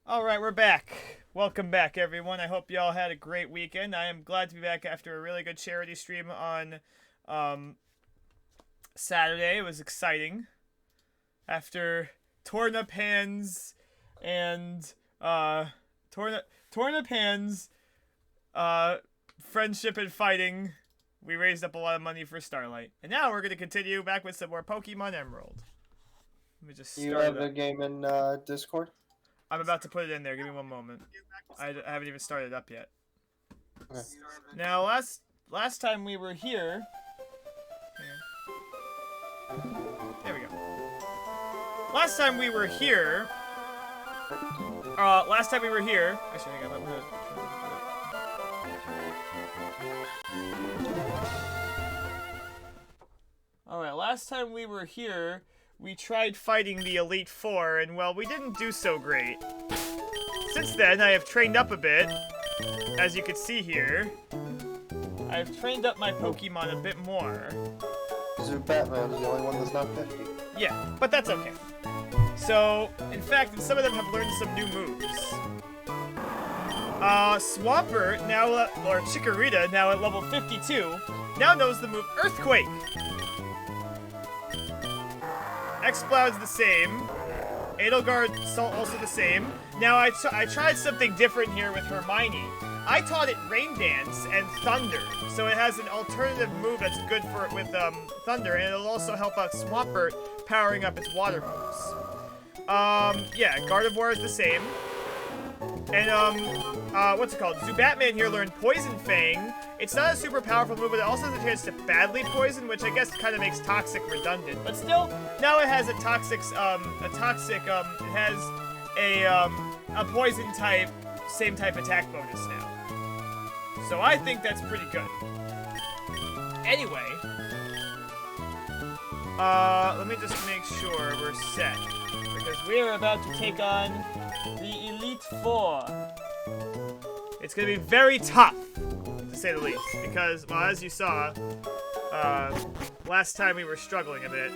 Alright, we're back. Welcome back, everyone. I hope y'all had a great weekend. I am glad to be back after a really good charity stream on Saturday. It was exciting. After torn up hands and friendship and fighting, we raised up a lot of money for Starlight. And now we're going to continue back with some more Pokemon Emerald. Let me just start. You have the game in Discord? I'm about to put it in there. Give me one moment. I haven't even started up yet. Okay. Now, last time we were here... There we go. Last time we were here... Actually, I got Alright, last time we were here... We tried fighting the Elite Four, and well, we didn't do so great. Since then, I have trained up a bit. As you can see here, I've trained up my Pokemon a bit more. Batman is the only one that's not 50. Yeah, but that's okay. So, in fact, some of them have learned some new moves. Swampert, now, or Chicorita, now at level 52, now knows the move Earthquake. Exploud's the same. Edelgard's also the same. Now, I tried something different here with Hermione. I taught it Rain Dance and Thunder, so it has an alternative move that's good with Thunder, and it'll also help out Swampert powering up its water moves. Yeah, Gardevoir is the same. And, what's it called? Zubatman here learned Poison Fang. It's not a super powerful move, but it also has a chance to badly poison, which I guess kind of makes Toxic redundant. But still, now it has it has a poison type, same type attack bonus now. So I think that's pretty good. Anyway, let me just make sure we're set, because we're about to take on the Elite Four. It's gonna be very tough, to say the least, because, well, as you saw, last time we were struggling a bit.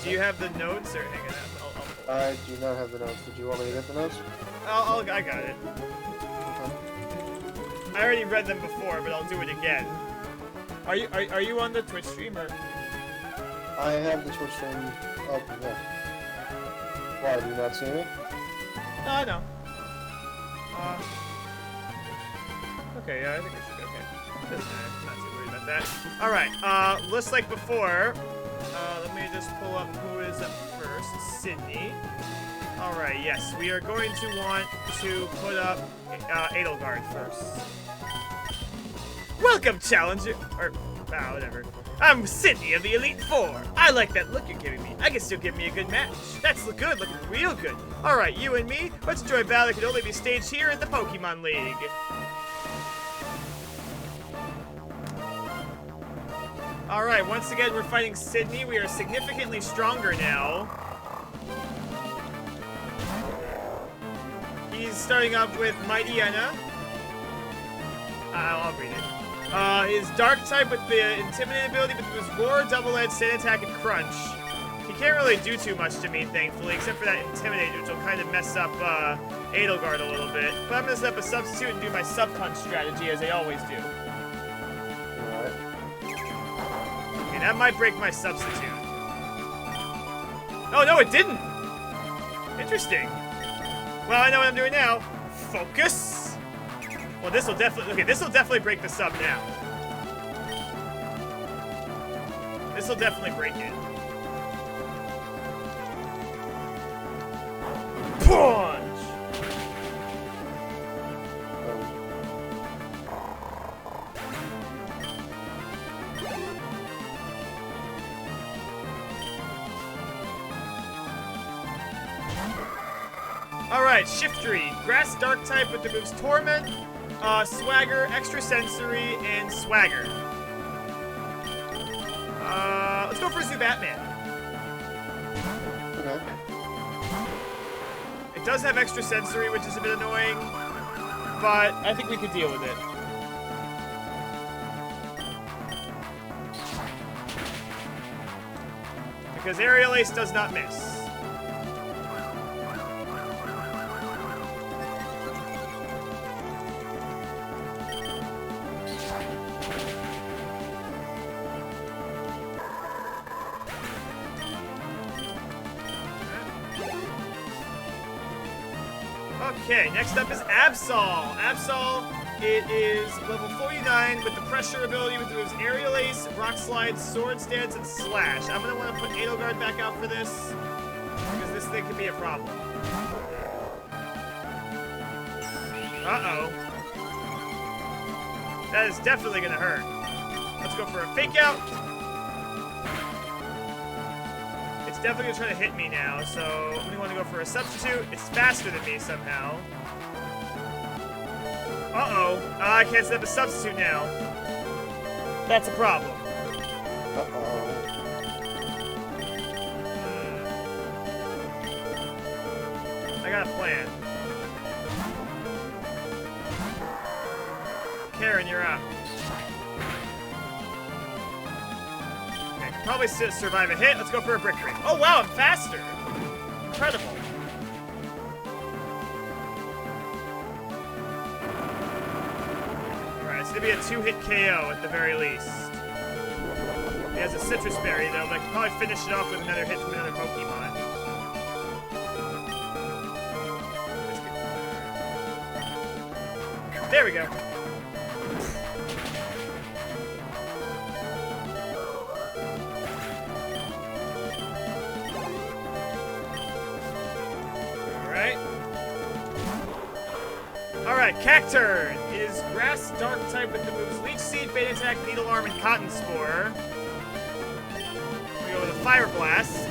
Do you have the notes, or hang on? I do not have the notes. Did you want me to get the notes? I got it. Okay. I already read them before, but I'll do it again. Are you on the Twitch stream, or? I have the Twitch stream up, yeah. Why, do you not see me? No, I know. Okay, yeah, I think it should be okay. Doesn't matter. I'm not too worried about that. Alright, just like before, let me just pull up who is up first. Sydney. Alright, yes, we are going to want to put up Edelgard first. Welcome, Challenger! Or, whatever. I'm Sydney of the Elite Four. I like that look you're giving me. I guess you'll give me a good match. That's good, looking real good. Alright, you and me, let's enjoy a battle that can only be staged here at the Pokemon League. Alright, once again, we're fighting Sydney. We are significantly stronger now. He's starting off with Mighty Enna. I'll read it. His Dark type with the Intimidate ability, but with his Roar, Double Edge, Sand Attack, and Crunch. He can't really do too much to me, thankfully, except for that Intimidate, which will kind of mess up Edelgard a little bit. But I'm going to set up a Substitute and do my Sub-Punch strategy, as I always do. Alright. Okay, that might break my Substitute. Oh, no, it didn't! Interesting. Well, I know what I'm doing now. Focus! Well, this will definitely break the sub now. This will definitely break it. Punch! Alright, Shiftry. Grass Dark type with the moves Torment, Swagger, Extrasensory, and Swagger. Let's go for Zubatman. Okay. It does have Extrasensory, which is a bit annoying, but I think we could deal with it. Because Aerial Ace does not miss. Okay, next up is Absol. Absol, it is level 49 with the pressure ability, which moves Aerial Ace, Rock Slide, Sword Stance, and Slash. I'm going to want to put Edelgard back out for this, because this thing could be a problem. Uh-oh. That is definitely going to hurt. Let's go for a Fake Out. It's definitely going to try to hit me now, so I'm going to want to go for a Substitute. It's faster than me somehow. Uh-oh. I can't set up a Substitute now. That's a problem. Uh-oh. I got a plan. Karen, you're up. Okay, can probably survive a hit. Let's go for a Brick Ring. Oh, wow, I'm faster. Incredible. Alright, it's going to be a 2-hit KO at the very least. He has a Citrus Berry, though, but I can probably finish it off with another hit from another Pokemon. There we go. Alright, Cacturn is Grass Dark type with the moves Leech Seed, Bait Attack, Needle Arm, and Cotton Spore. We go with a Fire Blast.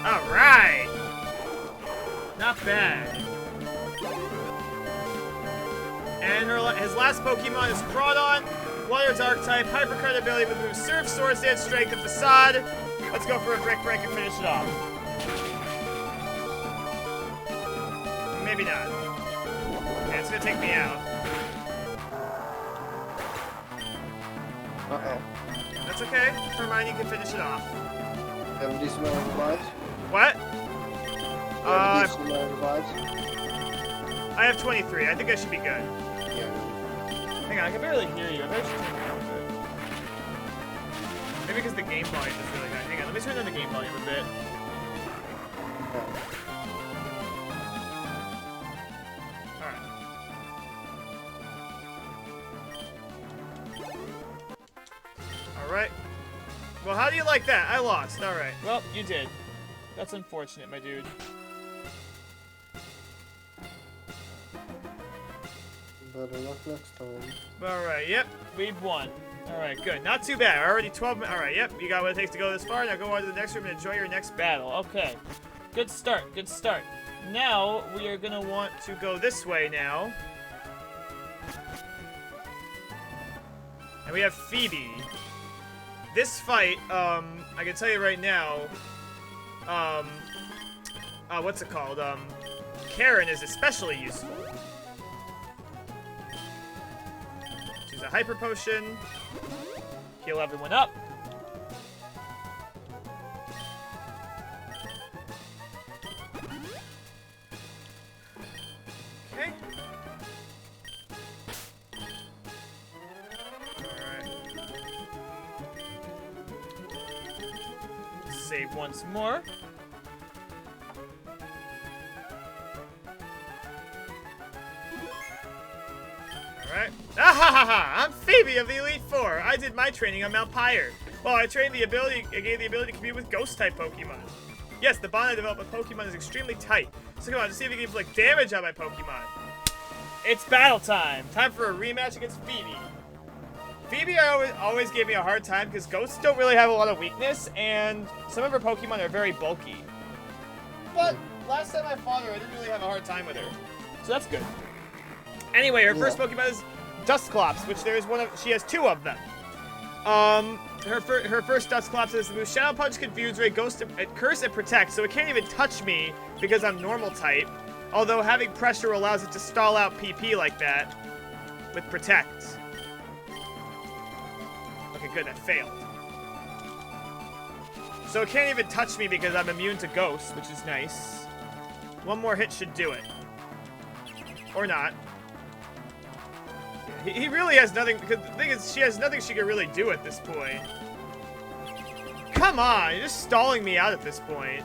Alright! Not bad. And his last Pokemon is Crawdon, Water Dark type, Hyper Card ability with moves Surf, Sword Dance, Strength, and Facade. Let's go for a Brick Break and finish it off. Maybe not. Okay, it's gonna take me out. Uh-oh. That's okay. Hermione can finish it off. Have a decent amount of revives? What? Have a decent amount of revives? I have 23. I think I should be good. Yeah. Hang on, I can barely hear you. I bet I should turn it down a bit. Maybe because the game volume is really high. Hang on, let me turn down the game volume a bit. Alright. Well, how do you like that? I lost. Alright. Well, you did. That's unfortunate, my dude. Better luck next time. Alright, yep. We've won. Alright, good. Not too bad. Already 12 minutes. Alright, yep. You got what it takes to go this far. Now go on to the next room and enjoy your next battle. Okay. Good start. Good start. Now, we are going to want to go this way now. And we have Phoebe. This fight, I can tell you right now, what's it called? Karen is especially useful. She's a Hyper Potion. Heal everyone up. Okay. Save once more. Alright. Ah ha ha ha! I'm Phoebe of the Elite Four. I did my training on Mount Pyre. Well, I gave the ability to compete with Ghost-type Pokemon. Yes, the bond I developed with Pokemon is extremely tight. So come on, to see if you can inflict damage on my Pokemon. It's battle time. Time for a rematch against Phoebe. Phoebe always gave me a hard time because ghosts don't really have a lot of weakness, and some of her Pokemon are very bulky. But last time I fought her, I didn't really have a hard time with her. So that's good. Anyway, her first Pokemon is Dusclops, which she has 2 of them. Her first Dusclops is the move Shadow Punch, Confuse Ray, Ghost, Curse, and Protect, so it can't even touch me because I'm normal type. Although having Pressure allows it to stall out PP like that with Protect. Okay, good, that failed. So it can't even touch me because I'm immune to Ghost, which is nice. One more hit should do it. Or not. He really has nothing, because the thing is, she has nothing she can really do at this point. Come on, you're just stalling me out at this point.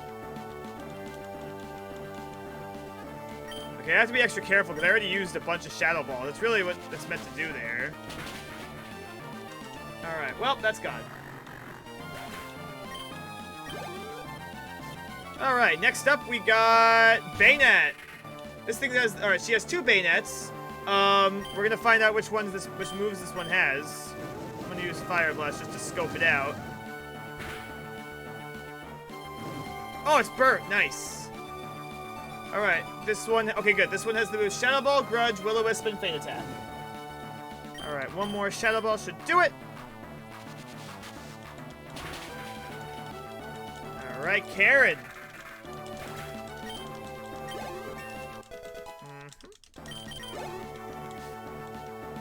Okay, I have to be extra careful, because I already used a bunch of Shadow Ball. That's really what that's meant to do there. Alright, well, that's gone. Alright, next up we got Bayonet. This thing has, alright, she has 2 Bayonets. We're gonna find out which moves this one has. I'm gonna use Fire Blast just to scope it out. Oh, it's burnt, nice. Alright, this one, okay good. This one has the moves Shadow Ball, Grudge, Will-O-Wisp, and Feint Attack. Alright, one more Shadow Ball should do it. Alright, Karen.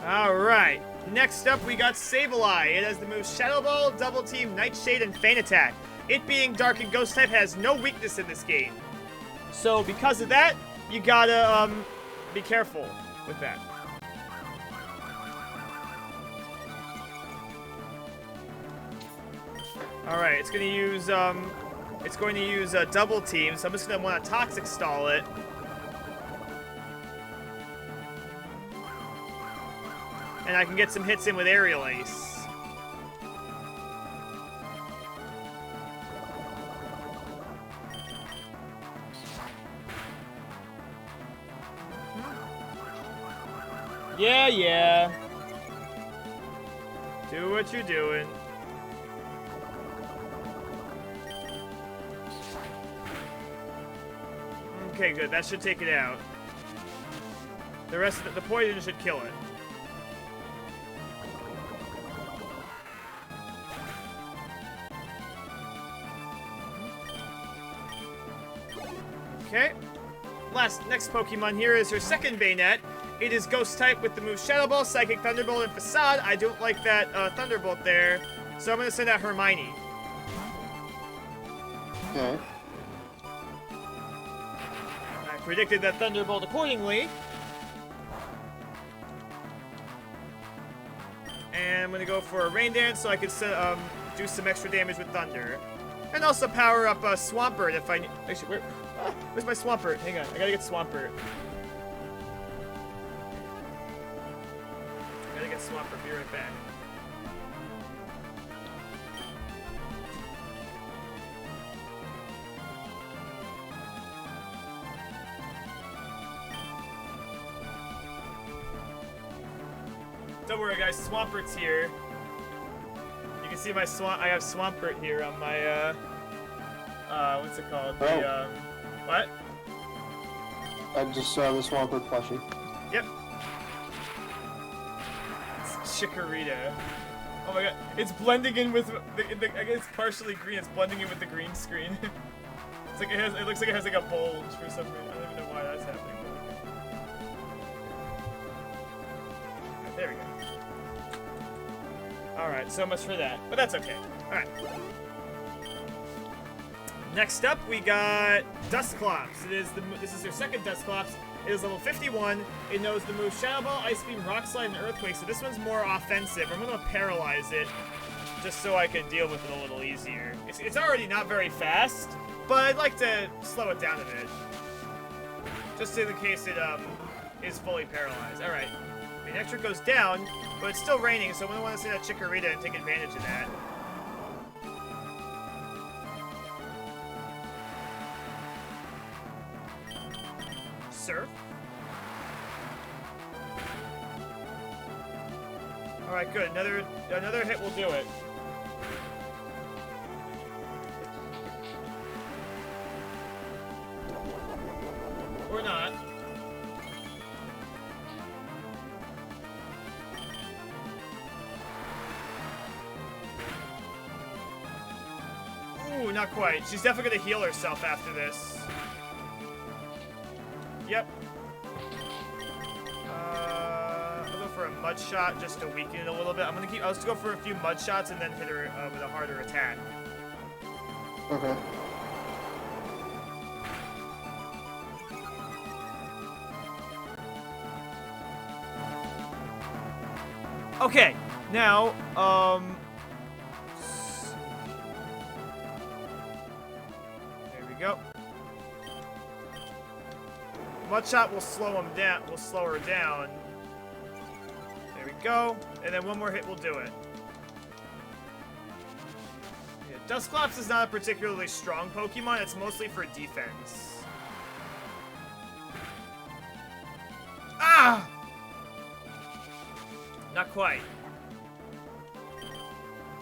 Alright, next up we got Sableye. It has the moves Shadow Ball, Double Team, Nightshade, and Feint Attack. It being Dark and Ghost type has no weakness in this game. So because of that, you gotta be careful with that. Alright, it's going to use a Double Team, so I'm just gonna want to Toxic Stall it. And I can get some hits in with Aerial Ace. Yeah. Do what you're doing. Okay, good. That should take it out. The rest of the poison should kill it. Okay. Next Pokemon here is her second Bayonet. It is Ghost type with the move Shadow Ball, Psychic Thunderbolt, and Facade. I don't like that Thunderbolt there, so I'm going to send out Hermione. Okay. I predicted that Thunderbolt accordingly. And I'm going to go for a Rain Dance so I can do some extra damage with Thunder. And also power up Swampert if I need... Actually, where's my Swampert? Hang on, I gotta get Swampert. Swampert, be right back. Don't worry guys, Swampert's here. You can see my I have Swampert here on my what's it called? Oh. The what? I just saw the Swampert plushie. Yep. Chicorita. Oh my god, it's blending in with I guess it's partially green. It's blending in with the green screen. It's like it looks like it has like a bulge for some reason. I don't even know why that's happening. Right, there we go. All right, so much for that, but that's okay. All right. Next up, we got Dusclops. This is their second Dusclops. It is level 51. It knows the moves Shadow Ball, Ice Beam, Rock Slide, and Earthquake, so this one's more offensive. I'm going to paralyze it just so I can deal with it a little easier. It's already not very fast, but I'd like to slow it down a bit. Just in case it is fully paralyzed. Alright. The Electric goes down, but it's still raining, so I'm going to want to send out Chikorita and take advantage of that. Surf. Alright, good. Another hit will do it. Or not. Ooh, not quite. She's definitely gonna heal herself after this. Yep. I'll go for a Mud Shot just to weaken it a little bit. I'll just go for a few Mud Shots and then hit her with a harder attack. Okay. Okay, now, there we go. Mudshot will slow him down, will slow her down. There we go. And then one more hit will do it. Yeah, Dusclops is not a particularly strong Pokemon, it's mostly for defense. Ah! Not quite.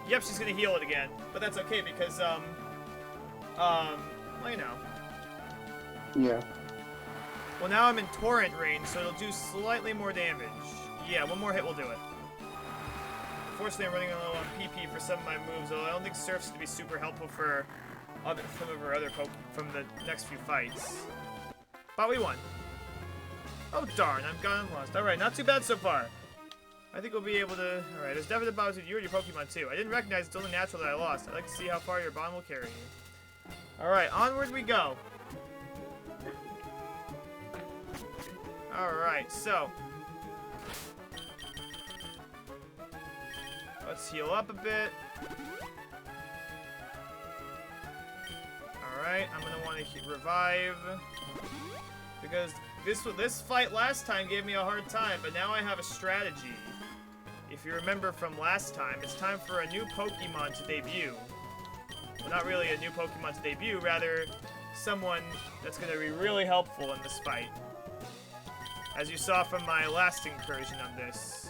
Yep, she's gonna heal it again. But that's okay because, well, you know. Yeah. Well, now I'm in Torrent range, so it'll do slightly more damage. Yeah, one more hit will do it. Unfortunately, I'm running low on PP for some of my moves, although I don't think Surf's to be super helpful for some of her other from the next few fights. But we won. Oh darn, I've gotten lost. Alright, not too bad so far. I think we'll be able to... Alright, there's definite bonds with you and your Pokemon too. I didn't recognize it's only natural that I lost. I'd like to see how far your bond will carry you. Alright, onward we go. Alright, so... let's heal up a bit. Alright, I'm gonna want to revive. Because this fight last time gave me a hard time, but now I have a strategy. If you remember from last time, it's time for a new Pokemon to debut. Well, not really a new Pokemon to debut, rather someone that's going to be really helpful in this fight. As you saw from my last incursion on this.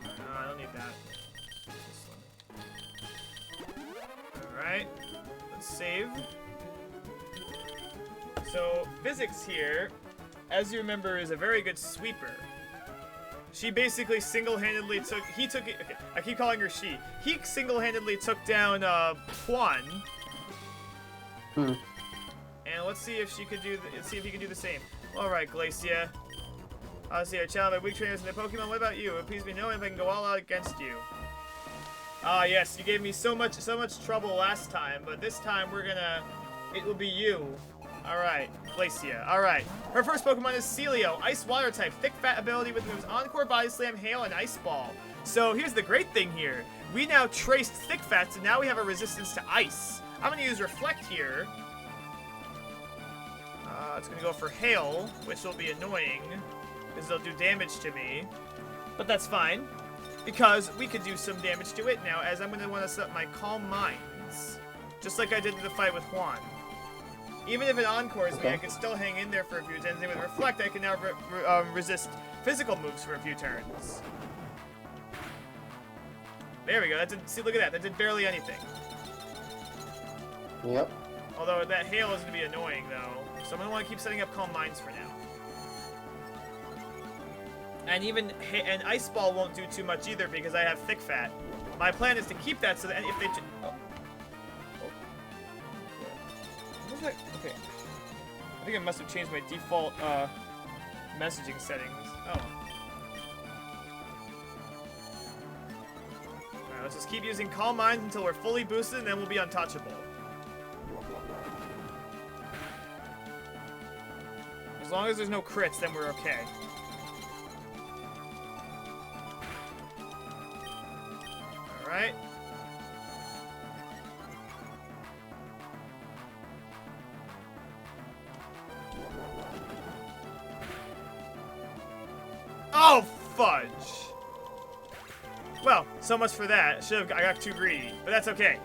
No, I don't need that. Alright, let's save. So, Physics here, as you remember, is a very good sweeper. She basically single-handedly took... Okay, I keep calling her she. He single-handedly took down, Juan. And let's see if she could do... Let's see if he can do the same. Alright, Glacia. Obviously, I challenge my weak trainers and their Pokemon. What about you? It pleases me knowing if I can go all out against you. Ah, yes, you gave me so much trouble last time, but this time we're gonna... It will be you. Alright, Glacia. Alright. Her first Pokemon is Celio, Ice Water type, thick fat ability with moves Encore, Body Slam, Hail, and Ice Ball. So here's the great thing here. We now traced thick fats, and now we have a resistance to ice. I'm gonna use Reflect here. It's gonna go for Hail, which will be annoying, because they'll do damage to me. But that's fine, because we could do some damage to it now, as I'm gonna want to set up my Calm Minds, just like I did in the fight with Juan. Even if it encores me, I can still hang in there for a few turns. And with Reflect, I can now resist physical moves for a few turns. There we go. That did, see, look at that. That did barely anything. Yep. Although that Hail is going to be annoying, though. So I'm going to want to keep setting up Calm Minds for now. And even Ice Ball won't do too much either because I have Thick Fat. My plan is to keep that so that if they... Okay. I think I must have changed my default messaging settings. Oh. Alright, let's just keep using Calm Minds until we're fully boosted, and then we'll be untouchable. As long as there's no crits, then we're okay. Alright. Oh, fudge! Well, so much for that. I got too greedy, but that's okay.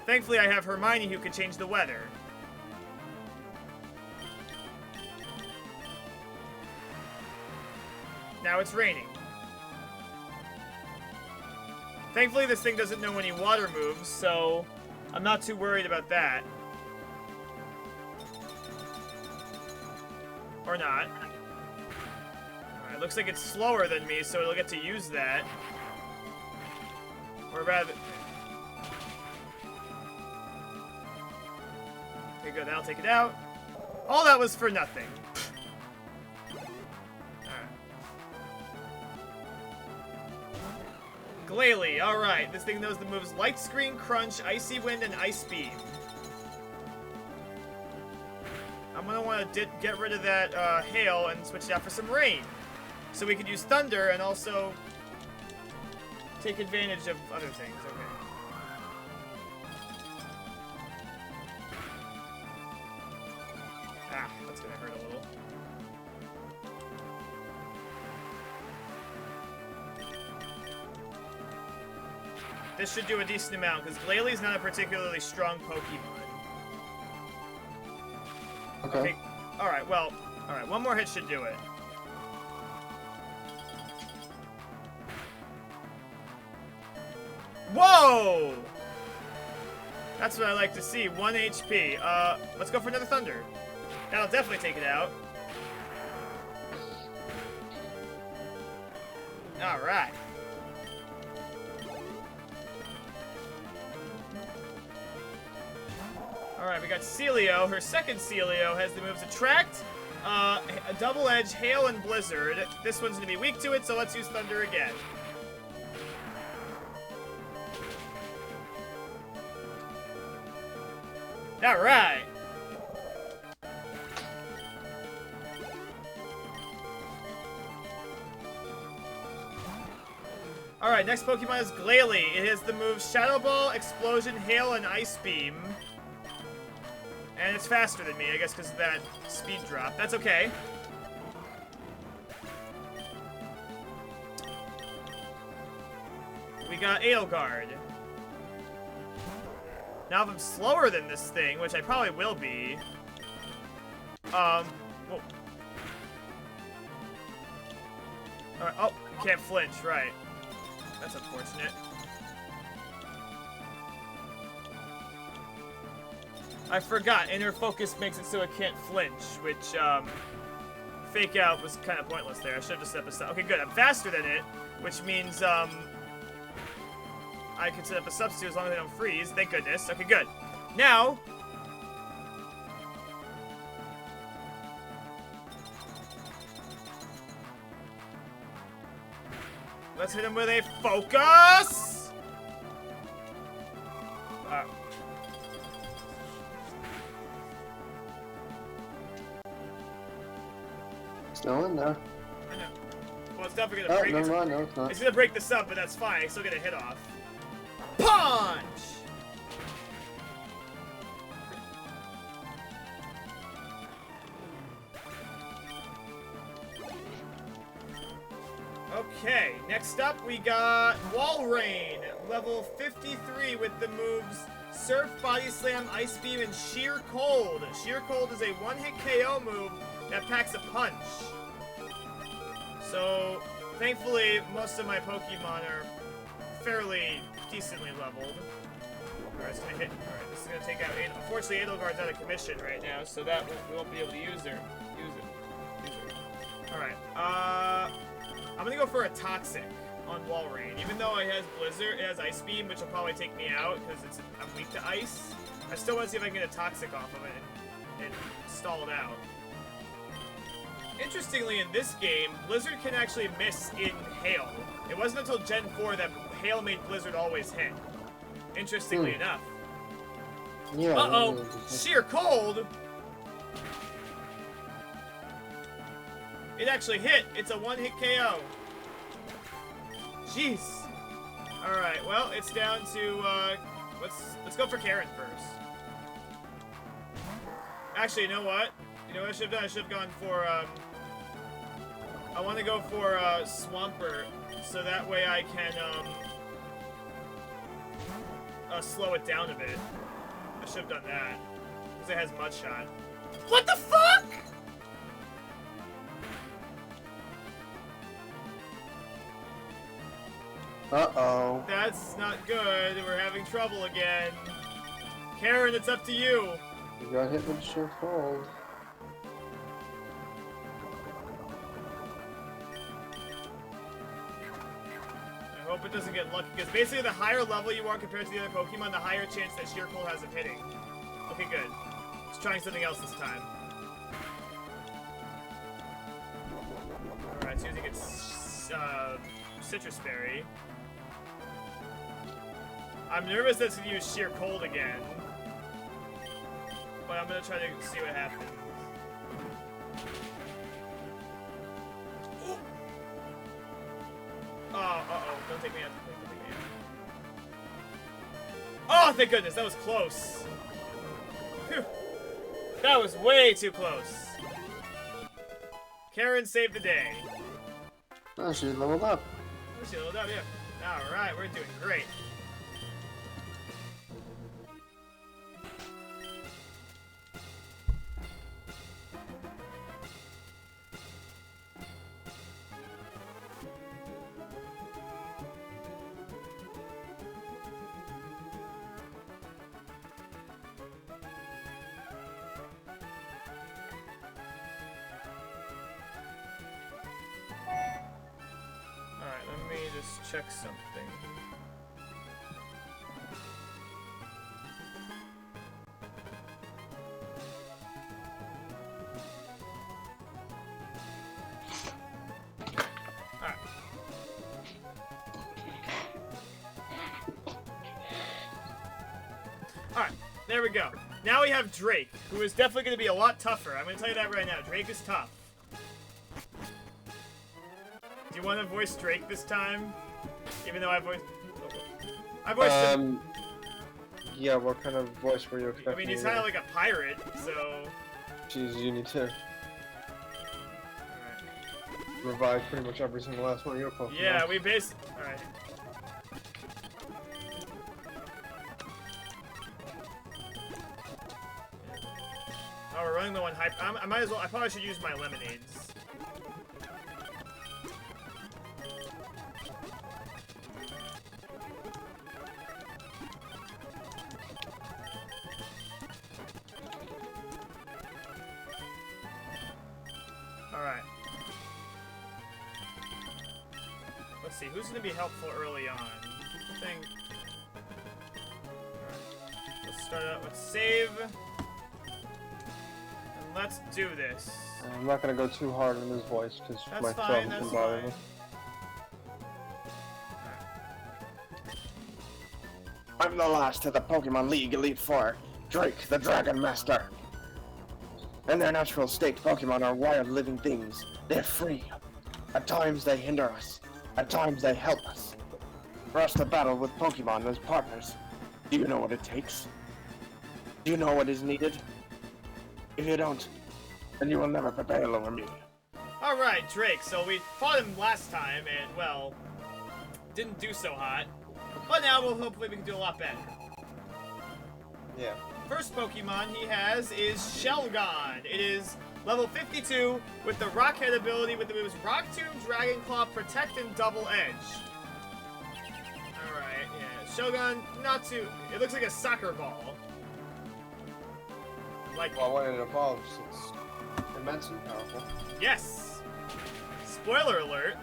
Thankfully, I have Hermione who can change the weather. Now it's raining. Thankfully, this thing doesn't know any water moves, so I'm not too worried about that. Or not. Alright, looks like it's slower than me, so it'll get to use that. Or rather... Okay, good, that'll take it out. All that was for nothing. Glaily, alright. This thing knows the moves Light Screen, Crunch, Icy Wind, and Ice Beam. I'm I'm gonna want to get rid of that hail and switch it out for some rain. So we could use thunder and also take advantage of other things. Okay. Ah, that's gonna hurt a little. This should do a decent amount, because Glaily's not a particularly strong Pokemon. Okay. Alright, well, alright, one more hit should do it. Whoa! That's what I like to see, 1 HP. Let's go for another Thunder. That'll definitely take it out. Alright. Alright, we got Celio. Her second Celio has the moves Attract, a Double Edge, Hail, and Blizzard. This one's going to be weak to it, so let's use Thunder again. Alright! Alright, next Pokemon is Glaily. It has the moves Shadow Ball, Explosion, Hail, and Ice Beam. And it's faster than me, I guess because of that speed drop. That's okay. We got Edelgard. Now if I'm slower than this thing, which I probably will be... Whoa. Alright, oh, can't flinch, right. That's unfortunate. I forgot, Inner Focus makes it so it can't flinch, which, Fake Out was kind of pointless there. I should have just set up a... Okay, good, I'm faster than it, which means, I can set up a substitute as long as I don't freeze. Thank goodness. Okay, good. Now... let's hit him with a focus! Still in there. I know. Well, it's definitely gonna break. Never mind, no, it's not. It's gonna break this up, but that's fine. I still get a hit off. Punch! Okay, next up we got Walrein, level 53 with the moves Surf, Body Slam, Ice Beam, and Sheer Cold. Sheer Cold is a one-hit KO move that packs a punch. So, thankfully, most of my Pokemon are fairly decently leveled. Alright, it's gonna hit. Alright, this is gonna take out. Unfortunately, Edelgard's out of commission right now, so that we won't be able to use her. Alright, I'm gonna go for a Toxic on Walrein. Even though it has Blizzard, it has Ice Beam, which will probably take me out because I'm weak to Ice. I still want to see if I can get a Toxic off of it and stall it out. Interestingly, in this game, Blizzard can actually miss in Hail. It wasn't until Gen 4 that Hail made Blizzard always hit. Interestingly enough. Yeah. Uh-oh! Sheer Cold! It actually hit! It's a one-hit KO. Jeez. Alright, well, it's down to, let's go for Karen first. Actually, you know what? You know what I should have done? I should have gone for, I want to go for, Swampert, so that way I can, slow it down a bit. I should have done that, because it has Mudshot. What the fuck?! Uh-oh. That's not good. We're having trouble again. Karen, it's up to you. You got hit with Sheer Cold. I hope it doesn't get lucky, because basically the higher level you are compared to the other Pokemon, the higher chance that Sheer Cold has of hitting. Okay, good. Just trying something else this time. Alright, it's using its, Citrus Berry. I'm nervous that it's going to use Sheer Cold again. But I'm going to try to see what happens. uh-oh. Don't take me out. Don't take me out. Oh, thank goodness. That was close. Phew. That was way too close. Karen saved the day. Oh, she's leveled up. Oh, she leveled up, yeah. Alright, we're doing great. Check something. Alright. Alright, there we go. Now we have Drake, who is definitely going to be a lot tougher. I'm going to tell you that right now. Drake is tough. Do you want to voice Drake this time? Even though I voiced him. Yeah, what kind of voice were you expecting? I mean, he's kind of like a pirate, so... Jeez, you need to... Alright. revive pretty much every single last one of your Pokemon. Yeah, we basically... Alright. Oh, we're running low on hype. I might as well... I probably should use my lemonades. Alright. Let's see, who's going to be helpful early on? I think... Alright. Let's start out with save. And let's do this. I'm not going to go too hard on his voice, because my throat can bother me. I'm the last of the Pokemon League Elite Four, Drake, the Dragon Master. In their natural state, Pokemon are wild living things. They're free. At times they hinder us. At times they help us. For us to battle with Pokemon as partners, do you know what it takes? Do you know what is needed? If you don't, then you will never prevail over me. Alright, Drake, so we fought him last time, and, well, didn't do so hot. But now hopefully we can do a lot better. Yeah. First Pokemon he has is Shelgon. It is level 52 with the Rock Head ability with the moves Rock Tomb, Dragon Claw, Protect, and Double Edge. Alright, yeah. Shelgon, not too... It looks like a soccer ball. Like... Well, when it evolves, it's immensely powerful. Yes! Spoiler alert.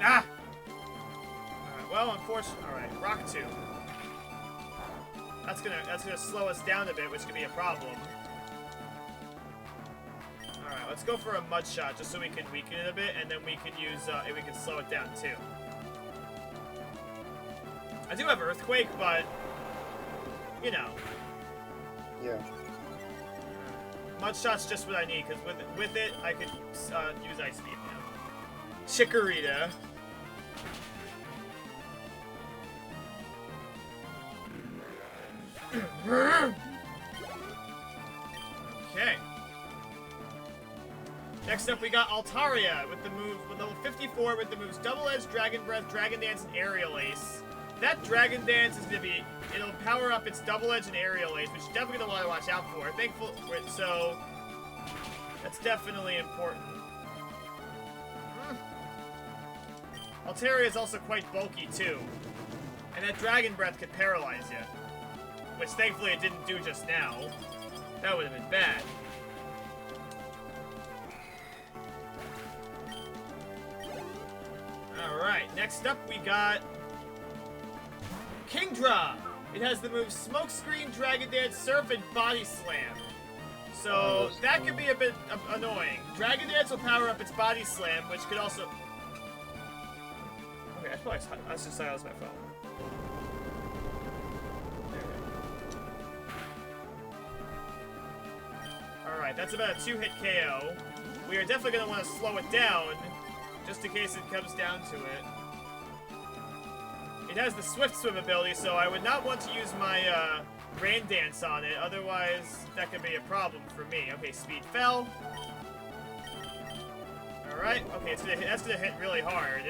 Ah! Alright, well, unfortunately... Alright, Rock Tomb. That's gonna slow us down a bit, which could be a problem. Alright, let's go for a Mud Shot, just so we can weaken it a bit, and then we can use, we can slow it down, too. I do have Earthquake, but, you know. Yeah. Mud Shot's just what I need, because with it, I could use Ice Beam now. Chicorita. Okay. Next up, we got Altaria with level 54 with the moves Double Edge, Dragon Breath, Dragon Dance, and Aerial Ace. That Dragon Dance is gonna be, it'll power up its Double Edge and Aerial Ace, which you're definitely gonna want to watch out for. Thankful for it, so that's definitely important. Altaria is also quite bulky too, and that Dragon Breath could paralyze you. Which thankfully it didn't do just now. That would have been bad. Alright, next up we got Kingdra. It has the moves Smokescreen, Dragon Dance, Surf, and Body Slam. So that could be a bit annoying. Dragon Dance will power up its Body Slam, which could also... Okay, I should silence my phone. Alright, that's about a 2-hit KO. We are definitely going to want to slow it down. just in case it comes down to it. It has the Swift Swim ability, so I would not want to use my Rain Dance on it, otherwise that could be a problem for me. Okay, Speed fell. Alright, okay, that's gonna hit really hard.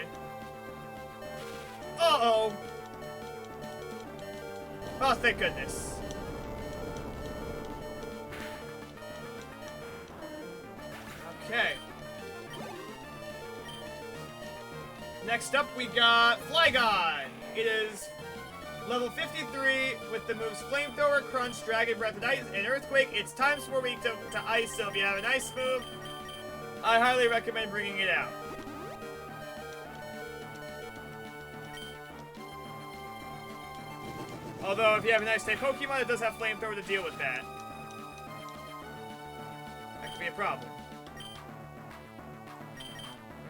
Uh-oh! Oh, thank goodness. Okay. Next up, we got Flygon. It is level 53 with the moves Flamethrower, Crunch, Dragon Breath, and Ice, and Earthquake. It's times 4 weak to Ice, so if you have an Ice move, I highly recommend bringing it out. Although, if you have an Ice-type Pokemon, it does have Flamethrower to deal with that. That could be a problem.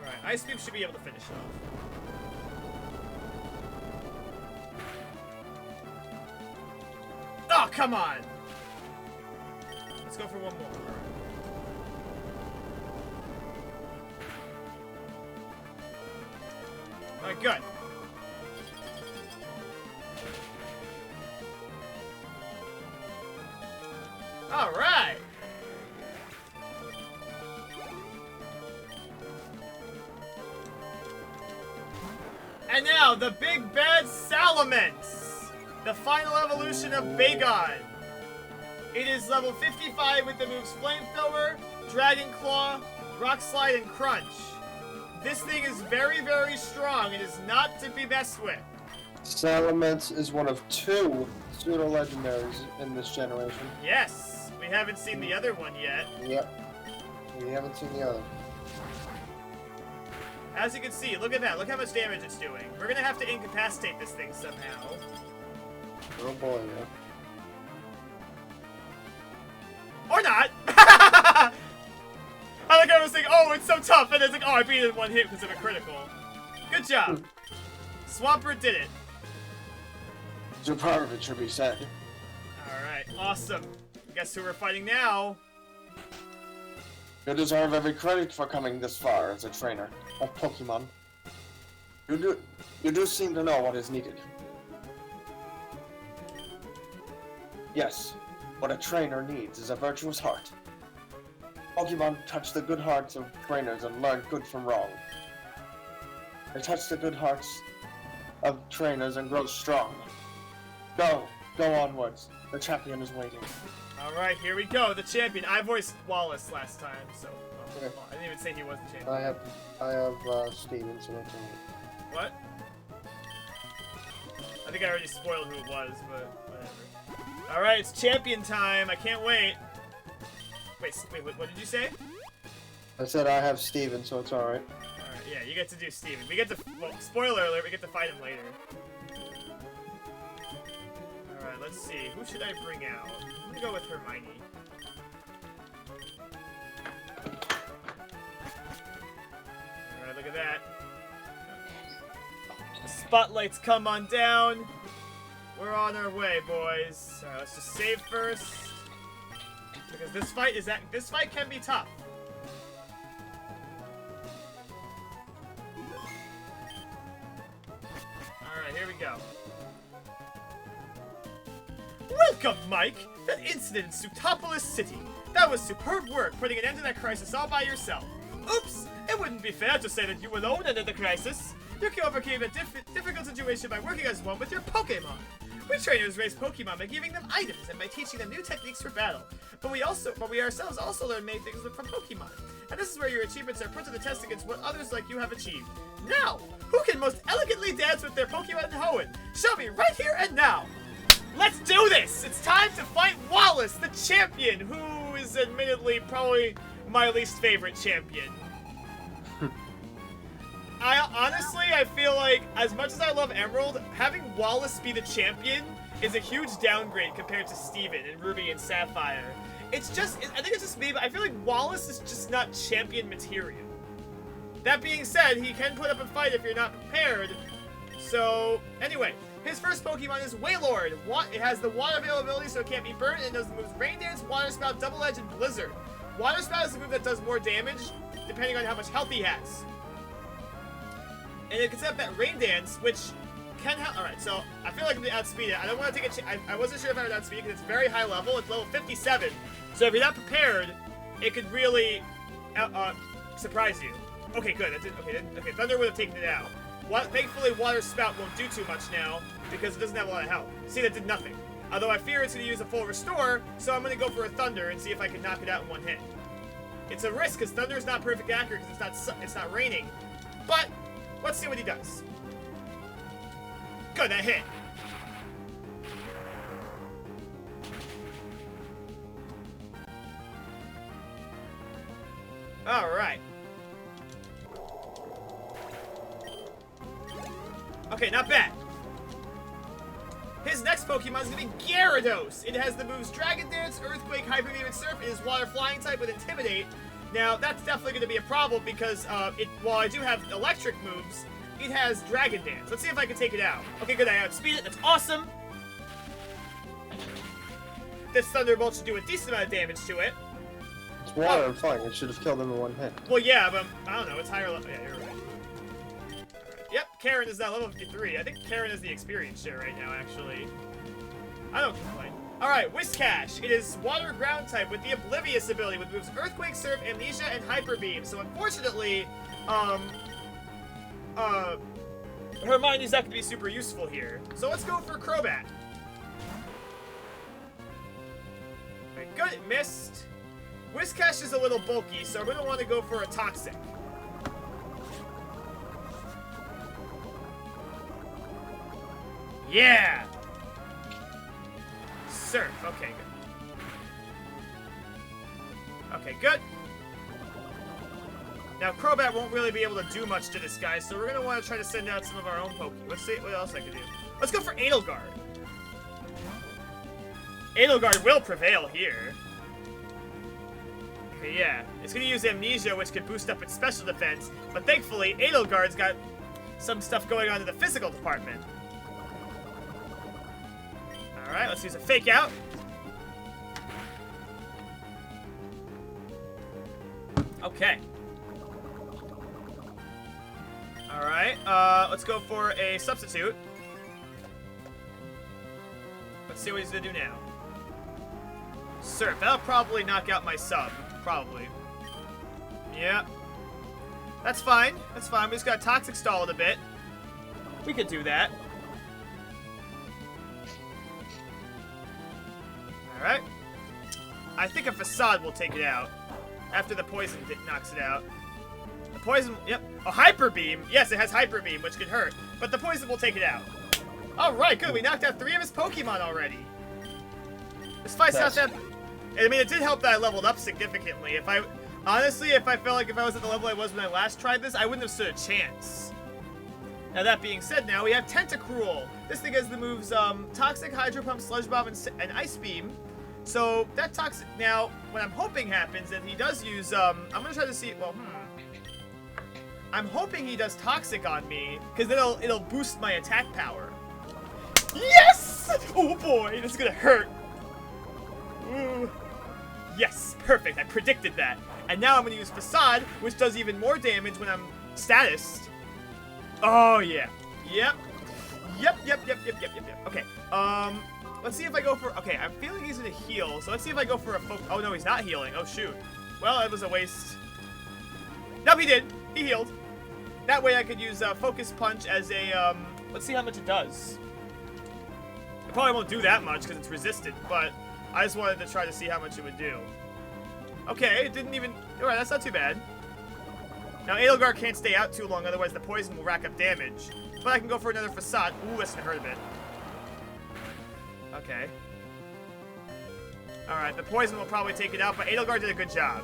Alright, Ice Beam should be able to finish it off. Oh, come on! Let's go for one more. Alright, good. Alright! And now, the big bad Salamence! The final evolution of Bagon. It is level 55 with the moves Flamethrower, Dragon Claw, Rock Slide, and Crunch. This thing is very, very strong. It is not to be messed with. Salamence is one of 2 pseudo-legendaries in this generation. Yes! We haven't seen the other one yet. Yep. We haven't seen the other. As you can see, look at that. Look how much damage it's doing. We're gonna have to incapacitate this thing somehow. Oh boy, yeah. Or not! I like I was thinking, oh, it's so tough, and it's like, oh, I beat it in one hit because of a critical. Good job. Swampert did it. So proud of it should be said. Alright, awesome. Guess who we're fighting now? You deserve every credit for coming this far as a trainer of Pokemon. You do seem to know what is needed. Yes, what a trainer needs is a virtuous heart. Pokemon touch the good hearts of trainers and learn good from wrong. They touch the good hearts of trainers and grow strong. Go onwards. The champion is waiting. Alright, here we go. The champion. I voiced Wallace last time, so... Okay. I didn't even say he wasn't champion. I have Steven, so that's all. What? I think I already spoiled who it was, but whatever. Alright, it's champion time. I can't wait. Wait, what did you say? I said I have Steven, so it's alright. Alright, yeah, you get to do Steven. We get to... Well, spoiler alert, we get to fight him later. Alright, let's see. Who should I bring out? I'm gonna go with Hermione. Alright, look at that. Spotlights come on down. We're on our way, boys. Alright, let's just save first. Because this fight can be tough. Alright, here we go. Welcome, Mike! That incident in Sutopolis City. That was superb work, putting an end to that crisis all by yourself. Oops! It wouldn't be fair to say that you alone ended the crisis. You overcame a difficult situation by working as one with your Pokemon. We trainers raise Pokemon by giving them items and by teaching them new techniques for battle. But we ourselves also learn many things from Pokemon. And this is where your achievements are put to the test against what others like you have achieved. Now, who can most elegantly dance with their Pokemon in Hoenn? Show me right here and now! Let's do this! It's time to fight Wallace, the champion, who is admittedly probably my least favorite champion. I feel like, as much as I love Emerald, having Wallace be the champion is a huge downgrade compared to Steven in Ruby and Sapphire. It's just, I think it's just me, but I feel like Wallace is just not champion material. That being said, he can put up a fight if you're not prepared. So, anyway, his first Pokemon is Weightlord. It has the water availability so it can't be burnt, and does the moves Rain Dance, Water Spout, Double Edge, and Blizzard. Water Spout is the move that does more damage, depending on how much health he has. and it can set up that Rain Dance, which can help. Alright, so I feel like I'm going to outspeed it. I don't want to take a chance. I wasn't sure if I would outspeed it because it's very high level. It's level 57. So if you're not prepared, it could really surprise you. Okay, good. That's it. Okay, Thunder would have taken it out. Thankfully, Water Spout won't do too much now because it doesn't have a lot of health. See, that did nothing. Although I fear it's going to use a full restore, so I'm going to go for a Thunder and see if I can knock it out in one hit. It's a risk because Thunder is not perfect accurate because it's not raining. But let's see what he does. Good, that hit. All right. Okay, not bad. His next Pokemon is going to be Gyarados. It has the moves Dragon Dance, Earthquake, Hyper Beam, and Surf. It is Water Flying type with Intimidate. Now, that's definitely going to be a problem because while I do have electric moves, it has Dragon Dance. Let's see if I can take it out. Okay, good. I outspeed it. That's awesome. This Thunderbolt should do a decent amount of damage to it. It's water and flying. It should have killed him in one hit. Well, yeah, but I don't know. It's higher level. Yeah, you're right. Yep, Karen is now level 53. I think Karen is the experience share right now, actually. I don't complain. Alright, Wiscash. It is Water Ground type with the Oblivious ability, with moves Earthquake, Surf, Amnesia, and Hyper Beam. So unfortunately, Hermione's not going to be super useful here. So let's go for Crobat. Alright, good, it missed. Wiscash is a little bulky, so I'm going to want to go for a Toxic. Yeah! Surf. Okay, good. Okay, good. Now, Crobat won't really be able to do much to this guy, so we're going to want to try to send out some of our own Pokemon. Let's see what else I can do. Let's go for Edelgard. Edelgard will prevail here. Okay, yeah. It's going to use Amnesia, which can boost up its special defense, but thankfully, Edelgard's got some stuff going on in the physical department. Alright, let's use a Fake Out. Okay. Alright, let's go for a Substitute. Let's see what he's gonna do now. Surf. That'll probably knock out my sub. Probably. Yeah. That's fine. That's fine. We just got Toxic stalled a bit. We could do that. Alright. I think a Facade will take it out. After the Poison knocks it out. The Poison, yep. A Hyper Beam. Yes, it has Hyper Beam, which can hurt. But the Poison will take it out. Alright, good. We knocked out 3 of his Pokemon already. This fight's not that... I mean, it did help that I leveled up significantly. Honestly, if I felt like if I was at the level I was when I last tried this, I wouldn't have stood a chance. Now, that being said, now we have Tentacruel. This thing has the moves Toxic, Hydro Pump, Sludge Bomb, and Ice Beam. So, that Toxic... Now, what I'm hoping happens is he does use... I'm going to try to see... Well, I'm hoping he does Toxic on me, because it'll boost my attack power. Yes! Oh boy, this is going to hurt. Ooh. Yes, perfect. I predicted that. And now I'm going to use Facade, which does even more damage when I'm statused. Oh, yeah. Yep. Okay, let's see if I go for... Okay, I'm feeling he's going to heal, so let's see if I go for a... Oh, no, he's not healing. Oh, shoot. Well, it was a waste. Nope, he did. He healed. That way I could use Focus Punch as a... Let's see how much it does. It probably won't do that much because it's resistant, but I just wanted to try to see how much it would do. Okay, it didn't even... Alright, that's not too bad. Now, Edelgard can't stay out too long, otherwise the poison will rack up damage. But I can go for another Facade. Ooh, that's gonna hurt a bit. Okay. Alright, the poison will probably take it out, but Edelgard did a good job.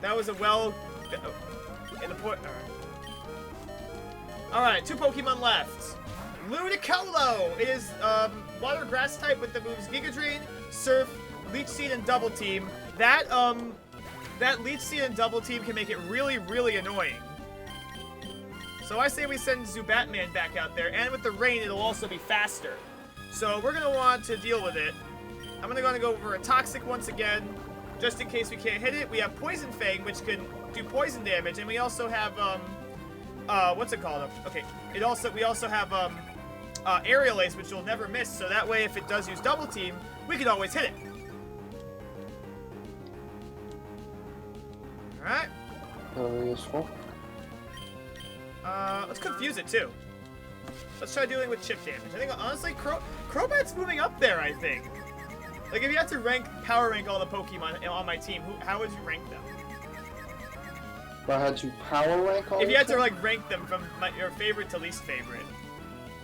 That was a well... Alright, 2 Pokemon left. Lunacolo! It is Water Grass type with the moves Giga Drain, Surf, Leech Seed, and Double Team. That Leech Seed and Double Team can make it really, really annoying. So I say we send Zubatman back out there, and with the rain, it'll also be faster. So we're going to want to deal with it. I'm going to go over a Toxic once again, just in case we can't hit it. We have Poison Fang, which can do poison damage, and we also have what's it called? Okay, we also have, Aerial Ace, which you'll never miss, so that way if it does use Double Team, we can always hit it. Alright. Very useful. Let's confuse it, too. Let's try dealing with chip damage. I think, honestly, Crobat's moving up there, I think. Like, if you had to power rank all the Pokemon on my team, how would you rank them? If I had to power rank all If you had to, them? like, rank them from your favorite to least favorite.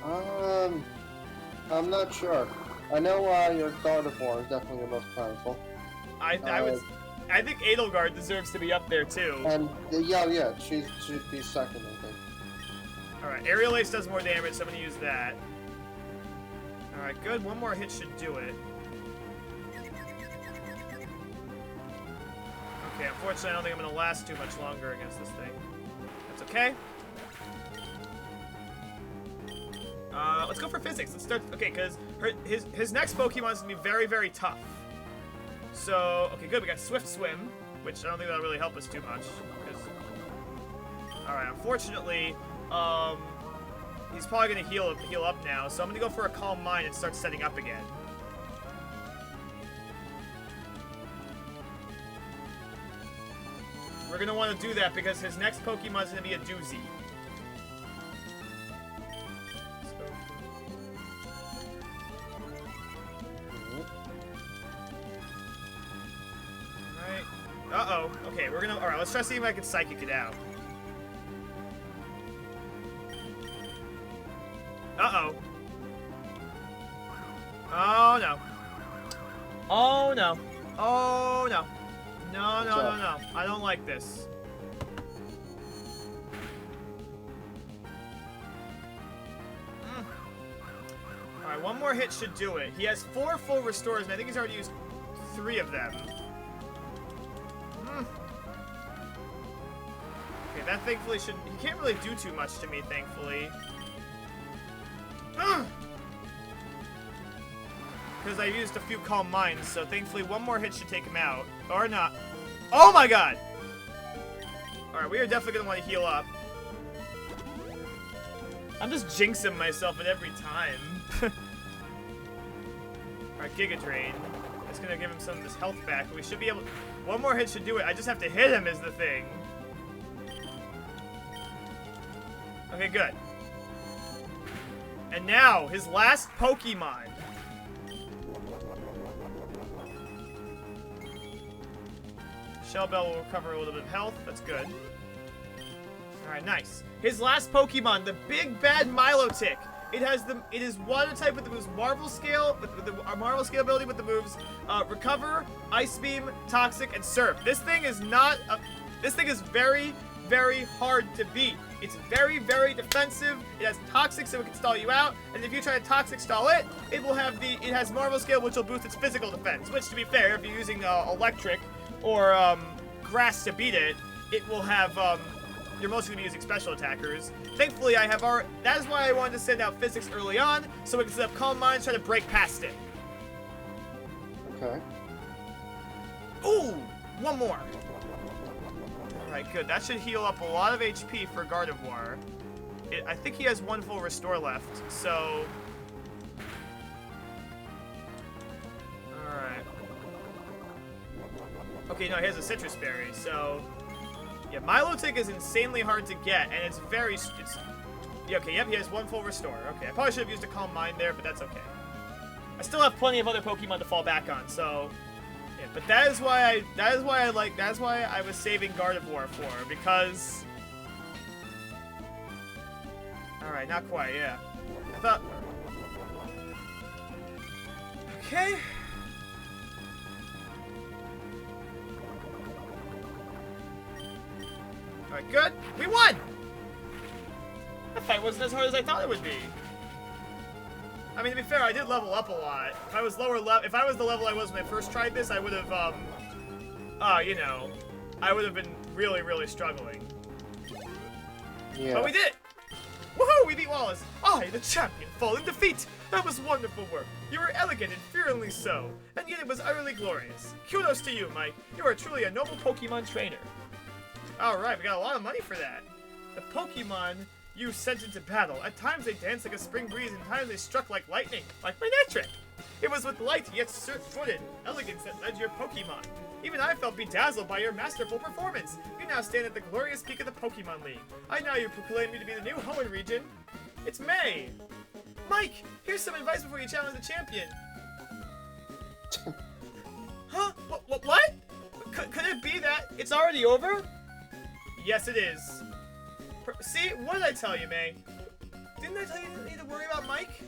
I'm not sure. I know your Gardevoir is definitely your most powerful. I think Edelgard deserves to be up there, too. And, yeah, she should be second, I think. Alright, Aerial Ace does more damage, so I'm gonna use that. Alright, good. One more hit should do it. Okay, unfortunately, I don't think I'm gonna last too much longer against this thing. That's okay. Let's go for physics. Let's start. Okay, because his next Pokemon is gonna be very, very tough. So, okay, good. We got Swift Swim, which I don't think that'll really help us too much. All right, unfortunately, he's probably gonna heal up now. So I'm gonna go for a Calm Mind and start setting up again. We're gonna want to do that because his next Pokemon is gonna be a doozy. Uh-oh. Okay, we're gonna... Alright, let's try to see if I can Psychic it out. Uh-oh. Oh, no. Oh, no. Oh, no. No. I don't like this. Alright, one more hit should do it. He has 4 full restores, and I think he's already used 3 of them. Okay, that thankfully should... He can't really do too much to me, thankfully. Because I used a few Calm Minds, so thankfully one more hit should take him out. Or not. Oh my god! Alright, we are definitely going to want to heal up. I'm just jinxing myself at every time. Alright, Giga Drain. That's going to give him some of his health back. We should be able... One more hit should do it. I just have to hit him is the thing. Okay, good. And now, his last Pokemon. Shell Bell will recover a little bit of health. That's good. Alright, nice. His last Pokemon, the big bad Milo Tick. It is water type with the moves Marvel Scale, with the Marvel Scale ability with the moves Recover, Ice Beam, Toxic, and Surf. This thing is this thing is very, very hard to beat. It's very, very defensive. It has Toxic, so it can stall you out. And if you try to Toxic stall it, it has Marvel Scale, which will boost its physical defense. Which, to be fair, if you're using Electric or Grass to beat it, it will have you're mostly going to be using special attackers. Thankfully, that is why I wanted to send out Physics early on, so we can set up Calm Mind, try to break past it. Okay. Ooh! One more. Alright, good. That should heal up a lot of HP for Gardevoir. I think he has 1 full restore left, so... Alright. Okay, no, he has a Citrus Berry, so... Yeah, Milo Tick is insanely hard to get, and it's very... Yeah, okay, yep, he has 1 full restore. Okay, I probably should have used a Calm Mind there, but that's okay. I still have plenty of other Pokemon to fall back on, so... Yeah, but that's why I was saving Gardevoir for, because... Alright, not quite, yeah. I thought... Okay... Alright, good. We won! That fight wasn't as hard as I thought it would be. I mean, to be fair, I did level up a lot. If I was the level I was when I first tried this, I would have, you know, I would have been really, really struggling. Yeah. But we did it! Woohoo! We beat Wallace! I, the champion, fall in defeat! That was wonderful work. You were elegant and fearlessly so, and yet it was utterly glorious. Kudos to you, Mike. You are truly a noble Pokemon trainer. Alright, we got a lot of money for that. The Pokemon you sent into battle. At times they danced like a spring breeze, and at times they struck like lightning, like Bayonet. It was with light yet swift-footed elegance that led your Pokemon. Even I felt bedazzled by your masterful performance. You now stand at the glorious peak of the Pokemon League. I know you proclaim you to be the new Hoenn region. It's May. Mike, here's some advice before you challenge the champion. Huh? What? Could it be that it's already over? Yes, it is. See, what did I tell you, May? Didn't I tell you you didn't need to worry about Mike?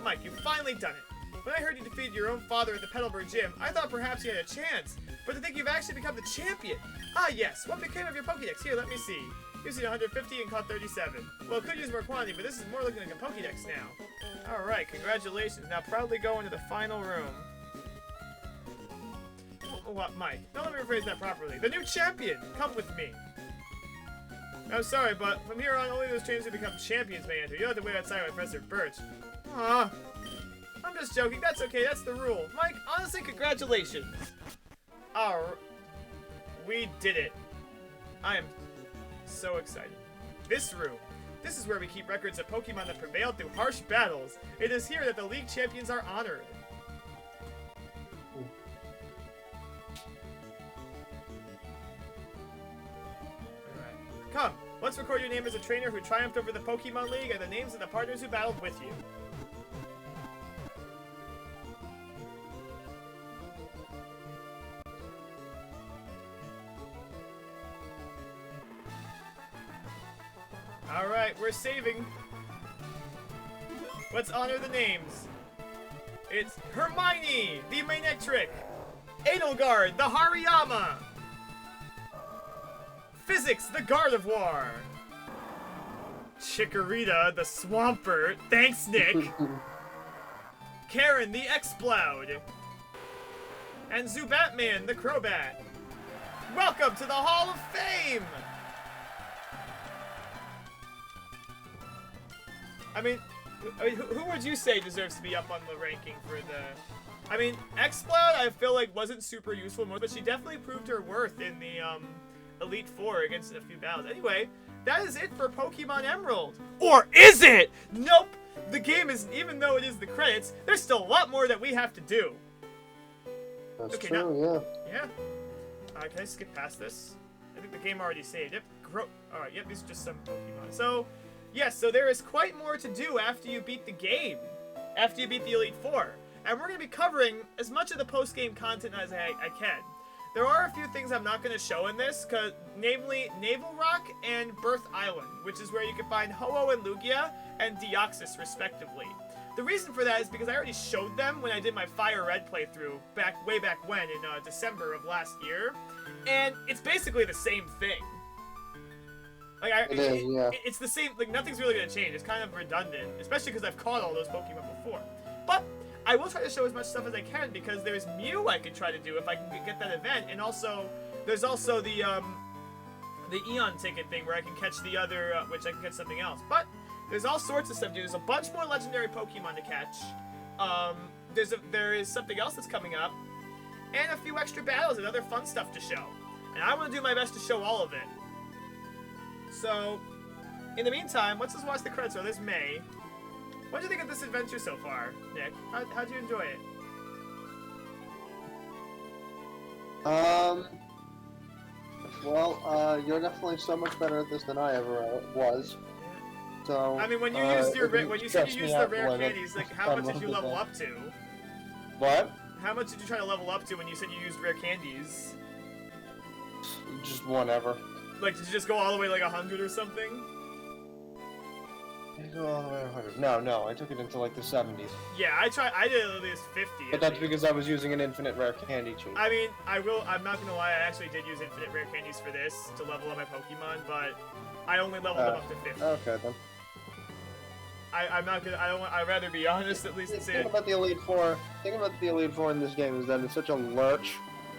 Mike, you've finally done it. When I heard you defeated your own father at the Petalburg Gym, I thought perhaps you had a chance. But to think you've actually become the champion. Ah, yes. What became of your Pokedex? Here, let me see. You've seen 150 and caught 37. Well, it could use more quantity, but this is more looking like a Pokedex now. Alright, congratulations. Now proudly go into the final room. What, Mike? Now let me rephrase that properly. The new champion! Come with me. I'm sorry, but from here on, only those trainers who become champions may enter. You'll have to wait outside with Professor Birch. Aw. I'm just joking. That's okay. That's the rule. Mike, honestly, congratulations. Alright. We did it. I am so excited. This room. This is where we keep records of Pokemon that prevailed through harsh battles. It is here that the League champions are honored. Come, let's record your name as a trainer who triumphed over the Pokemon League and the names of the partners who battled with you. Alright, we're saving. Let's honor the names. It's Hermione, the Manectric. Edelgard, the Hariyama. Physics, the Gardevoir. Chicorita, the Swampert. Thanks, Nick. Karen, the Exploud. And Zubatman, the Crobat. Welcome to the Hall of Fame! I mean, who would you say deserves to be up on the ranking for the... I mean, Exploud, I feel like wasn't super useful, but she definitely proved her worth in the, Elite Four against a few battles. Anyway, that is it for Pokemon Emerald. Or is it? Nope. The game is, even though it is the credits, there's still a lot more that we have to do. That's okay, true, yeah. Can I skip past this? I think the game already saved. Yep. Alright, yep, these are just some Pokemon. So, yes, so there is quite more to do after you beat the game. After you beat the Elite Four. And we're going to be covering as much of the post-game content as I can. There are a few things I'm not going to show in this, namely Naval Rock and Birth Island, which is where you can find Ho-Oh and Lugia and Deoxys, respectively. The reason for that is because I already showed them when I did my Fire Red playthrough way back when, in December of last year, and it's basically the same thing. Like, it's the same, like, nothing's really going to change. It's kind of redundant, especially because I've caught all those Pokemon before. But I will try to show as much stuff as I can, because there's Mew I can try to do if I can get that event, and also, there's also the Eon ticket thing where I can catch the other, which I can catch something else. But there's all sorts of stuff to do. There's a bunch more legendary Pokemon to catch. There is something else that's coming up, and a few extra battles and other fun stuff to show. And I want to do my best to show all of it. So, in the meantime, let's just watch the credits. So there's May. What do you think of this adventure so far, Nick? How'd you enjoy it? Well, you're definitely so much better at this than I ever was. So, I mean, when you used your when you said you used the rare candies, like, how much did you level up to? What? How much did you try to level up to when you said you used rare candies? Just whatever. Like, did you just go all the way like 100 or something? No, I took it into like the 70s. Yeah, I did at least 50. But that's because I was using an infinite rare candy cheat. I mean, I'm not gonna lie, I actually did use infinite rare candies for this to level up my Pokemon, but I only leveled them up to 50. Okay then. I'd rather be honest at least and say The thing about the Elite Four in this game is that it's such a lurch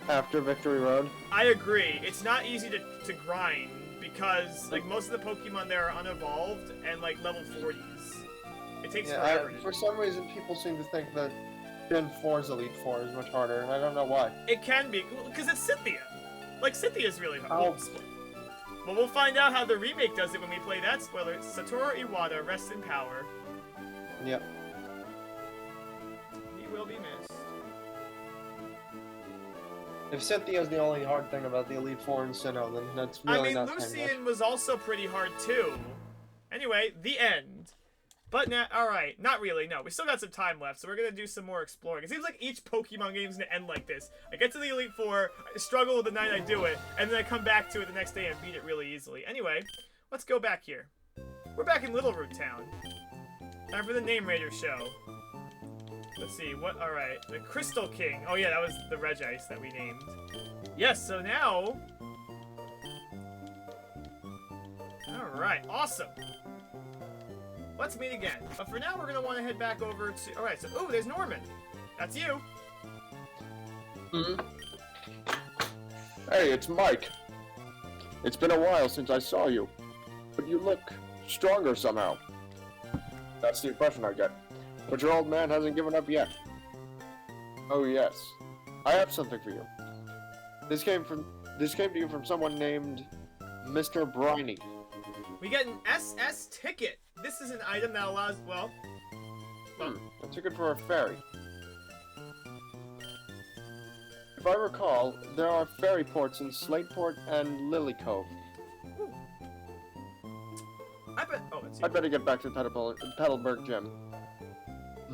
after Victory Road. I agree. It's not easy to grind, because like most of the Pokemon there are unevolved and like level 40s. It takes forever. For some reason, people seem to think that Gen 4's Elite Four is much harder, and I don't know why. It can be, because it's Cynthia. Like, Cynthia's really hard. But we'll find out how the remake does it when we play that. Spoiler, Satoru Iwata, rest in power. Yep. He will be missed. If Cynthia's the only hard thing about the Elite Four in Sinnoh, then that's really not Lucian was also pretty hard too. Anyway, the end. But now, alright, not really, no. We still got some time left, so we're gonna do some more exploring. It seems like each Pokemon game is gonna end like this. I get to the Elite Four, I struggle with the night I do it, and then I come back to it the next day and beat it really easily. Anyway, let's go back here. We're back in Little Root Town. Time for the Name Raider show. Let's see, what, alright. The Crystal King. Oh yeah, that was the Regice that we named. Yes, so now... Alright, awesome. Let's meet again. But for now, we're going to want to head back over to... Alright, so... Ooh, there's Norman. That's you. Mm-hmm. Hey, it's Mike. It's been a while since I saw you, but you look stronger somehow. That's the impression I get. But your old man hasn't given up yet. Oh yes, I have something for you. This came to you from someone named Mr. Briny. We get an SS ticket. This is an item that allows, well... A ticket for a ferry. If I recall, there are ferry ports in Slateport and Lily Cove. Ooh. I bet... Oh, that's you. I'd better get back to Petalburg Gym.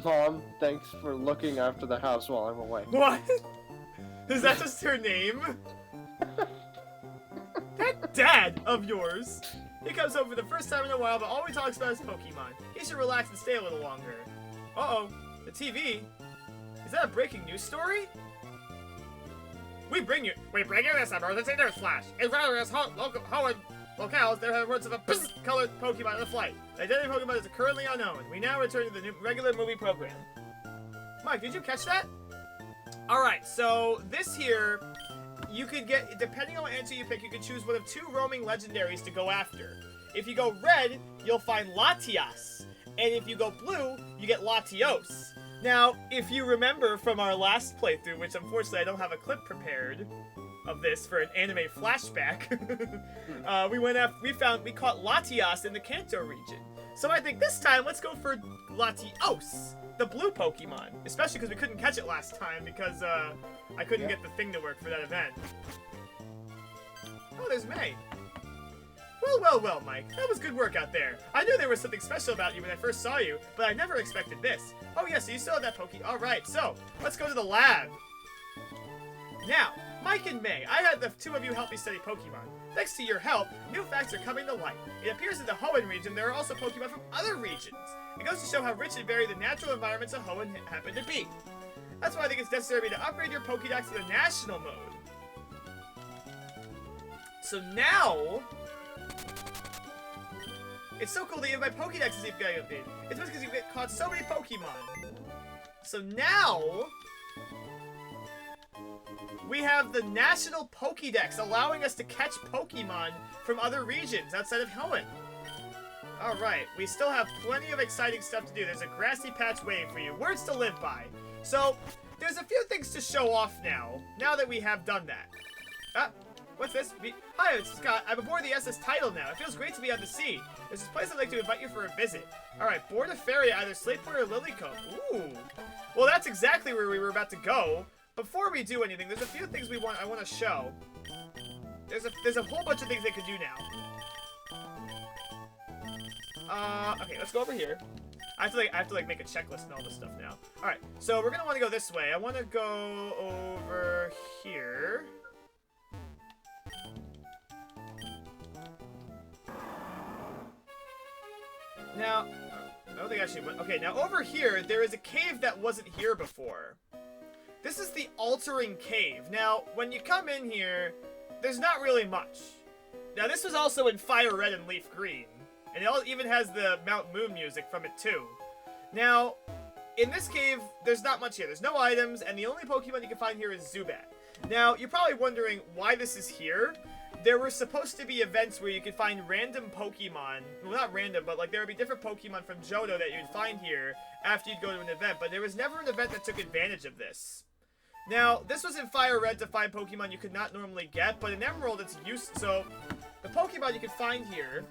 Mom, thanks for looking after the house while I'm away. What? Is that just her name? That dad of yours. He comes home for the first time in a while, but all he talks about is Pokemon. He should relax and stay a little longer. Uh-oh. The TV. Is that a breaking news story? We bring you this emergency news flash. In various locales, there have reports of a colored Pokemon in flight. The identity of Pokemon is currently unknown. We now return to the regular movie program. Mike, did you catch that? Alright, so this here, you could get, depending on what answer you pick, you can choose one of two roaming legendaries to go after. If you go red, you'll find Latias. And if you go blue, you get Latios. Now, if you remember from our last playthrough, which unfortunately I don't have a clip prepared of this for an anime flashback, we caught Latias in the Kanto region. So I think this time, let's go for Latios, the blue Pokemon. Especially because we couldn't catch it last time because I couldn't get the thing to work for that event. Oh, there's May. Well, Mike. That was good work out there. I knew there was something special about you when I first saw you, but I never expected this. Oh, yeah, so you still have that Poke... Alright, so, let's go to the lab. Now, Mike and May, I had the two of you help me study Pokemon. Thanks to your help, new facts are coming to light. It appears in the Hoenn region there are also Pokemon from other regions. It goes to show how rich and varied the natural environments of Hoenn happen to be. That's why I think it's necessary to upgrade your Pokedex to the national mode. So now... It's so cool that even my Pokedex is even getting updated. It's because you've caught so many Pokemon. So now... we have the National Pokedex, allowing us to catch Pokemon from other regions outside of Hoenn. Alright, we still have plenty of exciting stuff to do. There's a grassy patch waiting for you. Words to live by. So, there's a few things to show off now that we have done that. What's this? Hi, it's Scott. I'm aboard the SS Title now. It feels great to be on the sea. There's this place I'd like to invite you for a visit. Alright, board a ferry at either Slateport or Lily Cove. Ooh. Well, that's exactly where we were about to go. Before we do anything, there's a few things I want to show. There's a whole bunch of things they could do now. Okay, let's go over here. I have to make a checklist and all this stuff now. Alright, so we're gonna want to go this way. I want to go over here. Now, I don't think I actually went. Okay, now over here, there is a cave that wasn't here before. This is the Altering Cave. Now, when you come in here, there's not really much. Now, this was also in Fire Red and Leaf Green. And it even has the Mount Moon music from it, too. Now, in this cave, there's not much here. There's no items, and the only Pokemon you can find here is Zubat. Now, you're probably wondering why this is here. There were supposed to be events where you could find random Pokemon. Well, not random, but like there would be different Pokemon from Johto that you'd find here after you'd go to an event. But there was never an event that took advantage of this. Now, this was in Fire Red to find Pokemon you could not normally get, but in Emerald it's used. So, the Pokemon you can find here.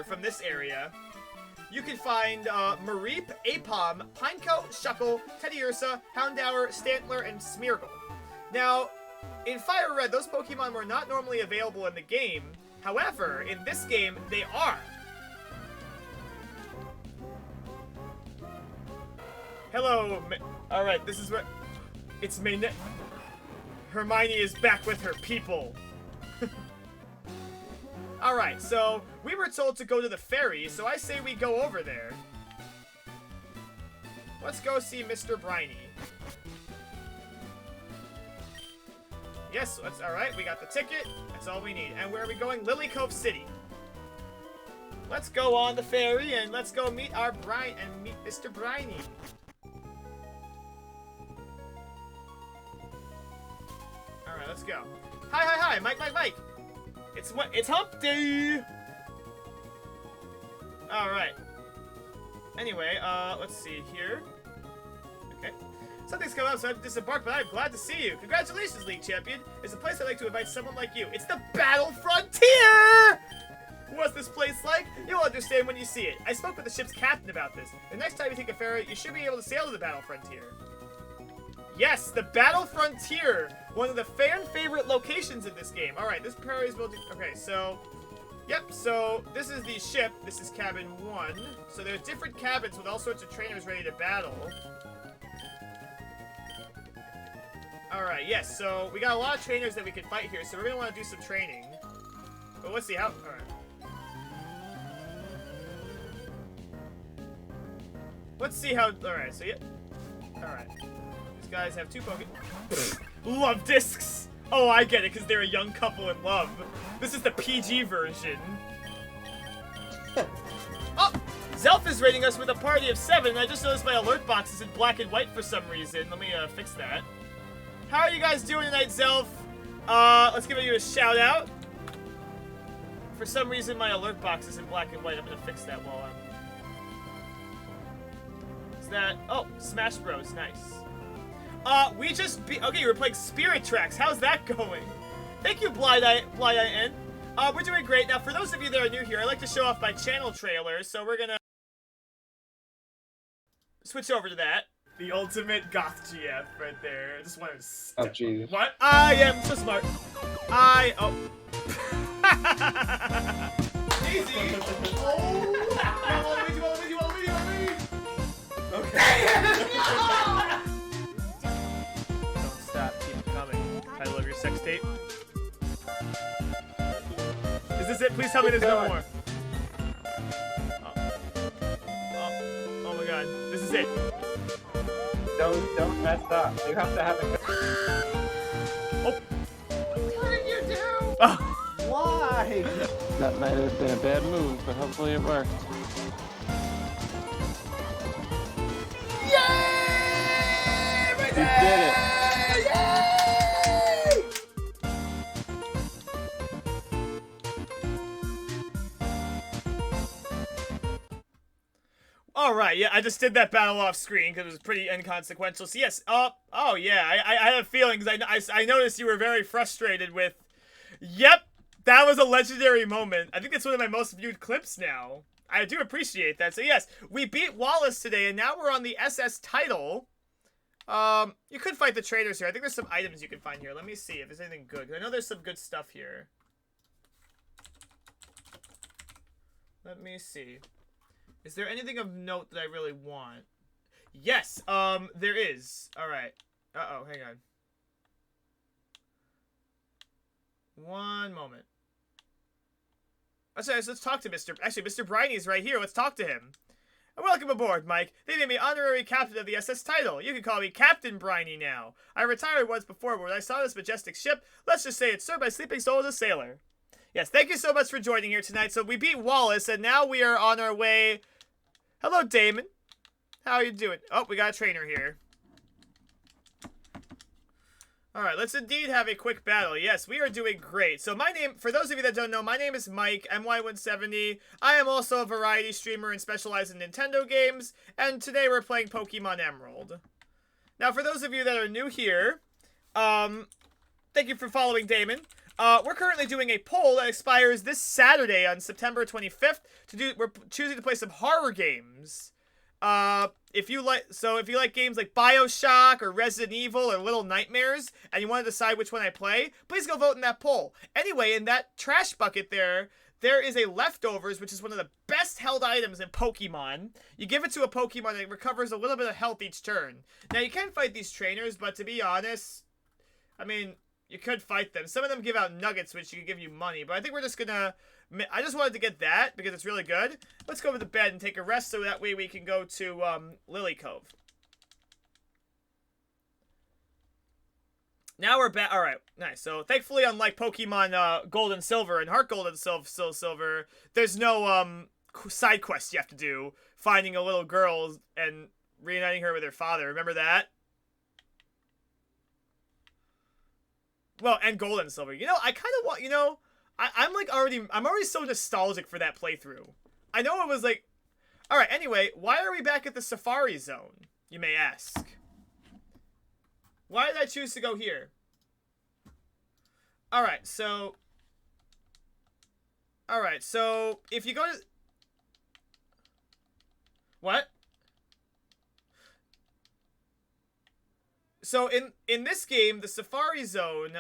From this area. You can find Mareep, Apom, Pineco, Shuckle, Teddiursa, Houndour, Stantler, and Smeargle. Now, in Fire Red, those Pokemon were not normally available in the game. However, in this game, they are. Hello, alright, this is where... It's Mayne... Hermione is back with her people. Alright, so we were told to go to the ferry, so I say we go over there. Let's go see Mr. Briny. Yes, that's alright, we got the ticket. That's all we need. And where are we going? Lily Cove City. Let's go on the ferry and let's go meet our meet Mr. Briny. Alright, let's go. Hi, Mike. It's hump day! Alright. Anyway, let's see here. Okay. Something's come up, so I have to disembark, but I'm glad to see you. Congratulations, League Champion. It's a place I'd like to invite someone like you. It's the Battle Frontier! What's this place like? You'll understand when you see it. I spoke with the ship's captain about this. The next time you take a ferry, you should be able to sail to the Battle Frontier. Yes, the Battle Frontier! One of the fan-favorite locations in this game. Alright, this prairie is building... Okay, so... Yep, so this is the ship. This is cabin 1. So there's different cabins with all sorts of trainers ready to battle. Alright, yes, so we got a lot of trainers that we can fight here, so we're gonna want to do some training. But let's see how... Alright. Let's see how... Alright, so yeah... Alright. These guys have 2 Pokemon. Love discs! Oh, I get it, because they're a young couple in love. This is the PG version. Oh! Zelf is rating us with a party of 7, and I just noticed my alert box is in black and white for some reason. Let me fix that. How are you guys doing tonight, Zelf? Let's give you a shout out. For some reason, my alert box is in black and white. I'm gonna fix that while I'm... Is that... Oh, Smash Bros. Nice. We just okay, we're playing Spirit Tracks. How's that going? Thank you, Blind-Eye N. We're doing great. Now, for those of you that are new here, I like to show off my channel trailer, so we're gonna switch over to that. The ultimate goth GF right there. I just wanted to Oh, jeez. What? I am so smart. Oh. Easy. Oh. You want me? Okay. Don't stop. Keep coming. Title of your sex tape. Is this it? Please tell me there's no more. Oh my god. This is it. Don't mess up. You have to have a... Oh. What did you do? Oh. Why? That might have been a bad move, but hopefully it worked. Yay! We did it! Yay! Alright, yeah, I just did that battle off screen because it was pretty inconsequential. So yes, oh yeah, I had a feeling because I noticed you were very frustrated with... Yep, that was a legendary moment. I think it's one of my most viewed clips now. I do appreciate that. So yes, we beat Wallace today, and now we're on the SS title. You could fight the traders here. I think there's some items you can find here. Let me see if there's anything good. I know there's some good stuff here. Let me see. Is there anything of note that I really want? Yes, there is. Alright. Uh-oh, hang on. One moment. Let's talk to Mr. Briny's right here. Let's talk to him. Welcome aboard, Mike. They made me honorary captain of the SS title. You can call me Captain Briny now. I retired once before, but when I saw this majestic ship, let's just say it served my sleeping soul as a sailor. Yes, thank you so much for joining here tonight. So we beat Wallace, and now we are on our way... Hello, Damon. How are you doing? Oh, we got a trainer here. Alright, let's indeed have a quick battle. Yes, we are doing great. So my name, for those of you that don't know, my name is Mike, MY170. I am also a variety streamer and specialize in Nintendo games. And today we're playing Pokemon Emerald. Now, for those of you that are new here, thank you for following Damon. We're currently doing a poll that expires this Saturday on September 25th. We're choosing to play some horror games. If you like games like BioShock or Resident Evil or Little Nightmares, and you want to decide which one I play, please go vote in that poll. Anyway, in that trash bucket there is a Leftovers, which is one of the best held items in Pokemon. You give it to a Pokemon and it recovers a little bit of health each turn. Now, you can fight these trainers, but to be honest, I mean, you could fight them. Some of them give out nuggets, which can give you money, but I think we're just gonna... I just wanted to get that, because it's really good. Let's go to the bed and take a rest, so that way we can go to, Lily Cove. Now we're back. Alright, nice. So, thankfully, unlike Pokemon, Gold and Silver and Heart Gold and Silver, there's no, side quests you have to do. Finding a little girl and reuniting her with her father. Remember that? Well, and Gold and Silver. You know, I kind of want, you know... I'm already so nostalgic for that playthrough. I know it was like... Alright, anyway, why are we back at the Safari Zone, you may ask? Why did I choose to go here? Alright, so, if you go to... What? So, in this game, the Safari Zone,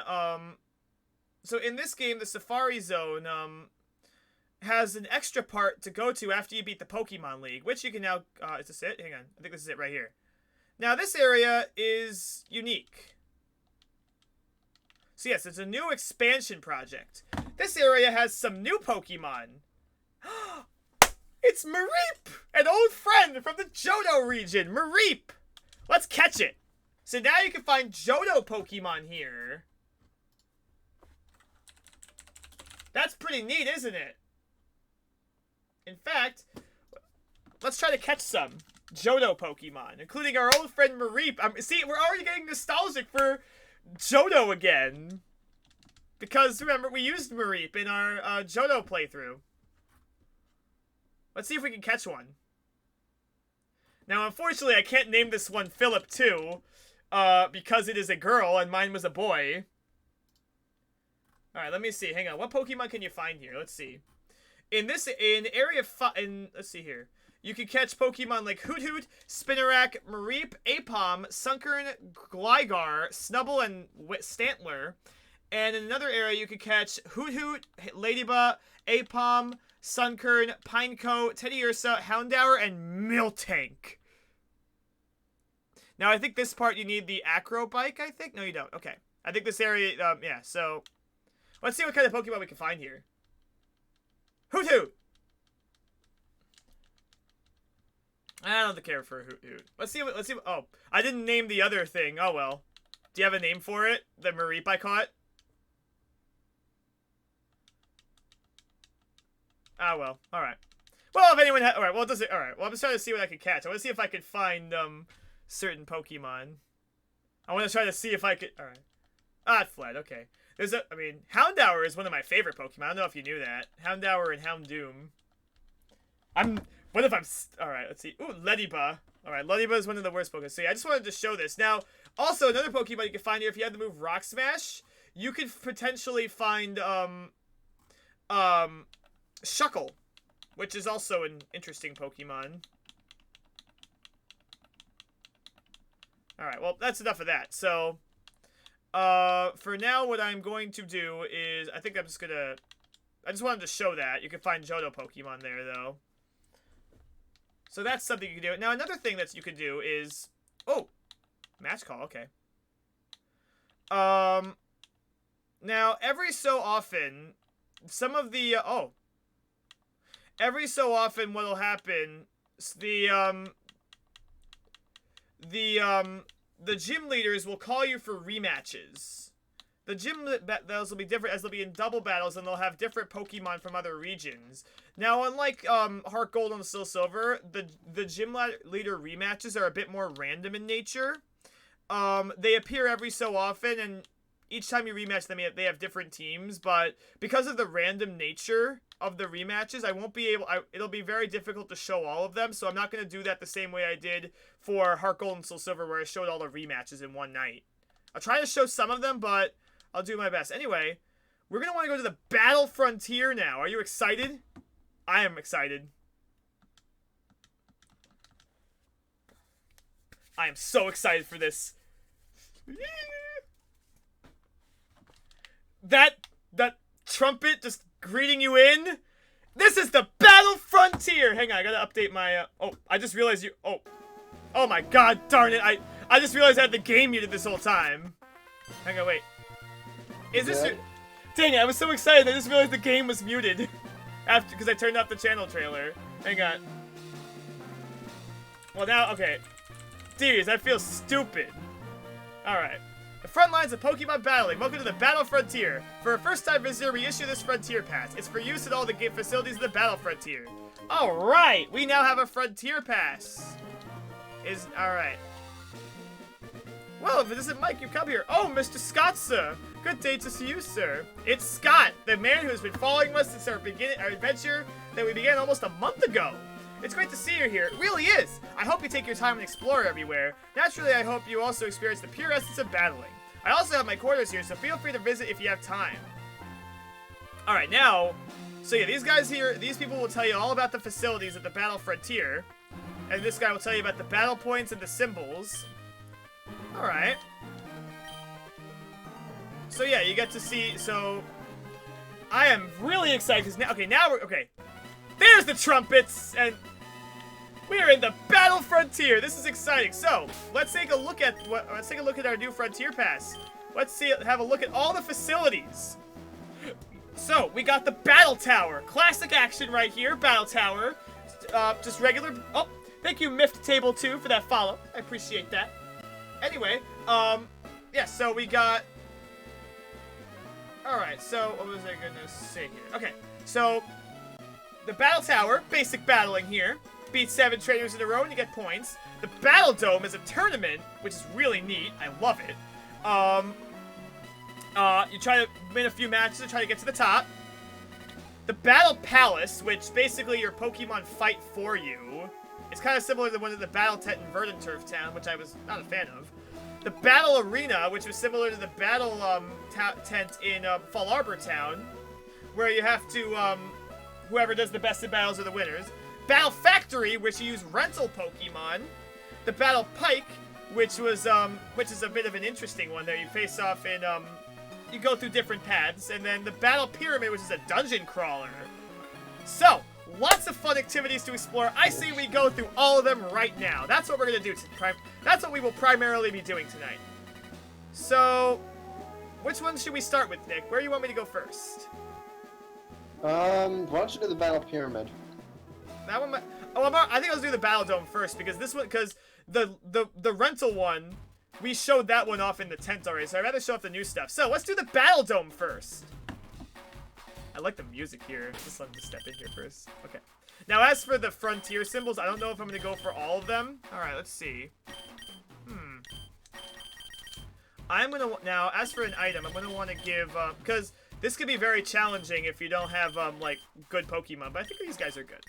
has an extra part to go to after you beat the Pokemon League, which you can now, is this it? Hang on, I think this is it right here. Now, this area is unique. So yes, it's a new expansion project. This area has some new Pokemon. It's Mareep! An old friend from the Johto region, Mareep! Let's catch it. So now you can find Johto Pokemon here. That's pretty neat, isn't it? In fact, let's try to catch some Johto Pokemon, including our old friend Mareep. See, we're already getting nostalgic for Johto again. Because, remember, we used Mareep in our Johto playthrough. Let's see if we can catch one. Now, unfortunately, I can't name this one Philip, too. Because it is a girl and mine was a boy. Alright, let me see. Hang on. What Pokemon can you find here? Let's see. Let's see here. You can catch Pokemon like Hoothoot, Spinarak, Mareep, Aipom, Sunkern, Glygar, Snubbull, and Stantler. And in another area, you can catch Hoothoot, Ladybug, Aipom, Sunkern, Pineco, Teddiursa, Houndour, and Miltank. Now, I think this part you need the Acro Bike, I think? No, you don't. Okay. I think this area, yeah, so... Let's see what kind of Pokemon we can find here. Hoothoot! I don't care for Hoothoot. Let's see what, oh, I didn't name the other thing. Oh, well. Do you have a name for it? The Mareep I caught? Ah, well. Alright. Well, if anyone alright, well, does it, alright. Well, I'm just trying to see what I can catch. I want to see if I could find, certain Pokemon. I want to try to see if I could, alright. Ah, it fled, okay. Houndour is one of my favorite Pokemon. I don't know if you knew that. Houndour and Houndoom. Alright, let's see. Ooh, Ladybug. Alright, Ladybug is one of the worst Pokemon. So yeah, I just wanted to show this. Now, also, another Pokemon you can find here, if you had the move Rock Smash, you could potentially find, Shuckle, which is also an interesting Pokemon. Alright, well, that's enough of that. So... for now, what I'm going to do is, I just wanted to show that. You can find Johto Pokemon there, though. So that's something you can do. Now, another thing that you can do is, oh, match call, okay. Now, every so often, what'll happen, the gym leaders will call you for rematches. The gym battles will be different, as they'll be in double battles, and they'll have different Pokemon from other regions. Now, unlike Heart Gold and Soul Silver, the gym leader rematches are a bit more random in nature. they appear every so often, and each time you rematch them, they have different teams, but because of the random nature of the rematches, I won't be able, it'll be very difficult to show all of them, so I'm not going to do that the same way I did for Heart Gold and Soul Silver, where I showed all the rematches in one night. I'll try to show some of them, but I'll do my best. Anyway, we're going to want to go to the Battle Frontier now. Are you excited? I am excited. I am so excited for this. That trumpet just greeting you in. This is the Battle Frontier. Hang on, I gotta update my. Oh, I just realized you. Oh my God, darn it! I just realized I had the game muted this whole time. Hang on, wait. Is this? Your... Dang it! I was so excited. I just realized the game was muted because I turned off the channel trailer. Hang on. Well now, okay. Jeez, I feel stupid. All right. The front lines of Pokemon battling. Welcome to the Battle Frontier. For a first-time visitor, we issue this Frontier Pass. It's for use at all the facilities of the Battle Frontier. Alright, we now have a Frontier Pass. Alright. Well, if it isn't Mike, you come here. Oh, Mr. Scott, sir. Good day to see you, sir. It's Scott, the man who has been following us since our adventure that we began almost a month ago. It's great to see you here. It really is. I hope you take your time and explore everywhere. Naturally, I hope you also experience the pure essence of battling. I also have my quarters here, so feel free to visit if you have time. Alright, now, so yeah, these guys here, these people will tell you all about the facilities at the Battle Frontier. And this guy will tell you about the battle points and the symbols. Alright. So yeah, you get to see, so... I am really excited, because now, okay. There's the trumpets, and we're in the Battle Frontier. This is exciting. So let's take a look at our new Frontier Pass. Have a look at all the facilities. So we got the Battle Tower, classic action right here. Battle Tower, just regular. Oh, thank you, Miffed Table 2 for that follow. I appreciate that. Anyway, yeah. So we got. All right. So what was I gonna say here? Okay. So. The Battle Tower, basic battling here. Beat 7 trainers in a row and you get points. The Battle Dome is a tournament, which is really neat. I love it. You try to win a few matches and try to get to the top. The Battle Palace, which basically your Pokemon fight for you. It's kind of similar to the one at the Battle Tent in Verdant Turf Town, which I was not a fan of. The Battle Arena, which was similar to the Battle Tent in Fall Arbor Town, where you have to... whoever does the best in battles are the winners. Battle Factory, which you use rental Pokemon. The Battle Pike, which is a bit of an interesting one there. You face off in, you go through different paths. And then the Battle Pyramid, which is a dungeon crawler. So, lots of fun activities to explore. I say we go through all of them right now. That's what we're going to do. That's what we will primarily be doing tonight. So, which one should we start with, Nick? Where do you want me to go first? Why don't you do the Battle Pyramid? That one might... Oh, I think I'll do the Battle Dome first, because this one... Because the rental one, we showed that one off in the tent already, so I'd rather show off the new stuff. So, let's do the Battle Dome first. I like the music here. Just let me step in here first. Okay. Now, as for the Frontier symbols, I don't know if I'm going to go for all of them. Alright, let's see. I'm going to... Now, as for an item, I'm going to want to give... Because... This could be very challenging if you don't have, like, good Pokemon, but I think these guys are good.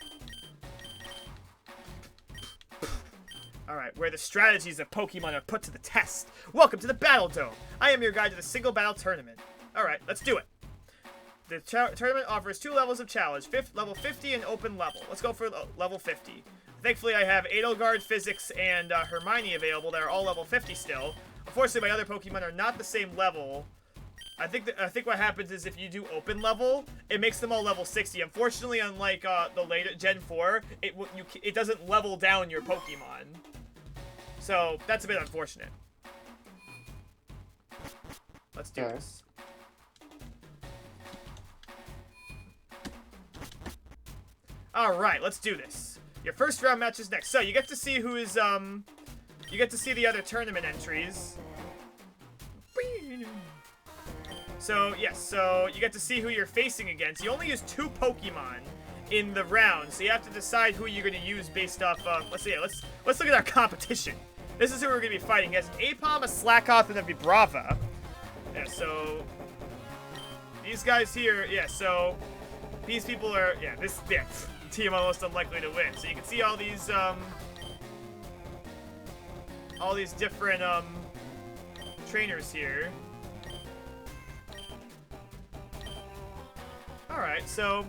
Alright, where the strategies of Pokemon are put to the test. Welcome to the Battle Dome. I am your guide to the single battle tournament. Alright, let's do it. The tournament offers 2 levels of challenge, level 50 and open level. Let's go for level 50. Thankfully, I have Edelgard, Physics, and Hermione available that are all level 50 still. Unfortunately, my other Pokemon are not the same level. I think what happens is if you do open level, it makes them all level 60. Unfortunately, unlike the later Gen 4, it doesn't level down your Pokemon. So that's a bit unfortunate. Let's do this. All right, let's do this. Your first round match is next. So you get to see who is you get to see the other tournament entries. So, yes, so you get to see who you're facing against. You only use 2 Pokemon in the round, so you have to decide who you're going to use based off of... Let's look at our competition. This is who we're gonna be fighting. He has an Apom, a Slackoth, and a Vibrava. Yeah, so these guys here, yeah, so these people are, yeah, this, yeah, team almost unlikely to win. So you can see all these different trainers here. All right, so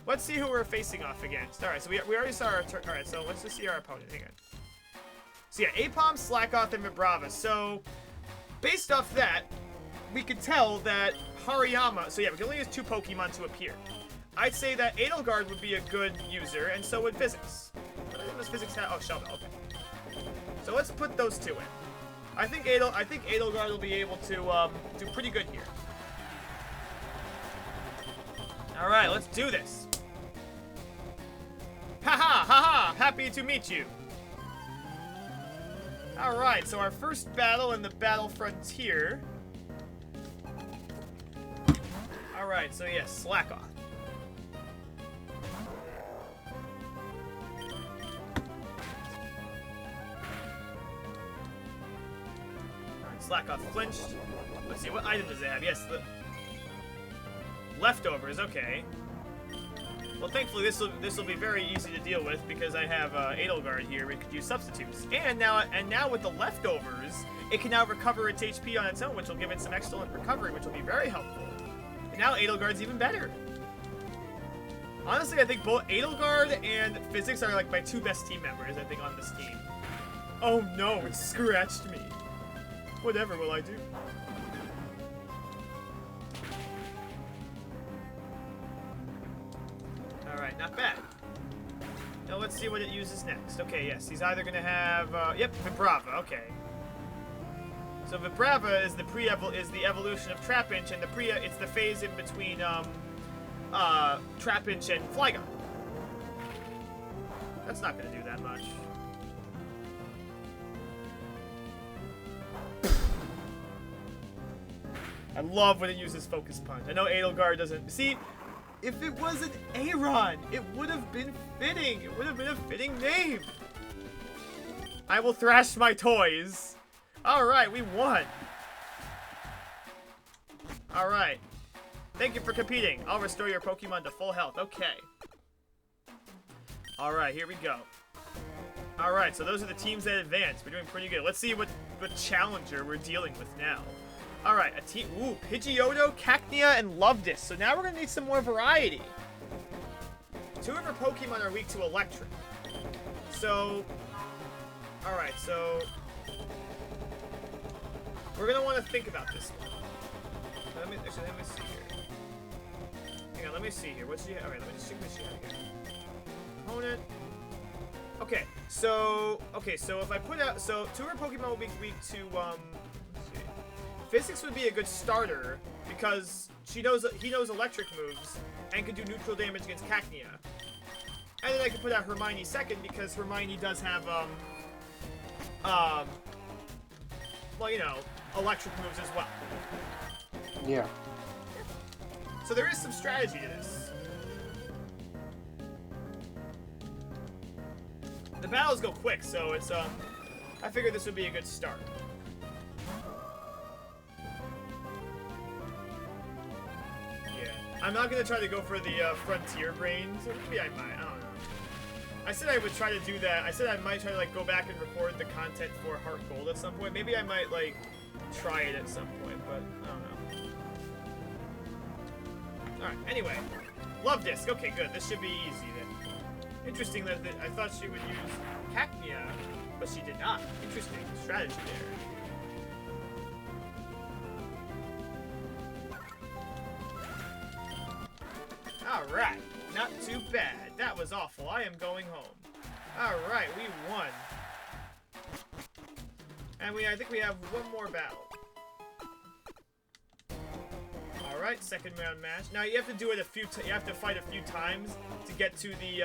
let's see who we're facing off against. All right, so we already saw our turn. All right, so let's just see our opponent. Hang on. So yeah, Apom, Slackoth, and Vibrava. So based off that, we could tell that Hariyama. So yeah, we can only use 2 Pokemon to appear. I'd say that Edelgard would be a good user, and so would Physics. What does Physics have? Oh, Shelmet. Okay. So let's put those 2 in. I think Edelgard will be able to do pretty good here. All right, let's do this. Haha, haha! Happy to meet you. All right, so our first battle in the Battle Frontier. All right, so yes, Slackoth. Slackoth flinched. Let's see, what item does it have? Yes, the leftovers. Okay. Well, thankfully this will be very easy to deal with because I have Edelgard here. We could use substitutes, and now with the leftovers, it can now recover its HP on its own, which will give it some excellent recovery, which will be very helpful. And now Edelgard's even better. Honestly, I think both Edelgard and Physics are like my 2 best team members. I think on this team. Oh no, it scratched me. Whatever will I do? Alright, not bad. Now let's see what it uses next. Okay, yes, he's either gonna have yep, Vibrava, okay. So Vibrava is the evolution of Trapinch, and it's the phase in between Trapinch and Flygon. That's not gonna do that much. I love when it uses Focus Punch. I know Edelgard doesn't. See, if it was an Aeron, it would have been fitting. It would have been a fitting name. I will thrash my toys. Alright, we won. Alright. Thank you for competing. I'll restore your Pokemon to full health. Okay. Alright, here we go. Alright, so those are the teams that advanced. We're doing pretty good. Let's see what challenger we're dealing with now. Alright, a team. Ooh, Pidgeotto, Cacnea, and Lovedis. So now we're going to need some more variety. 2 of our Pokemon are weak to electric. So. Alright, so. We're going to want to think about this one. Let me see here. Hang on, let me see here. What's she? Alright, let me just check what she had here. Opponent. Okay, so if I put out. So 2 of our Pokemon will be weak to, Physics would be a good starter because he knows electric moves and can do neutral damage against Cacnea. And then I can put out Hermione second because Hermione does have well, you know, electric moves as well. Yeah. So there is some strategy to this. The battles go quick, so it's I figured this would be a good start. I'm not going to try to go for the Frontier Brains. Or maybe I might. I don't know. I said I would try to do that. I said I might try to, like, go back and record the content for Heart Gold at some point. Maybe I might, like, try it at some point, but I don't know. Alright, anyway. Love Disc. Okay, good. This should be easy, then. Interesting that I thought she would use Cacnea, but she did not. Interesting strategy there. Alright, not too bad. That was awful. I am going home. Alright, we won. And I think we have one more battle. Alright, second round match. Now you have to do it you have to fight a few times to get to the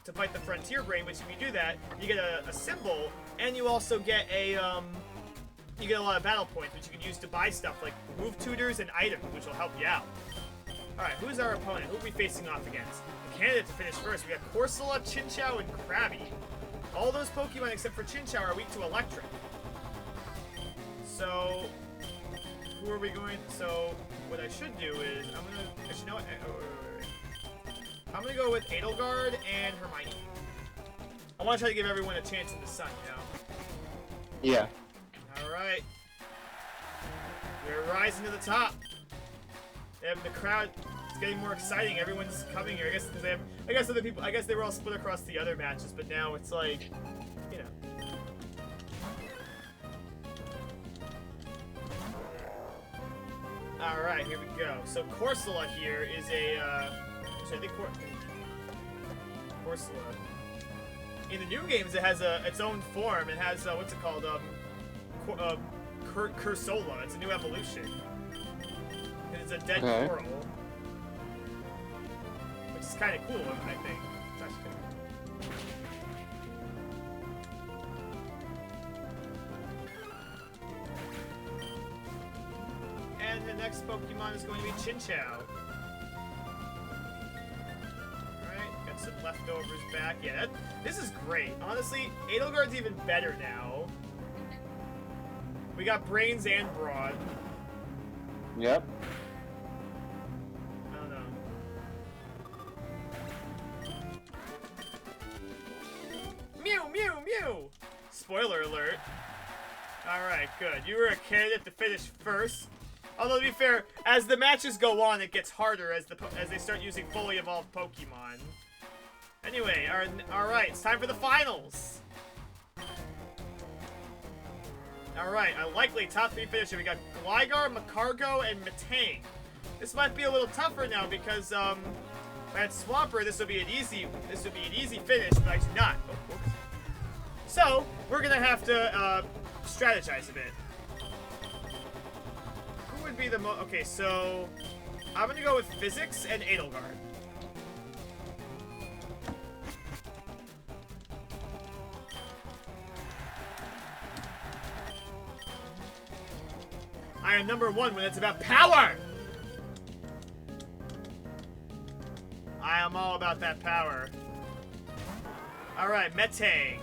to fight the Frontier Brain, which if you do that, you get a symbol, and you also get a you get a lot of battle points, which you can use to buy stuff like move tutors and items, which will help you out. Alright, who's our opponent? Who are we facing off against? The candidate to finish first. We got Corsola, Chinchou, and Krabby. All those Pokemon except for Chinchou are weak to electric. So, who are we going? So, what I should do is I'm gonna. Actually, you know what? Wait. I'm gonna go with Edelgard and Hermione. I want to try to give everyone a chance in the sun, you know. Yeah. All right. We're rising to the top. And the crowd is getting more exciting. Everyone's coming here. I guess because they have. I guess other people. I guess they were all split across the other matches, but now it's like, you know. All right, here we go. So Corsola here is a. So I think Corsola. In the new games, it has its own form. It has what's it called? Corsola. It's a new evolution. And it's a dead coral, which is kind of cool. I think. It's actually kind of cool. And the next Pokemon is going to be Chinchou. Some leftovers back. Yeah, this is great. Honestly, Edelgard's even better now. We got Brains and Broad. Yep. I don't know. Mew, mew, mew! Spoiler alert. Alright, good. You were a candidate to finish first. Although, to be fair, as the matches go on, it gets harder as they start using fully evolved Pokemon. Anyway, alright, it's time for the finals! Alright, a likely top 3 finisher. We got Glygar, Macargo, and Metang. This might be a little tougher now because, at Swampert, this would be an easy finish, but I do not. Oh, oops. So, we're gonna have to, strategize a bit. Who would be the okay, so, I'm gonna go with Physics and Edelgard. I am number 1 when it's about power! I am all about that power. Alright, Metang.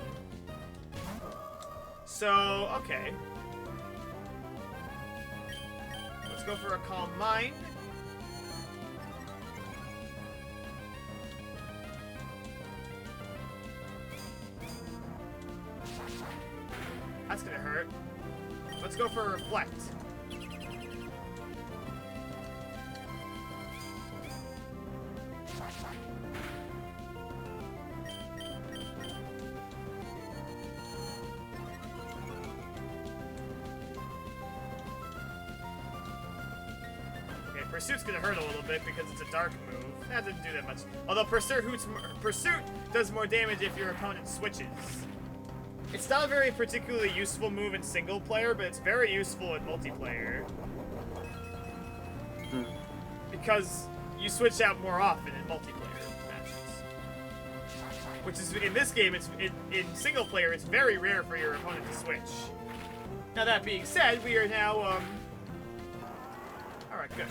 So, okay. Let's go for a Calm Mind. That's gonna hurt. Let's go for a Reflect. Pursuit's gonna hurt a little bit because it's a dark move. That didn't do that much. Although Pursuit does more damage if your opponent switches. It's not a very particularly useful move in single player, but it's very useful in multiplayer. Because you switch out more often in multiplayer matches. Which is, in this game, in single player, it's very rare for your opponent to switch. Now that being said, we are now, Alright, good.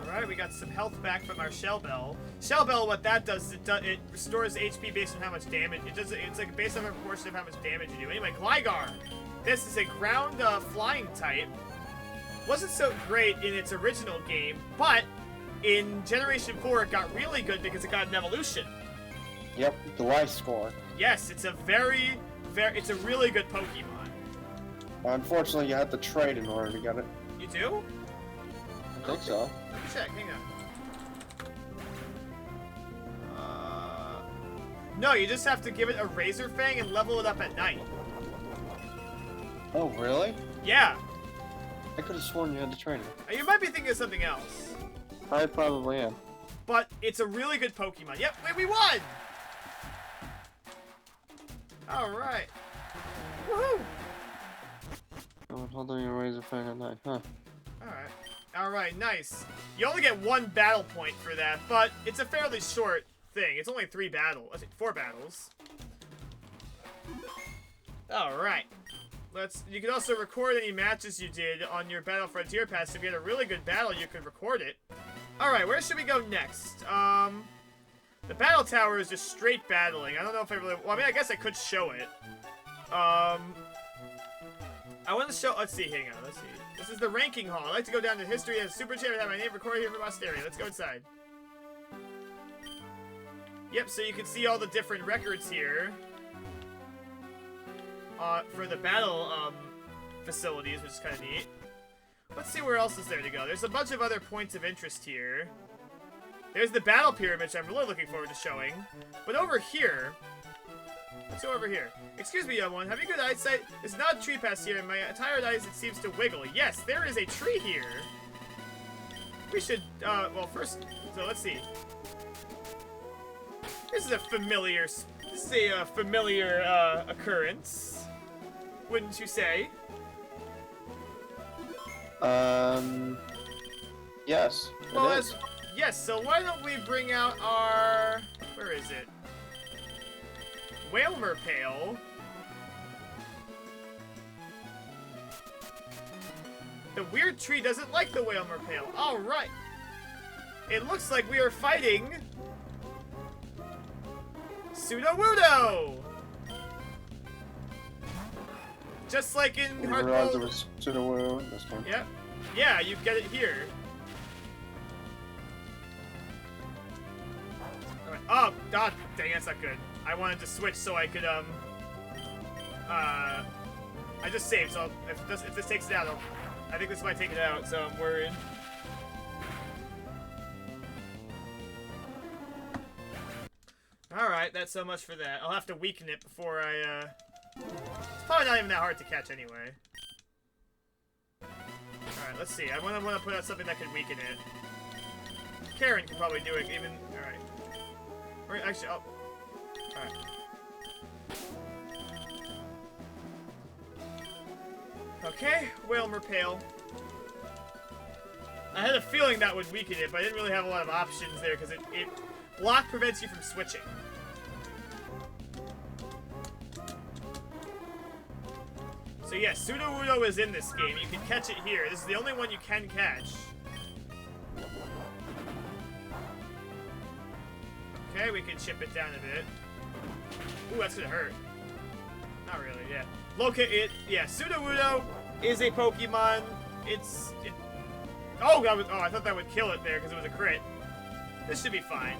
Alright, we got some health back from our Shell Bell. Shell Bell, what that does, it restores HP based on how much damage. It's like based on the proportion of how much damage you do. Anyway, Glygar. This is a ground flying type. Wasn't so great in its original game, but in Generation 4 it got really good because it got an evolution. Yep, the Y score. Yes, it's a it's a really good Pokemon. Unfortunately, you have to trade in order to get it. You do? I think so. Let me check, hang on. No, you just have to give it a Razor Fang and level it up at night. Oh, really? Yeah. I could have sworn you had to trade it. You might be thinking of something else. I probably am. But it's a really good Pokemon. Yep, wait, we won! Alright. Woohoo! Oh, holding a razor fang at night, huh? Alright. Alright, nice. You only get 1 battle point for that, but it's a fairly short thing. It's only 4 battles. Alright. You can also record any matches you did on your Battle Frontier Pass. If you had a really good battle, you could record it. Alright, where should we go next? The Battle Tower is just straight battling. I don't know if I really... Well, I mean, I guess I could show it. I want to show. Let's see. Hang on. Let's see. This is the ranking hall. I'd like to go down to history as super champion. Have my name recorded here for posterity. Let's go inside. Yep. So you can see all the different records here. For the battle facilities, which is kind of neat. Let's see where else is there to go. There's a bunch of other points of interest here. There's the battle pyramid, which I'm really looking forward to showing. But over here, let's go over here. Excuse me, young one. Have you good eyesight? There's not a tree pass here, and my tired eyes, it seems to wiggle. Yes, there is a tree here. We should, well, first, so let's see. This is a familiar occurrence, wouldn't you say? Yes. Well, yes, so why don't we bring out our, where is it? Whalmer Pail. The weird tree doesn't like the Whalmer Pail. Alright. It looks like we are fighting Sudowoodo! Just like in Realize it was Sudowoodo in this one. Yep. Yeah, you get it here. Alright. Oh, God, dang, that's not good. I wanted to switch so I could, I just saved, so if this takes it out, I think this might take it out, so I'm worried. Alright, that's so much for that. I'll have to weaken it before I, it's probably not even that hard to catch anyway. Alright, let's see. I want to put out something that can weaken it. Karen can probably do it, even, alright. Or actually, oh. Alright. Okay, Whalmer Pail. I had a feeling that would weaken it, but I didn't really have a lot of options there because it block prevents you from switching. So yes, Sudowoodo is in this game. You can catch it here. This is the only one you can catch. Okay, we can chip it down a bit. Ooh, that's gonna hurt. Not really, yeah. Locate it. Yeah, Sudowoodo is a Pokemon. Oh, I thought that would kill it there because it was a crit. This should be fine.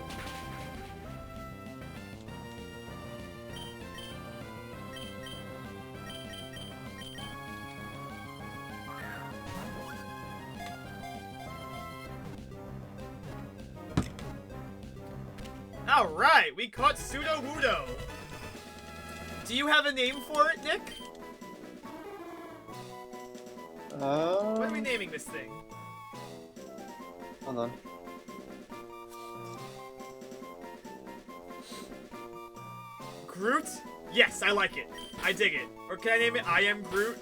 Alright, we caught Sudowoodo. Do you have a name for it, Nick? What are we naming this thing? Hold on. Groot? Yes, I like it. I dig it. Or can I name it I Am Groot?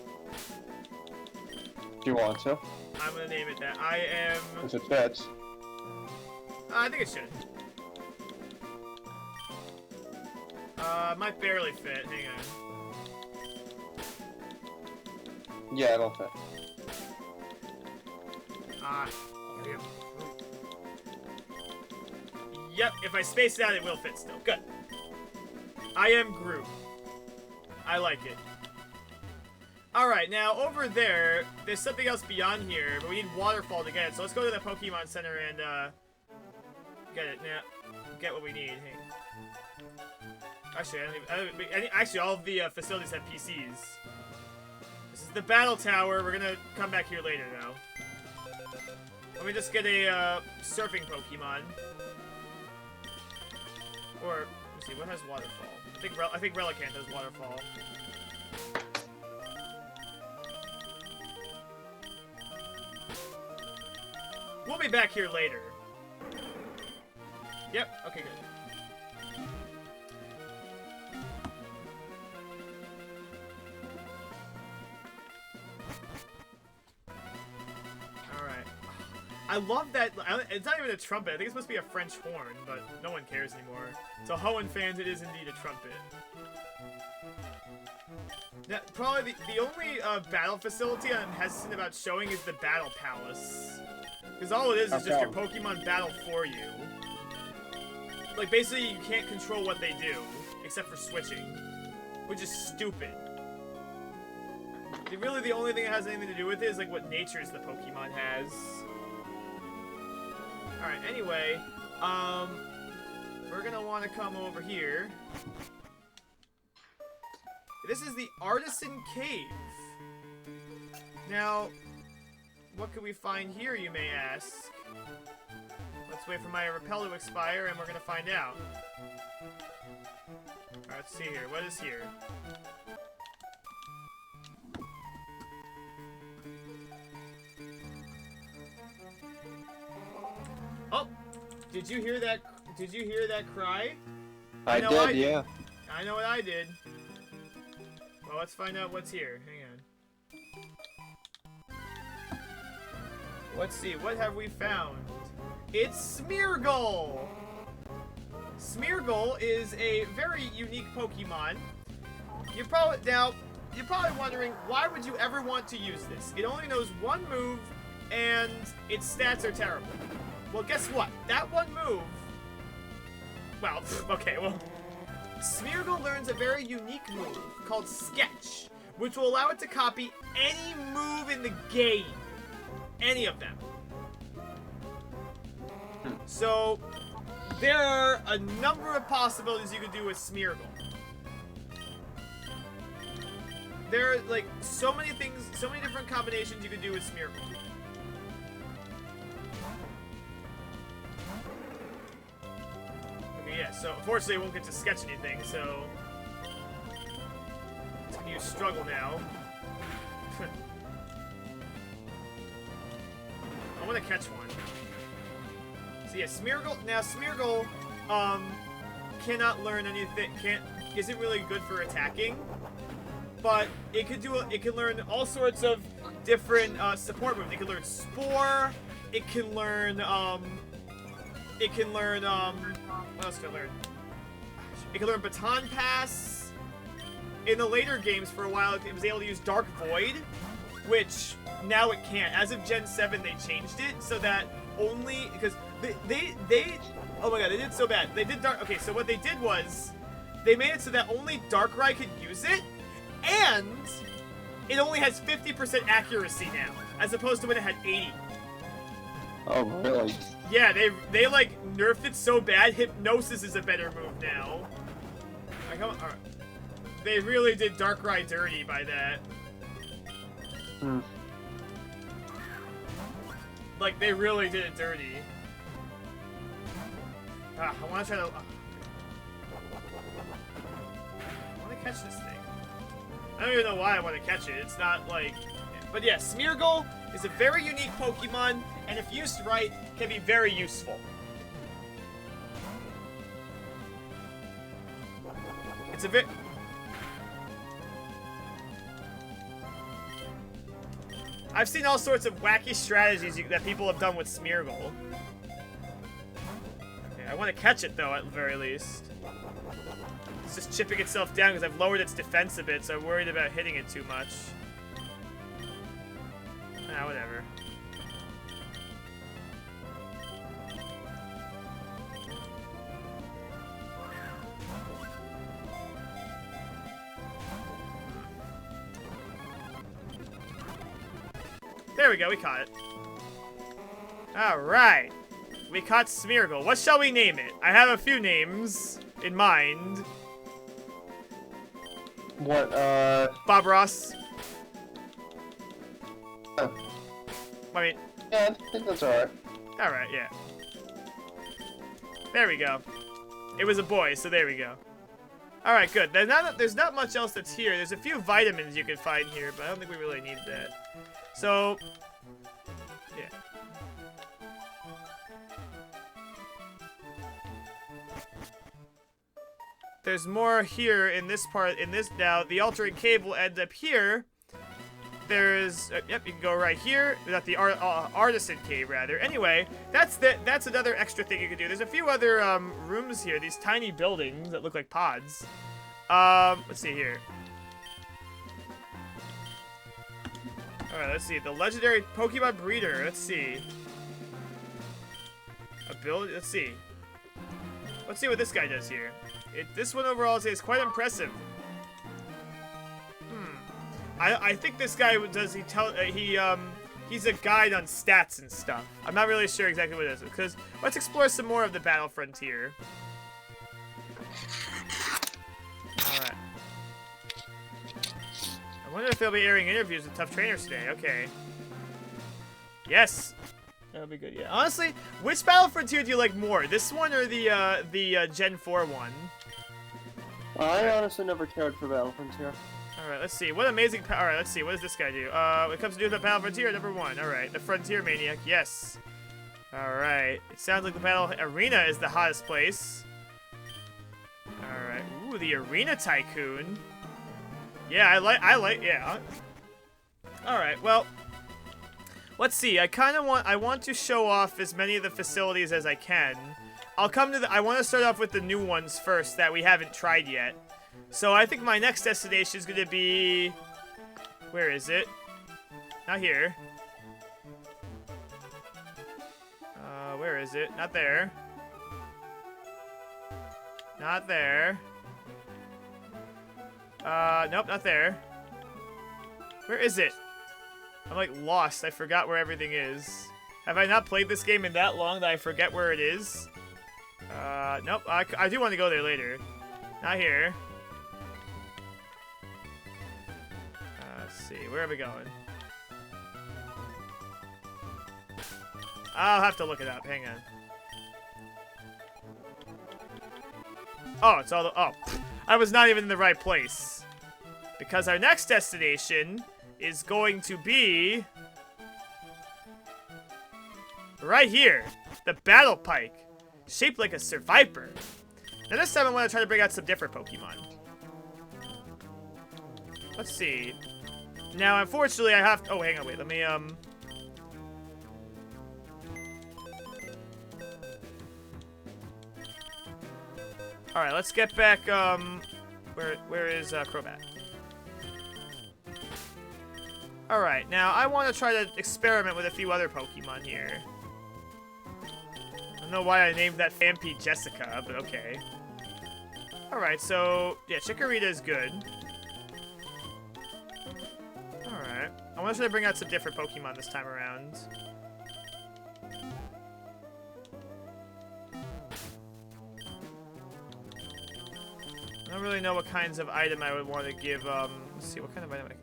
Do you want to? I'm gonna name it that. I am... If it fits. I think it should. Might barely fit. Hang on. Yeah, it'll fit. Yep, if I space it out, it will fit still. Good. I Am Groot. I like it. Alright, now over there's something else beyond here, but we need Waterfall to get it. So let's go to the Pokemon Center and, get it. Now, get what we need. Hey. Actually, actually, all of the facilities have PCs. This is the Battle Tower. We're gonna come back here later, though. Let me just get a, surfing Pokemon. Or, let's see, what has Waterfall? I think Relican has Waterfall. We'll be back here later. Yep, okay, good. Alright. I love that. It's not even a trumpet. I think it's supposed to be a French horn, but no one cares anymore. So Hoenn fans, it is indeed a trumpet. Now, probably the only battle facility I'm hesitant about showing is the Battle Palace. Because all it is just your Pokemon battle for you. Like, basically, you can't control what they do, except for switching. Which is stupid. Really, the only thing that has anything to do with it is like what natures the Pokemon has. Alright, anyway, we're gonna want to come over here. This is the Artisan Cave. Now, what can we find here, you may ask? Let's wait for my repel to expire and we're gonna find out. Alright, let's see here. What is here? Oh! Did you hear that? Did you hear that cry? I did, yeah. I know what I did. Well, let's find out what's here. Hang on. Let's see. What have we found? It's Smeargle! Smeargle is a very unique Pokemon. You're probably wondering, why would you ever want to use this? It only knows one move, and its stats are terrible. Well, guess what? That one move... Well, okay, well... Smeargle learns a very unique move called Sketch, which will allow it to copy any move in the game. Any of them. So, there are a number of possibilities you could do with Smeargle. There are, like, so many things, so many different combinations you could do with Smeargle. Okay, yeah, so unfortunately it won't get to sketch anything, so... It's gonna use Struggle now. I want to catch one. So yeah, Smeargle. Now Smeargle, cannot learn anything. Isn't really good for attacking, but it could do. It can learn all sorts of different support moves. It can learn Spore. It can learn. It can learn. What else can it learn? It can learn Baton Pass. In the later games, for a while, it was able to use Dark Void, which now it can't. As of Gen 7, they changed it so that only because they oh my god, they did so bad. They did dark. Okay, so what they did was they made it so that only Darkrai could use it, and it only has 50% accuracy now, as opposed to when it had 80. Oh, really? Yeah, they like nerfed it so bad. Hypnosis is a better move now. Like, all right. They really did Darkrai dirty by that. Hmm. Like, they really did it dirty. I want to try to... I want to catch this thing. I don't even know why I want to catch it. It's not, like... But yeah, Smeargle is a very unique Pokemon, and if used right, can be very useful. It's a bit... I've seen all sorts of wacky strategies that people have done with Smeargle. Okay, I want to catch it, though, at the very least. It's just chipping itself down because I've lowered its defense a bit, so I'm worried about hitting it too much. Ah, whatever. There we go, we caught it. Alright. We caught Smeargle. What shall we name it? I have a few names in mind. What, Bob Ross. I I mean... Yeah, I think that's alright. Alright, yeah. There we go. It was a boy, so there we go. Alright, good. There's not much else that's here. There's a few vitamins you can find here, but I don't think we really need that. So, yeah. There's more here in this part, now, the Altering Cave will end up here. There's, yep, you can go right here. Not the Artisan Cave, rather. Anyway, that's another extra thing you can do. There's a few other, rooms here, these tiny buildings that look like pods. Let's see here. Alright, let's see. The legendary Pokemon Breeder. Let's see. Ability. Let's see. Let's see what this guy does here. This one overall is quite impressive. I think this guy does. He's a guide on stats and stuff. I'm not really sure exactly what it is. Because let's explore some more of the Battle Frontier. All right. I wonder if they'll be airing interviews with tough trainers today. Okay. Yes. That'll be good. Yeah. Honestly, which Battle Frontier do you like more? This one or the Gen 4 one? I honestly never cared for Battle Frontier. Alright, let's see. What amazing Alright, let's see. What does this guy do? When it comes to do the Battle Frontier, number 1. Alright, the Frontier Maniac. Yes. Alright. It sounds like the Battle Arena is the hottest place. Alright. Ooh, the Arena Tycoon. Yeah, I like, yeah. Alright, well. Let's see. I want to show off as many of the facilities as I can. I want to start off with the new ones first that we haven't tried yet. So I think my next destination is going to be... Where is it? Not here. Where is it? Not there. Not there. Nope, not there. Where is it? I'm like lost. I forgot where everything is. Have I not played this game in that long that I forget where it is? Nope. I do want to go there later. Not here. Let's see. Where are we going? I'll have to look it up. Hang on. Oh, it's all the... Oh. I was not even in the right place. Because our next destination is going to be... right here. The Battle Pike. Shaped like a Survivor. Now this time I want to try to bring out some different Pokemon. Let's see. Now, unfortunately, I have to... Oh, hang on, wait. Let me, Alright, let's get back, Where is, Crobat? Alright, now I want to try to experiment with a few other Pokemon here. I don't know why I named that Phanpy Jessica, but okay. Alright, so, yeah, Chicorita is good. Alright. I want to try to bring out some different Pokemon this time around. I don't really know what kinds of item I would want to give, let's see, what kind of item I can...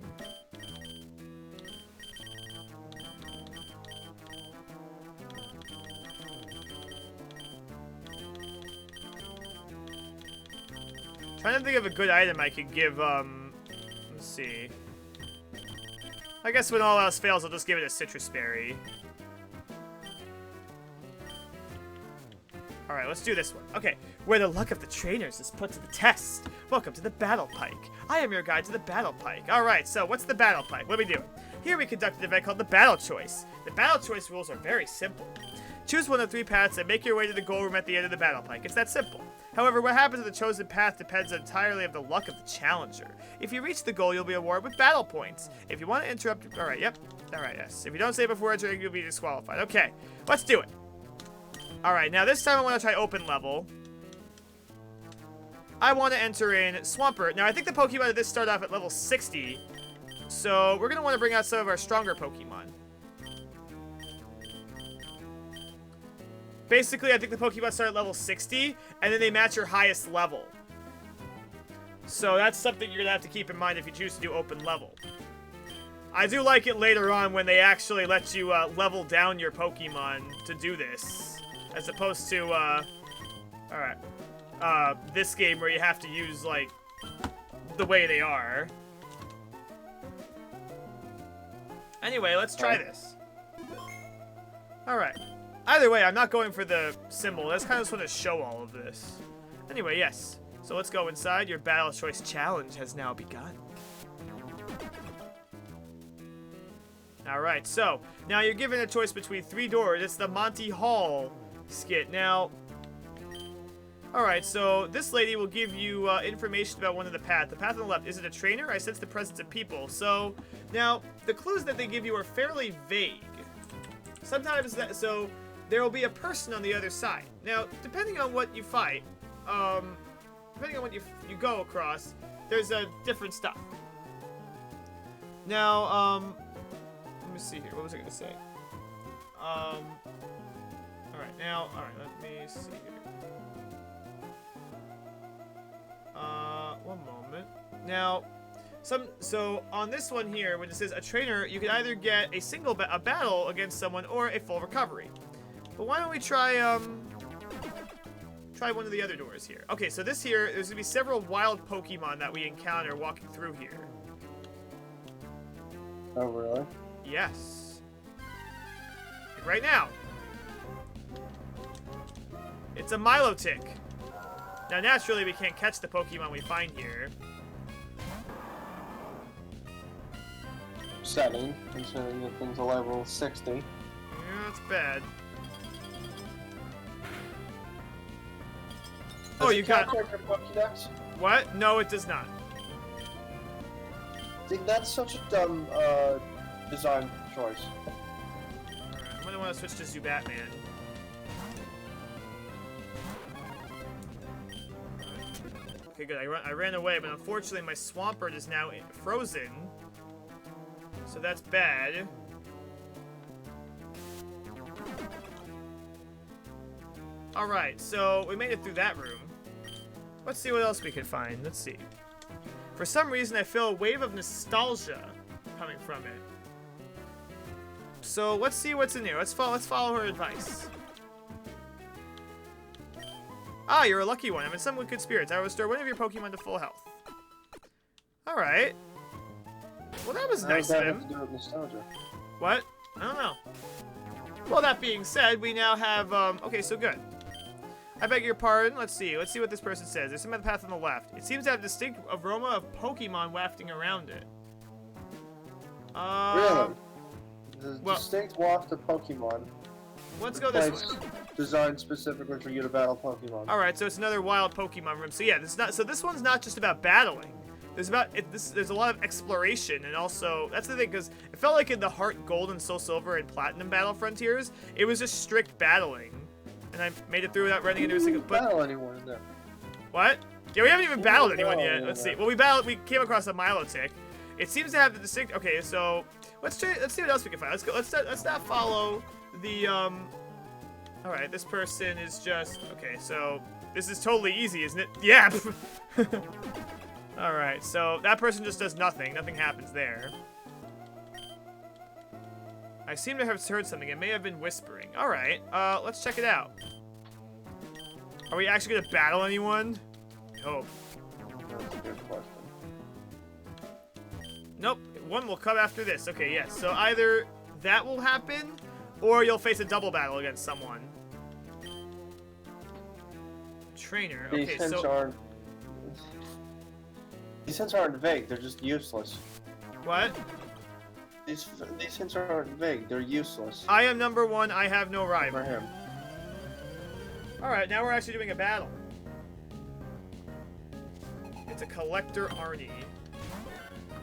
Trying to think of a good item I could give, let's see. I guess when all else fails, I'll just give it a Citrus Berry. Alright, let's do this one. Okay, where the luck of the trainers is put to the test. Welcome to the Battle Pike. I am your guide to the Battle Pike. Alright, so what's the Battle Pike? What are we doing? Here we conduct an event called the Battle Choice. The Battle Choice rules are very simple. Choose one of 3 paths and make your way to the goal room at the end of the Battle Pike. It's that simple. However, what happens to the chosen path depends entirely on the luck of the challenger. If you reach the goal, you'll be awarded with battle points. If you want to interrupt... Alright, yep. Alright, yes. If you don't say before entering, you'll be disqualified. Okay, let's do it. Alright, now this time I want to try open level. I want to enter in Swampert. Now, I think the Pokemon at this start off at level 60. So, we're going to want to bring out some of our stronger Pokemon. Basically, I think the Pokemon start at level 60, and then they match your highest level. So that's something you're going to have to keep in mind if you choose to do open level. I do like it later on when they actually let you level down your Pokemon to do this. As opposed to, this game where you have to use, like, the way they are. Anyway, let's try this. Alright. Either way, I'm not going for the symbol. That's kind of just want to show all of this. Anyway, yes. So let's go inside. Your Battle Choice Challenge has now begun. Alright, so now you're given a choice between 3 doors. It's the Monty Hall skit. Now, alright, so this lady will give you information about one of the paths. The path on the left, is it a trainer? I sense the presence of people. So, now, the clues that they give you are fairly vague. Sometimes, so there will be a person on the other side. Now, depending on what you fight, depending on what you go across, there's a different stuff. Now, let me see here. What was I gonna say? Alright, let me see here. One moment. Now, so on this one here, when it says a trainer, you can either get a single battle against someone or a full recovery. But why don't we try one of the other doors here? Okay, so this here, there's gonna be several wild Pokemon that we encounter walking through here. Oh, really? Yes. Like right now. It's a Milo Tick. Now, naturally, we can't catch the Pokemon we find here. Upsetting, considering that thing's a level 60. Yeah, that's bad. Oh, you got... Pokedex? What? No, it does not. I think that's such a dumb, design choice. Alright, I'm gonna want to switch to Zubatman. Okay, good. I ran away, but unfortunately my Swampert is now frozen. So that's bad. Alright, so we made it through that room. Let's see what else we can find. Let's see. For some reason, I feel a wave of nostalgia coming from it. So let's see what's in here. Let's follow her advice. Ah, you're a lucky one. I'm in some good spirits. I will restore one of your Pokemon to full health. Alright. Well, that was nice of him. Have to do with nostalgia? What? I don't know. Well, that being said, we now have, okay, so good. I beg your pardon. Let's see what this person says. There's some other path on the left. It seems to have a distinct aroma of Pokemon wafting around it. Really? The distinct waft of Pokemon. Let's go this way. Designed specifically for you to battle Pokemon. Alright, so it's another wild Pokemon room. So yeah, this one's not just about battling. There's a lot of exploration, and also that's the thing, because it felt like in the Heart Gold and Soul Silver and Platinum Battle Frontiers, it was just strict battling, and I made it through without running into a single. Battle anyone in there? What? Yeah, we haven't even battled anyone yet. Let's see. Well, we came across a Milo Tick. It seems to have the distinct. Okay, so let's see what else we can find. Let's go. Let's not follow the All right, this person is just okay. So this is totally easy, isn't it? Yeah. Alright, so that person just does nothing. Nothing happens there. I seem to have heard something. It may have been whispering. Alright, let's check it out. Are we actually going to battle anyone? I hope. That's a good question. Nope, one will come after this. Okay, yes. So either that will happen, or you'll face a double battle against someone. Trainer. Okay, so... These hints aren't vague, they're just useless. What? These hints aren't vague, they're useless. I am number one, I have no rival. For him. Alright, now we're actually doing a battle. It's a Collector Arnie.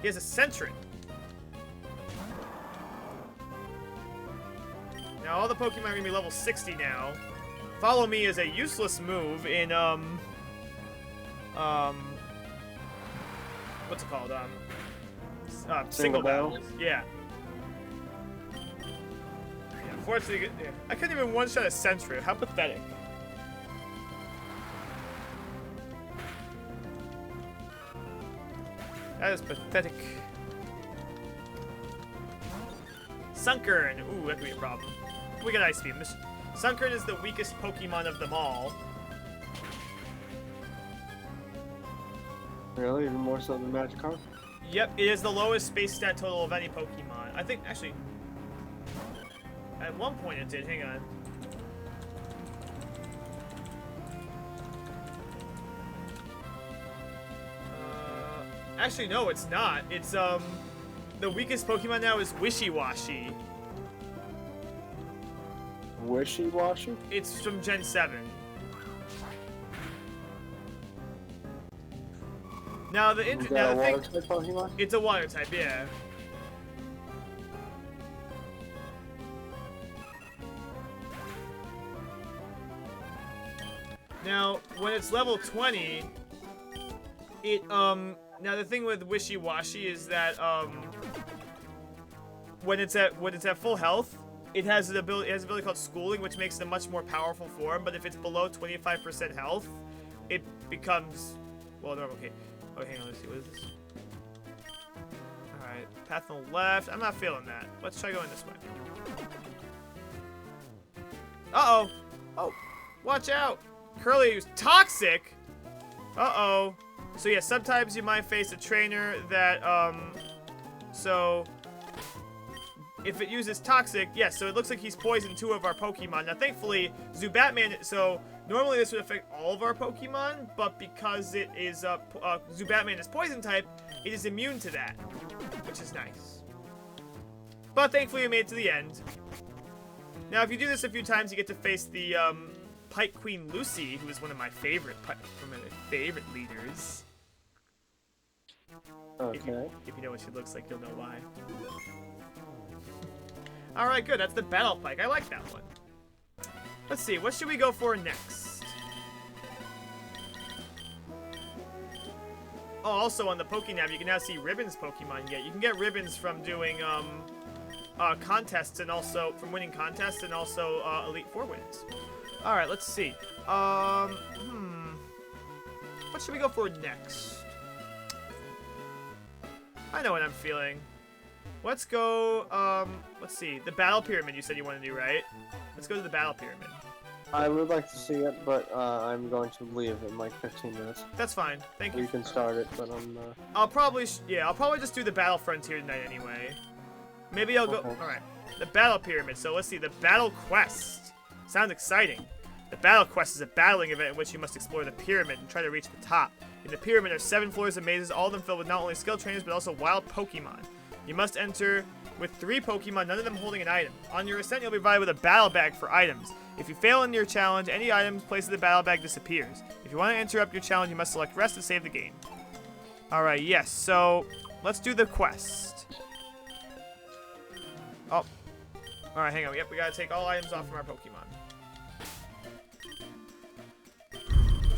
He has a Sentret. Now all the Pokemon are gonna be level 60 now. Follow Me is a useless move in, what's it called? Single battles. Yeah. Unfortunately, I couldn't even one-shot a Sentret. How pathetic. That is pathetic. Sunkern. Ooh, that could be a problem. We got Ice Beam. Sunkern is the weakest Pokemon of them all. Really? Even more so than Magikarp? Yep, it is the lowest space stat total of any Pokemon. I think, actually, at one point it did. Hang on. Actually, no, it's not. It's, the weakest Pokemon now is Wishy-Washy. Wishy-Washy? It's from Gen 7. Now the thing, Pokemon? It's a water type, yeah. Now when it's level 20, it now the thing with Wishy-Washy is that when it's at full health, it has an ability. It has an ability called Schooling, which makes it a much more powerful form. But if it's below 25% health, it becomes well normal. Okay. Oh, hang on. Let's see. What is this? All right. Path on the left. I'm not feeling that. Let's try going this way. Uh-oh. Oh. Watch out. Curly's toxic. Uh-oh. So yeah, sometimes you might face a trainer that so if it uses toxic, yes, so it looks like he's poisoned 2 of our Pokemon. Now thankfully, Zubatman, so normally this would affect all of our Pokemon, but because it is Zubatman is poison type, it is immune to that, which is nice. But thankfully we made it to the end. Now if you do this a few times, you get to face the Pike Queen Lucy, who is one of my favorite leaders. Okay. If you know what she looks like, you'll know why. Alright, good. That's the Battle Pike. I like that one. Let's see. What should we go for next? Oh, also on the Pokénav, you can now see Ribbons Pokemon you get. You can get Ribbons from doing contests and also from winning contests and also Elite Four wins. Alright, let's see. What should we go for next? I know what I'm feeling. Let's go, let's see. The Battle Pyramid you said you want to do, right? Let's go to the Battle Pyramid. I would like to see it, but I'm going to leave in like 15 minutes. That's fine. Thank you. You can start it, but I'm I'll probably just do the Battle Frontier tonight anyway. Maybe I'll go... Okay. Alright. The Battle Pyramid. So let's see. The Battle Quest. Sounds exciting. The Battle Quest is a battling event in which you must explore the pyramid and try to reach the top. In the pyramid are 7 floors of mazes, all of them filled with not only skilled trainers, but also wild Pokemon. You must enter with 3 Pokemon, none of them holding an item. On your ascent, you'll be provided with a battle bag for items. If you fail in your challenge, any items placed in the battle bag disappears. If you want to interrupt your challenge, you must select rest to save the game. Alright, yes, so let's do the quest. Oh. Alright, hang on. Yep, we gotta take all items off from our Pokemon.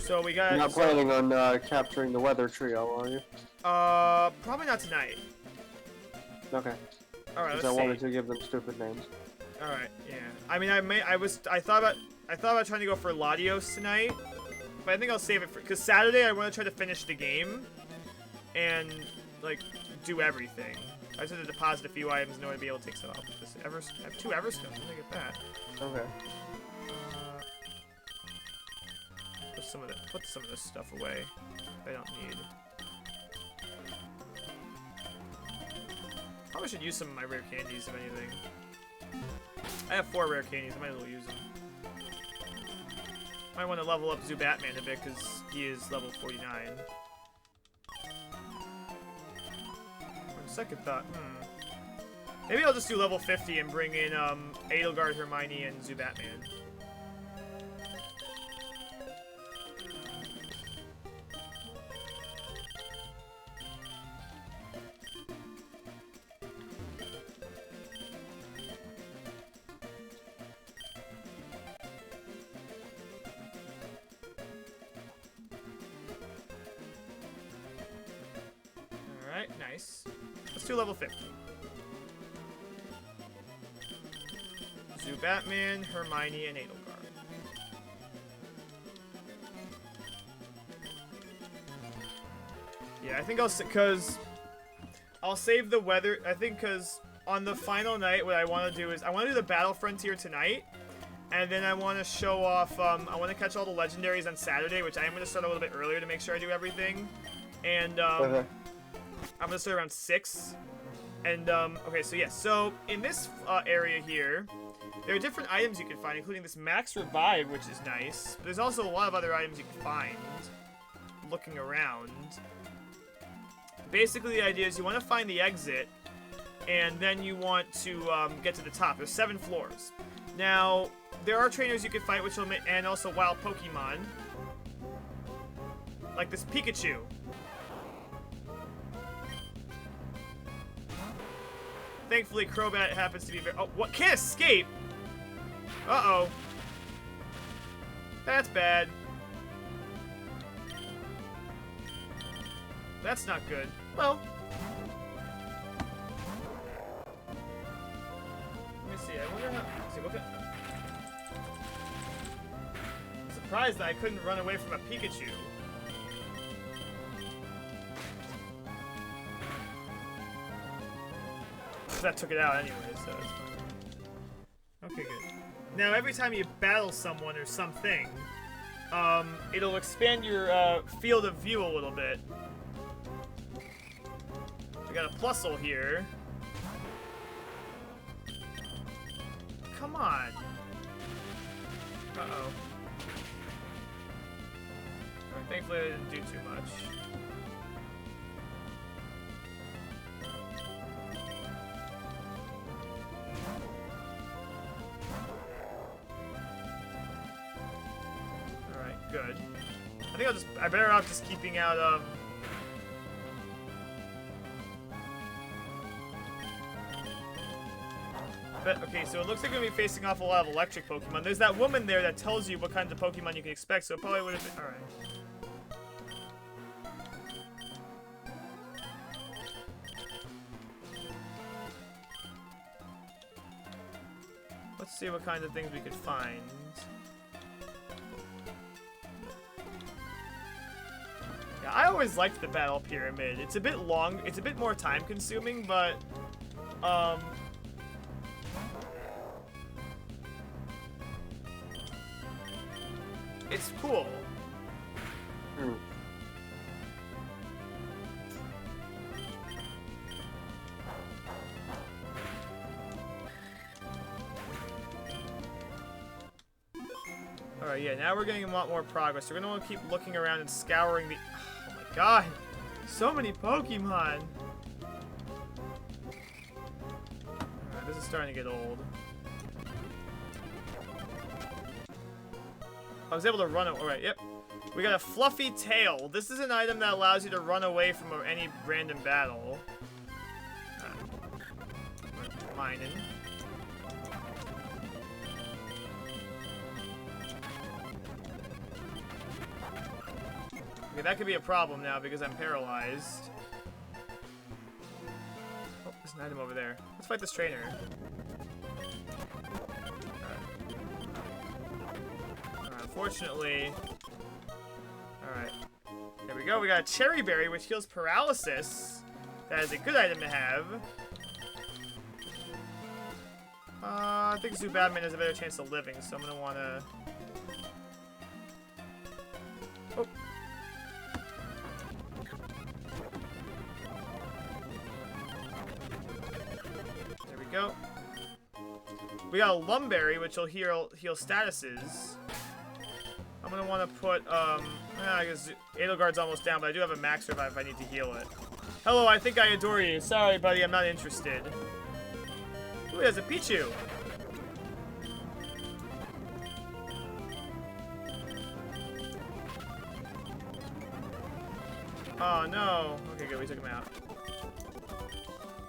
So we got. You're not planning on capturing the weather trio, are you? Probably not tonight. Okay. Alright, let's Because I see. wanted to give them stupid names. Alright, yeah. I mean, I thought about trying to go for Latios tonight, but I think I'll save it for, because Saturday I want to try to finish the game and like do everything. I just have to deposit a few items in order to be able to take some out. I have 2 Everstones. Let me get that. Okay. Put some of this stuff away. I don't need. Probably should use some of my rare candies if anything. I have 4 rare candies. I might as well use them. Might want to level up Zubatman a bit because he is level 49. On second thought, maybe I'll just do level 50 and bring in Edelgard, Hermione, and Zubatman. Alright, nice. Let's do level 50. Zubatman, Hermione, and Edelgard. Yeah, I think I'll save the weather. I think because on the final night, what I want to do is I want to do the Battle Frontier tonight, and then I want to show off. I want to catch all the legendaries on Saturday, which I am going to start a little bit earlier to make sure I do everything. And Okay. I'm going to start around 6. And okay, so yeah, so in this area here, there are different items you can find, including this Max Revive, which is nice. But there's also a lot of other items you can find looking around. Basically, the idea is you want to find the exit, and then you want to get to the top. There's 7 floors. Now, there are trainers you can fight, which will and also wild Pokemon, like this Pikachu. Thankfully, Crobat happens to be very. Oh, what? Can't escape! Uh-oh. That's bad. That's not good. Well. Yeah, I wonder how. See, look at. I'm surprised that I couldn't run away from a Pikachu. That took it out anyway, so it's fine. Okay, good. Now, every time you battle someone or something, it'll expand your field of view a little bit. We got a Plusle here. Come on. Uh-oh. Alright, thankfully I didn't do too much. Alright, good. I think I better off just keeping out, okay, so it looks like we're going to be facing off a lot of electric Pokemon. There's that woman there that tells you what kinds of Pokemon you can expect, so it probably would have been... Alright. Let's see what kinds of things we could find. Yeah, I always liked the Battle Pyramid. It's a bit long, it's a bit more time consuming, but... it's cool. Alright, yeah, now we're getting a lot more progress. We're gonna want to keep looking around and scouring the... Oh my god! So many Pokemon! Alright, this is starting to get old. I was able to run it. Alright, yep. We got a Fluffy Tail. This is an item that allows you to run away from any random battle. Mining. Okay, that could be a problem now because I'm paralyzed. Oh, there's an item over there. Let's fight this trainer. Unfortunately, alright, there we go. We got a Cherry Berry, which heals paralysis. That is a good item to have. I think Zubatman has a better chance of living, so I'm gonna wanna... Oh. There we go. We got a Lumberry, which will heal statuses. I'm gonna want to put, I guess Edelgard's almost down, but I do have a max revive if I need to heal it. Hello, I think I adore you. Sorry, buddy, I'm not interested. Ooh, there's a Pichu. Oh, no. Okay, good, we took him out.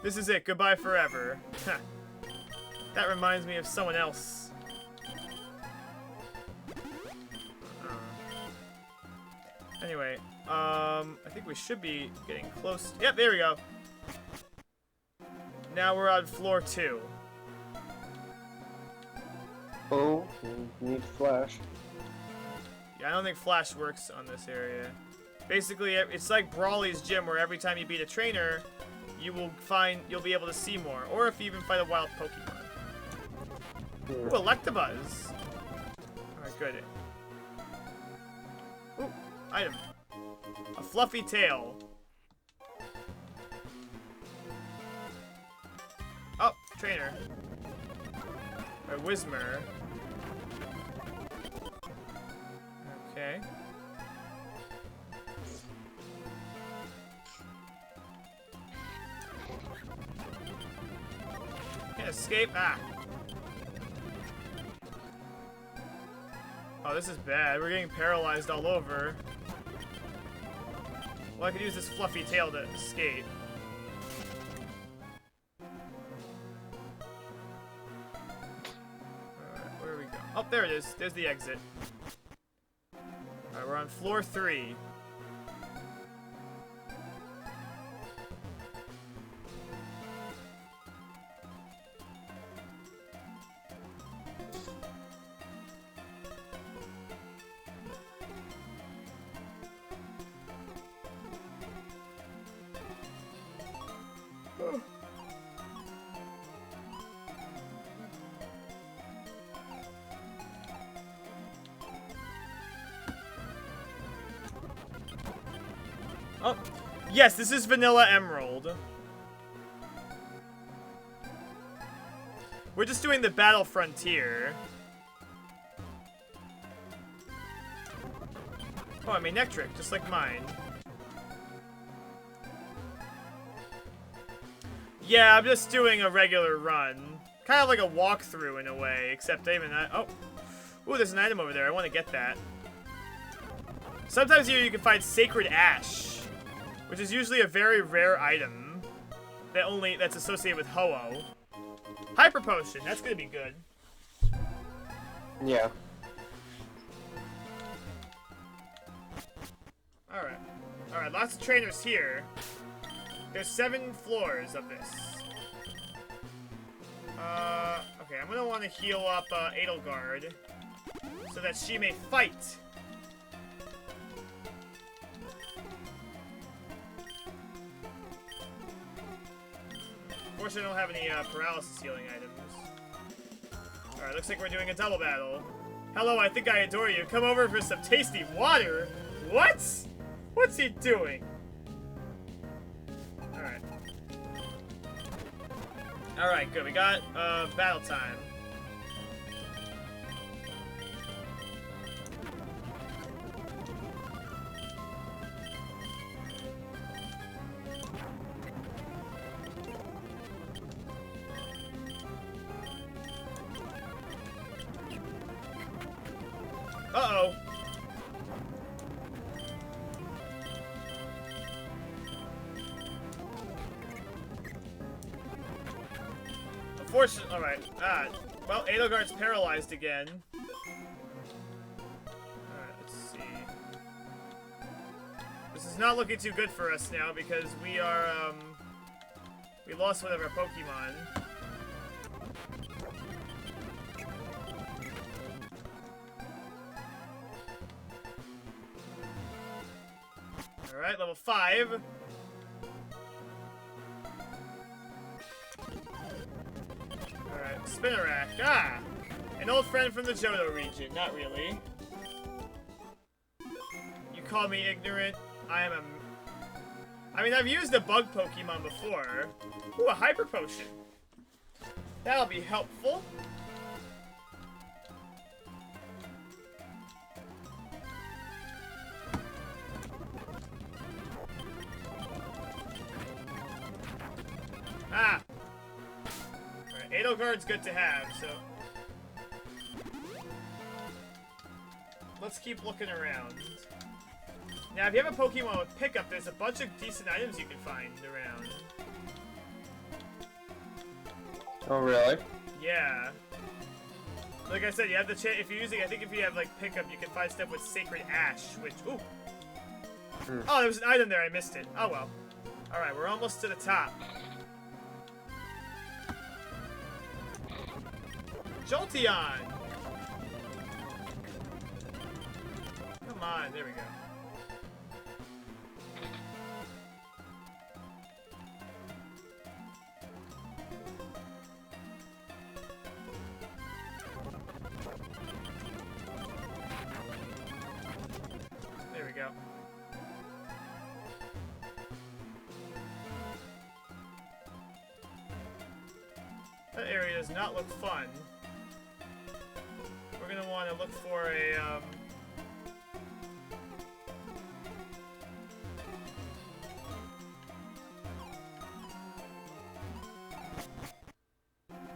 This is it. Goodbye forever. That reminds me of someone else. Anyway, I think we should be getting close. Yep, there we go. Now we're on floor 2. Oh, you need Flash. Yeah, I don't think Flash works on this area. Basically, it's like Brawly's Gym, where every time you beat a trainer, you'll be able to see more, or if you even fight a wild Pokemon. Ooh, Electabuzz. Alright, good. Ooh, item. A Fluffy Tail. Oh, trainer. Or Whismur. Okay. Can't escape. Ah. Oh, this is bad. We're getting paralyzed all over. Well, I could use this Fluffy Tail to escape. Alright, where do we go? Oh, there it is. There's the exit. Alright, we're on floor 3. Oh, yes, this is Vanilla Emerald. We're just doing the Battle Frontier. Oh, I mean Nectric, just like mine. Yeah, I'm just doing a regular run. Kind of like a walkthrough in a way, except even that. Oh. Ooh, there's an item over there. I want to get that. Sometimes here you can find Sacred Ash, which is usually a very rare item that's associated with Ho-Oh. Hyper Potion, that's gonna be good. Yeah. Alright. Alright, lots of trainers here. There's 7 floors of this. Okay, I'm gonna want to heal up Edelgard so that she may fight. Unfortunately, I don't have any paralysis healing items. Alright, looks like we're doing a double battle. Hello, I think I adore you. Come over for some tasty water. What? What's he doing? Alright. Alright, good. We got battle time. Uh-oh. Unfortunately, alright. Well, Edelgard's paralyzed again. Alright, let's see. This is not looking too good for us now because we are, we lost one of our Pokemon. Alright, level 5. Alright, Spinarak. Ah! An old friend from the Johto region. Not really. You call me ignorant? I mean, I've used a bug Pokemon before. Ooh, a Hyper Potion. That'll be helpful. Ah! Alright, Edelgard's good to have, so... Let's keep looking around. Now, if you have a Pokemon with Pickup, there's a bunch of decent items you can find around. Oh, really? Yeah. Like I said, you have the chance, if you're using, I think if you have, like, Pickup, you can find stuff with Sacred Ash, which, ooh! Oh, there was an item there, I missed it. Oh, well. Alright, we're almost to the top. Jolteon! Come on, there we go. There we go. That area does not look fun. We're gonna want to look for a,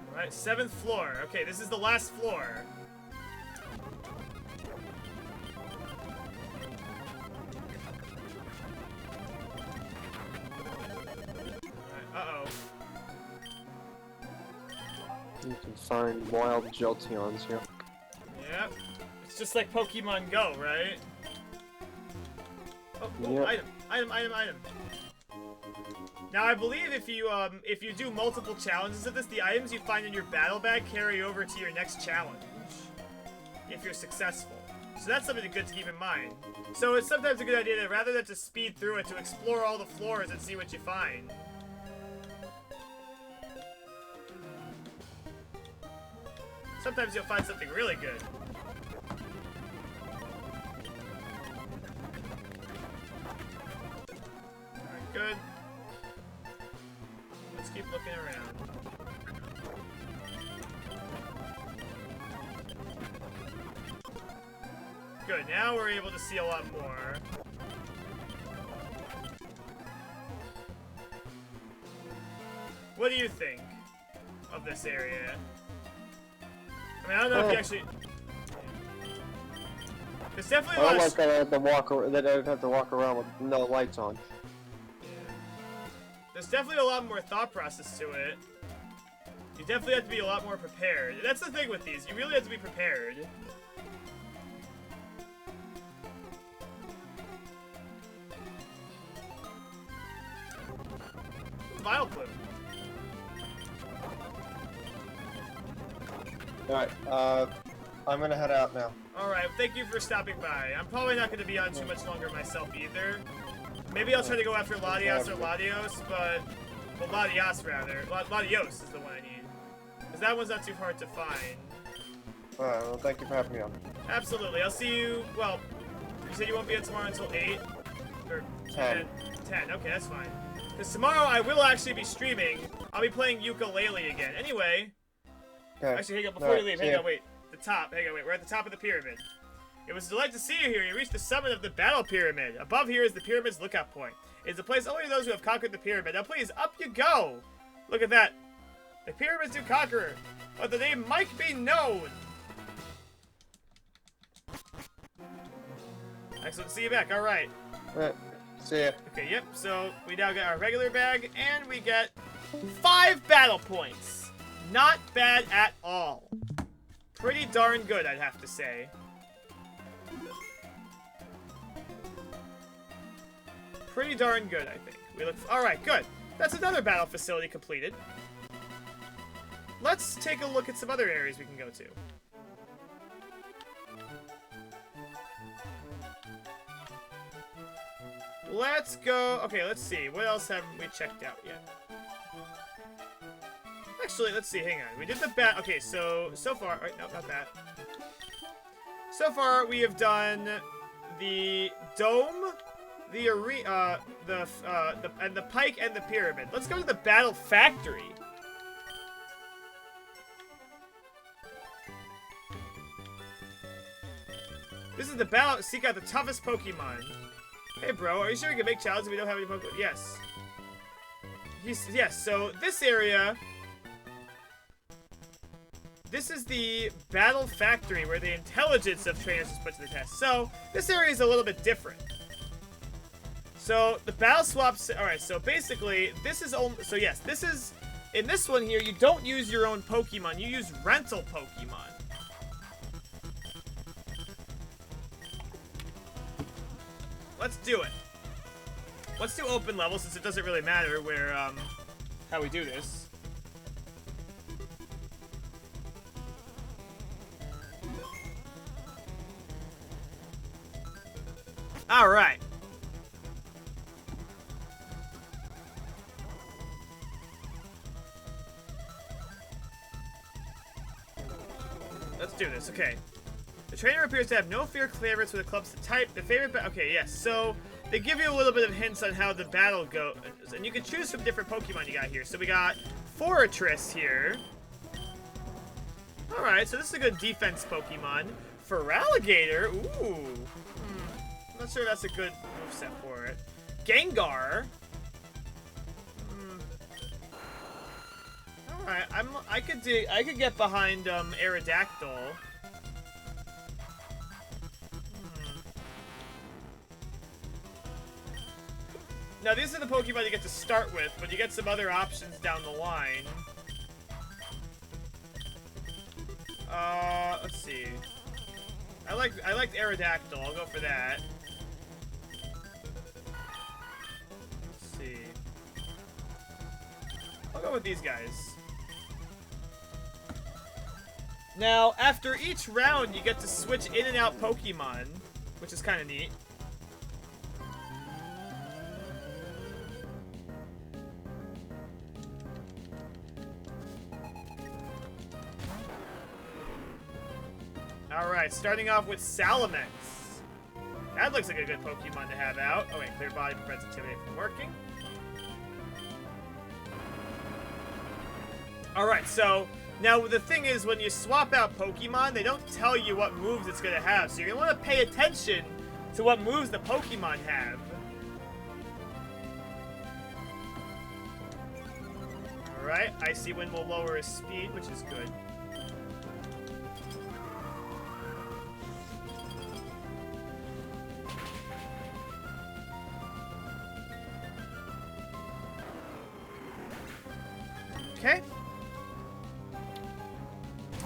Alright, 7th floor. Okay, this is the last floor. Alright, uh-oh. You can find wild Jolteons here. Yep. It's just like Pokemon Go, right? Oh, Yep. Item. Now, I believe if you do multiple challenges of this, the items you find in your battle bag carry over to your next challenge. If you're successful. So that's something good to keep in mind. So it's sometimes a good idea to, rather than to speed through it, to explore all the floors and see what you find. Sometimes you'll find something really good. just keep looking around. Good, now we're able to see a lot more. What do you think of this area? I mean, I don't know if you actually... There's definitely a lot I of... like that I have to walk around with no lights on. There's definitely a lot more thought process to it. You definitely have to be a lot more prepared. That's the thing with these. You really have to be prepared. Vileplume. Alright, I'm gonna head out now. Alright, thank you for stopping by. I'm probably not going to be on too much longer myself either. Maybe I'll try to go after Latios or Latios, but... Well, Latios, rather. Latios is the one I need. Because that one's not too hard to find. Alright, well, thank you for having me on. Absolutely. I'll see you... Well, you said you won't be on tomorrow until 8? Or 10. 10. Okay, that's fine. Because tomorrow I will actually be streaming. I'll be playing ukulele again. Anyway... Okay. Actually, hang on, before you leave, hang on, wait. The top, hang on, wait, we're at the top of the pyramid. It was a delight to see you here. You reached the summit of the Battle Pyramid. Above here is the pyramid's lookout point. It's a place only those who have conquered the pyramid. Now please, up you go! Look at that. The pyramids do conquer, but the name might be known. Excellent to see you back, alright. Alright, see ya. Okay, yep, so we now get our regular bag, and we get 5 battle points. Not bad at all. Pretty darn good, I'd have to say. Pretty darn good, I think. We look. All right, good. That's another battle facility completed. Let's take a look at some other areas we can go to. Let's go. Okay, let's see. What else haven't we checked out yet? Actually, let's see. Hang on. We did the bat. Okay, so far. Right, no, not that. So far, we have done the dome, the arena, and the pike and the pyramid. Let's go to the battle factory. This is the battle. Seek out the toughest Pokemon. Hey, bro, are you sure we can make challenges if we don't have any Pokemon? Yes. Yes. So this area. This is the battle factory where the intelligence of trainers is put to the test. So, this area is a little bit different. So, the battle swaps... Alright, so basically, this is only... So, yes, this is... In this one here, you don't use your own Pokemon. You use rental Pokemon. Let's do it. Let's do open level, since it doesn't really matter where, how we do this. Alright. Let's do this, okay. The trainer appears to have no fear favorites with the clubs to type. The favorite okay, yes, so they give you a little bit of hints on how the battle goes. And you can choose from different Pokemon you got here. So we got Fortress here. Alright, so this is a good defense Pokemon. Feraligatr, ooh. I'm not sure that's a good moveset for it. Gengar. Alright, I could get behind Aerodactyl. Now these are the Pokemon you get to start with, but you get some other options down the line. Let's see. I liked Aerodactyl. I'll go for that. Let's see. I'll go with these guys. Now, after each round, you get to switch in and out Pokemon, which is kind of neat. Alright, starting off with Salamence. That looks like a good Pokemon to have out. Oh wait, clear body prevents activity from working. Alright, so now the thing is when you swap out Pokemon, they don't tell you what moves it's going to have. So you're going to want to pay attention to what moves the Pokemon have. Alright, Icy Wind will lower his speed, which is good. Okay.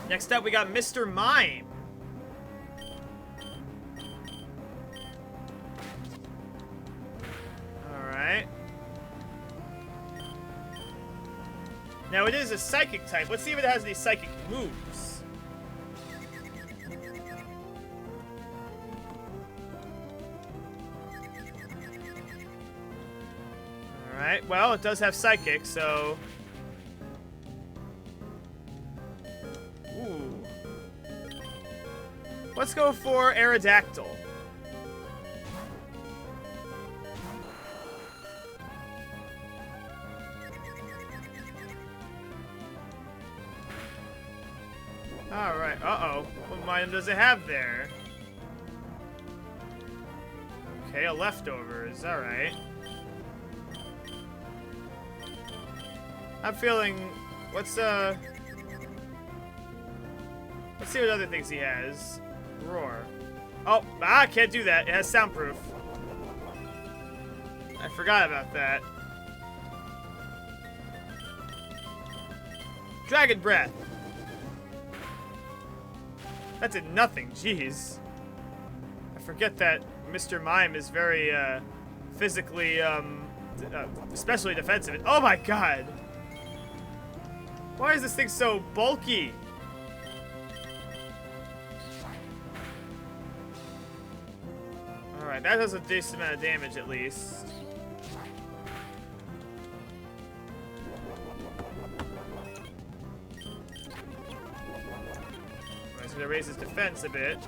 Next up, we got Mr. Mime. Alright. Now, it is a psychic type. Let's see if it has any psychic moves. Alright, well, it does have psychic, so... Ooh. Let's go for Aerodactyl. Alright, uh-oh. What item does it have there? Okay, a leftovers, alright. I'm feeling... Let's see what other things he has. Roar. Oh, I can't do that. It has soundproof. I forgot about that. Dragon Breath. That did nothing, jeez. I forget that Mr. Mime is very, physically, especially defensive. Oh my god! Why is this thing so bulky? Alright, that does a decent amount of damage at least. Alright, so that raises defense a bit.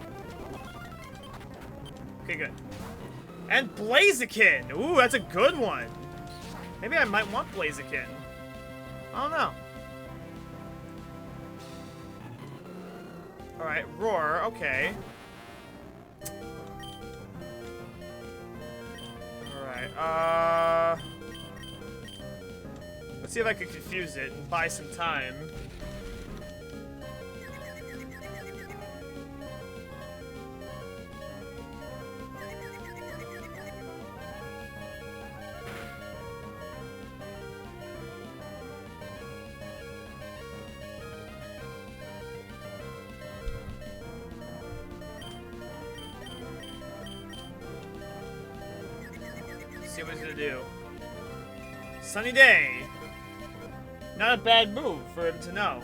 Okay, good. And Blaziken! Ooh, that's a good one! Maybe I might want Blaziken. I don't know. Alright, Roar, okay. Alright, let's see if I can confuse it and buy some time. See what he's gonna do. Sunny day. Not a bad move for him to know.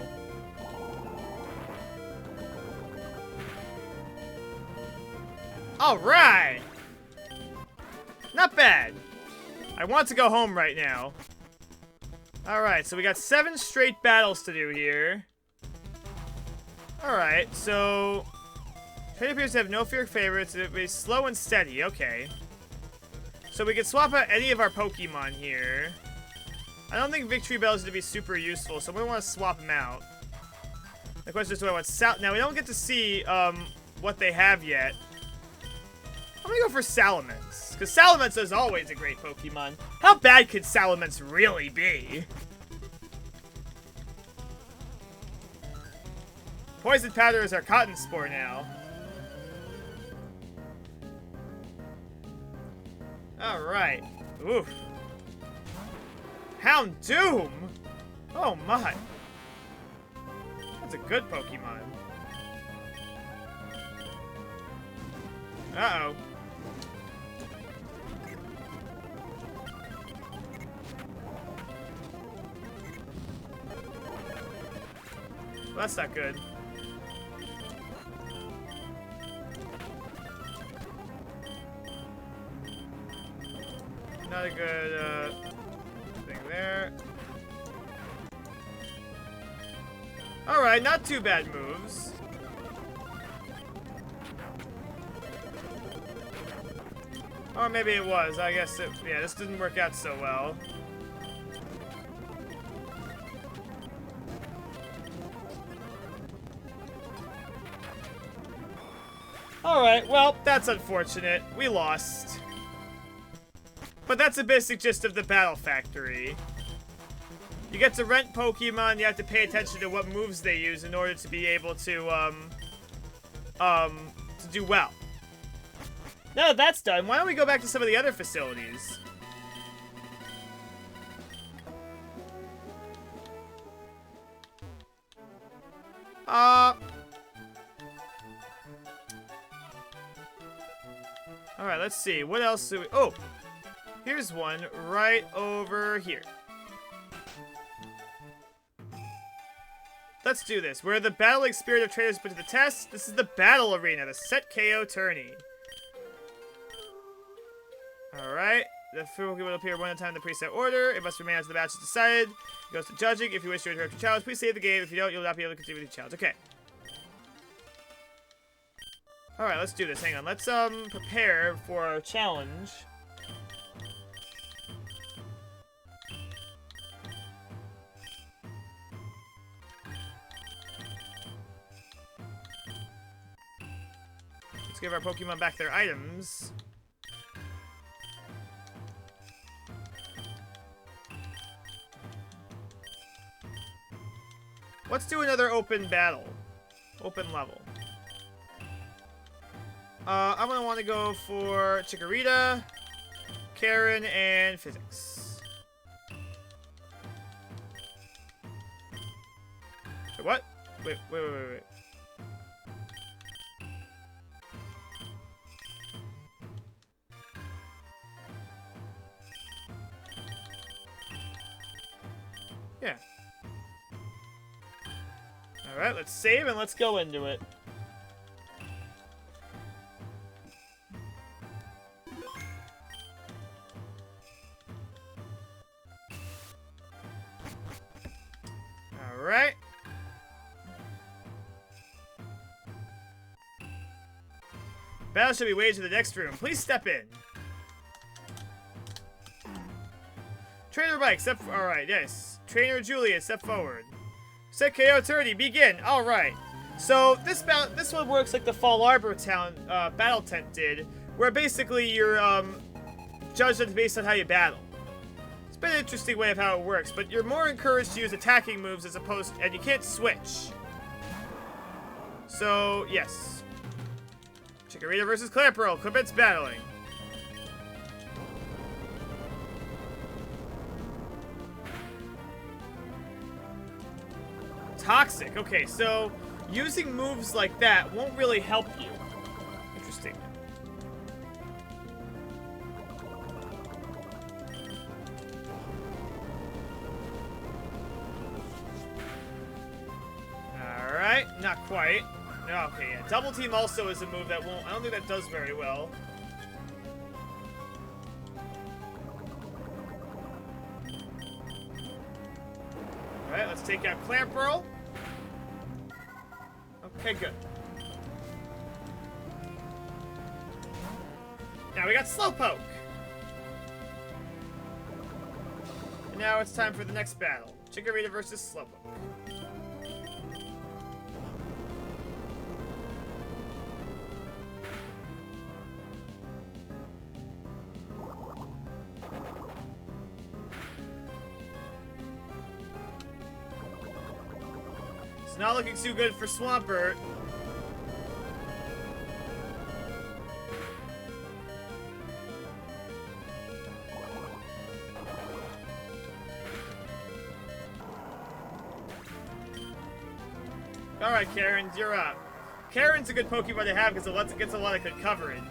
Alright! Not bad. I want to go home right now. Alright, so we got 7 straight battles to do here. Alright, so... Trainer appears to have no fear favorites. It'll be slow and steady. Okay. So we can swap out any of our Pokemon here. I don't think Victory Bell is going to be super useful, so we want to swap them out. The question is, do I want now, we don't get to see what they have yet. I'm going to go for Salamence, because Salamence is always a great Pokemon. How bad could Salamence really be? Poison Powder is our Cotton Spore now. Alright. Oof. Houndoom! Oh my. That's a good Pokemon. Uh-oh. Well, that's not good. Not a good, thing there. Alright, not too bad moves. Or maybe it was. I guess it, yeah, this didn't work out so well. Alright, well, that's unfortunate. We lost. But that's the basic gist of the Battle Factory. You get to rent Pokemon, you have to pay attention to what moves they use in order to be able to do well. Now that that's done, why don't we go back to some of the other facilities? Alright, let's see. What else do we... Oh! Here's one right over here. Let's do this. Where the battling spirit of trainers put to the test, this is the battle arena, the set KO tourney. Alright. The Pokemon will appear one at a time in the preset order. It must remain as the match is decided. It goes to judging. If you wish to interrupt your challenge, please save the game. If you don't, you'll not be able to continue with your challenge. Okay. Alright, let's do this. Hang on. Let's prepare for our challenge. Let's give our Pokemon back their items. Let's do another open battle. Open level. I'm gonna want to go for Chicorita, Karen, and Physics. Wait, what? Wait. Yeah. Alright, let's save and let's go into it. Alright. Battle should be waged in the next room. Please step in. Trainer Mike, step... Alright, yes. Trainer Julia, step forward. Set KO 30, begin. Alright. So, this one works like the Fall Arbor Town battle tent did, where basically you're judged based on how you battle. It's been an interesting way of how it works, but you're more encouraged to use attacking moves as opposed... And you can't switch. So, yes. Chikorita versus Clamperl. Commence battling. Toxic. Okay, so using moves like that won't really help you. Interesting. Alright, not quite. No, okay, yeah. Double Team also is a move that won't... I don't think that does very well. Alright, let's take out Clamperl. Okay, good. Now we got Slowpoke. And now it's time for the next battle. Chikorita versus Slowpoke. It's not looking too good for Swampert. Alright, Karen, you're up. Karen's a good Pokemon to have because it gets a lot of good coverage.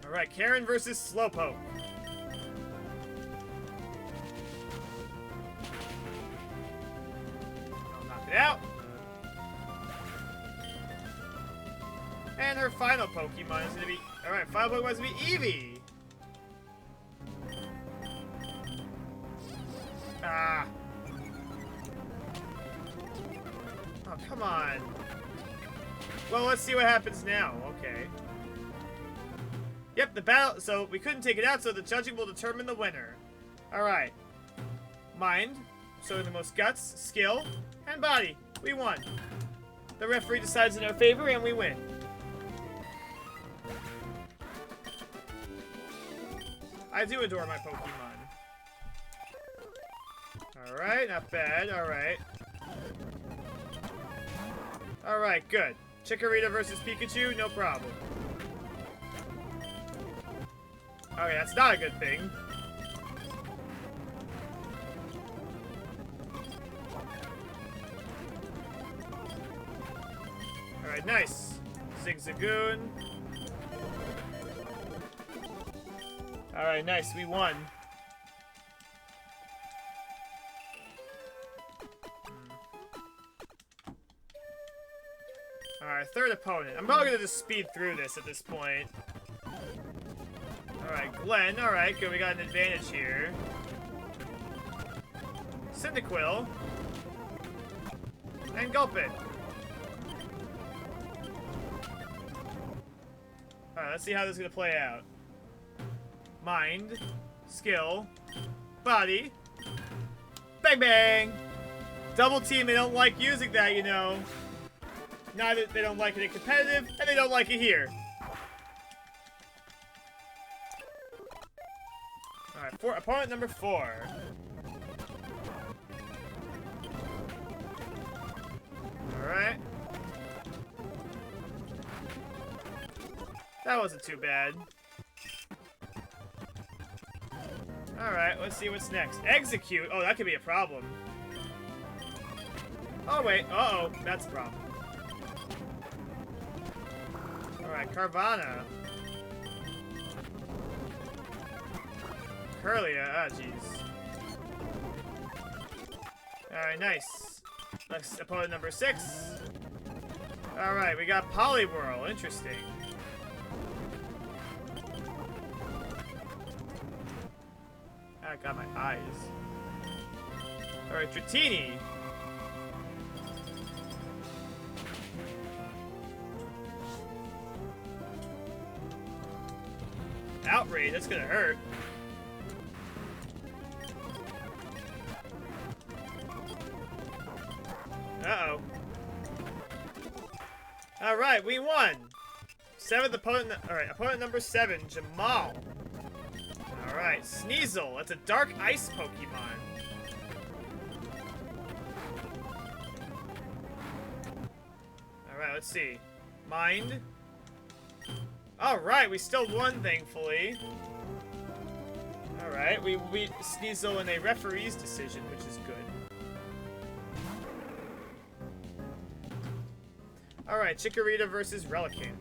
Alright, Karen versus Slowpoke. Out. And her final Pokemon is gonna be... Alright, final Pokemon is gonna be Eevee. Ah. Oh, come on. Well, let's see what happens now. Okay. Yep, the battle... So, we couldn't take it out, so the judging will determine the winner. Alright. Mind. So, the most guts, skill, and body. We won. The referee decides in our favor, and we win. I do adore my Pokemon. Alright, not bad. Alright. Alright, good. Chikorita versus Pikachu, no problem. Okay, that's not a good thing. Alright, nice. Zigzagoon. Alright, nice. We won. Alright, third opponent. I'm probably gonna just speed through this at this point. Alright, Glenn. Alright, good. We got an advantage here. Cyndaquil. And Gulpin. Alright, let's see how this is gonna play out. Mind. Skill. Body. Bang bang! Double team, they don't like using that, you know. Neither they don't like it in competitive, and they don't like it here. Alright, opponent number 4. Alright. That wasn't too bad. Alright, let's see what's next. Execute! Oh, that could be a problem. Oh, wait. Uh-oh. That's a problem. Alright, Carvana. Curlia. Ah, jeez. Alright, nice. Next opponent number 6. Alright, we got Poliwhirl. Interesting. I got my eyes. Alright, Dratini. Outrage, that's gonna hurt. Uh-oh. Alright, we won! 7th opponent, alright, opponent number 7, Jamal. Alright, Sneasel, that's a dark ice Pokemon. Alright, let's see. Mind. Alright, we still won, thankfully. Alright, we beat Sneasel in a referee's decision, which is good. Alright, Chikorita versus Relican.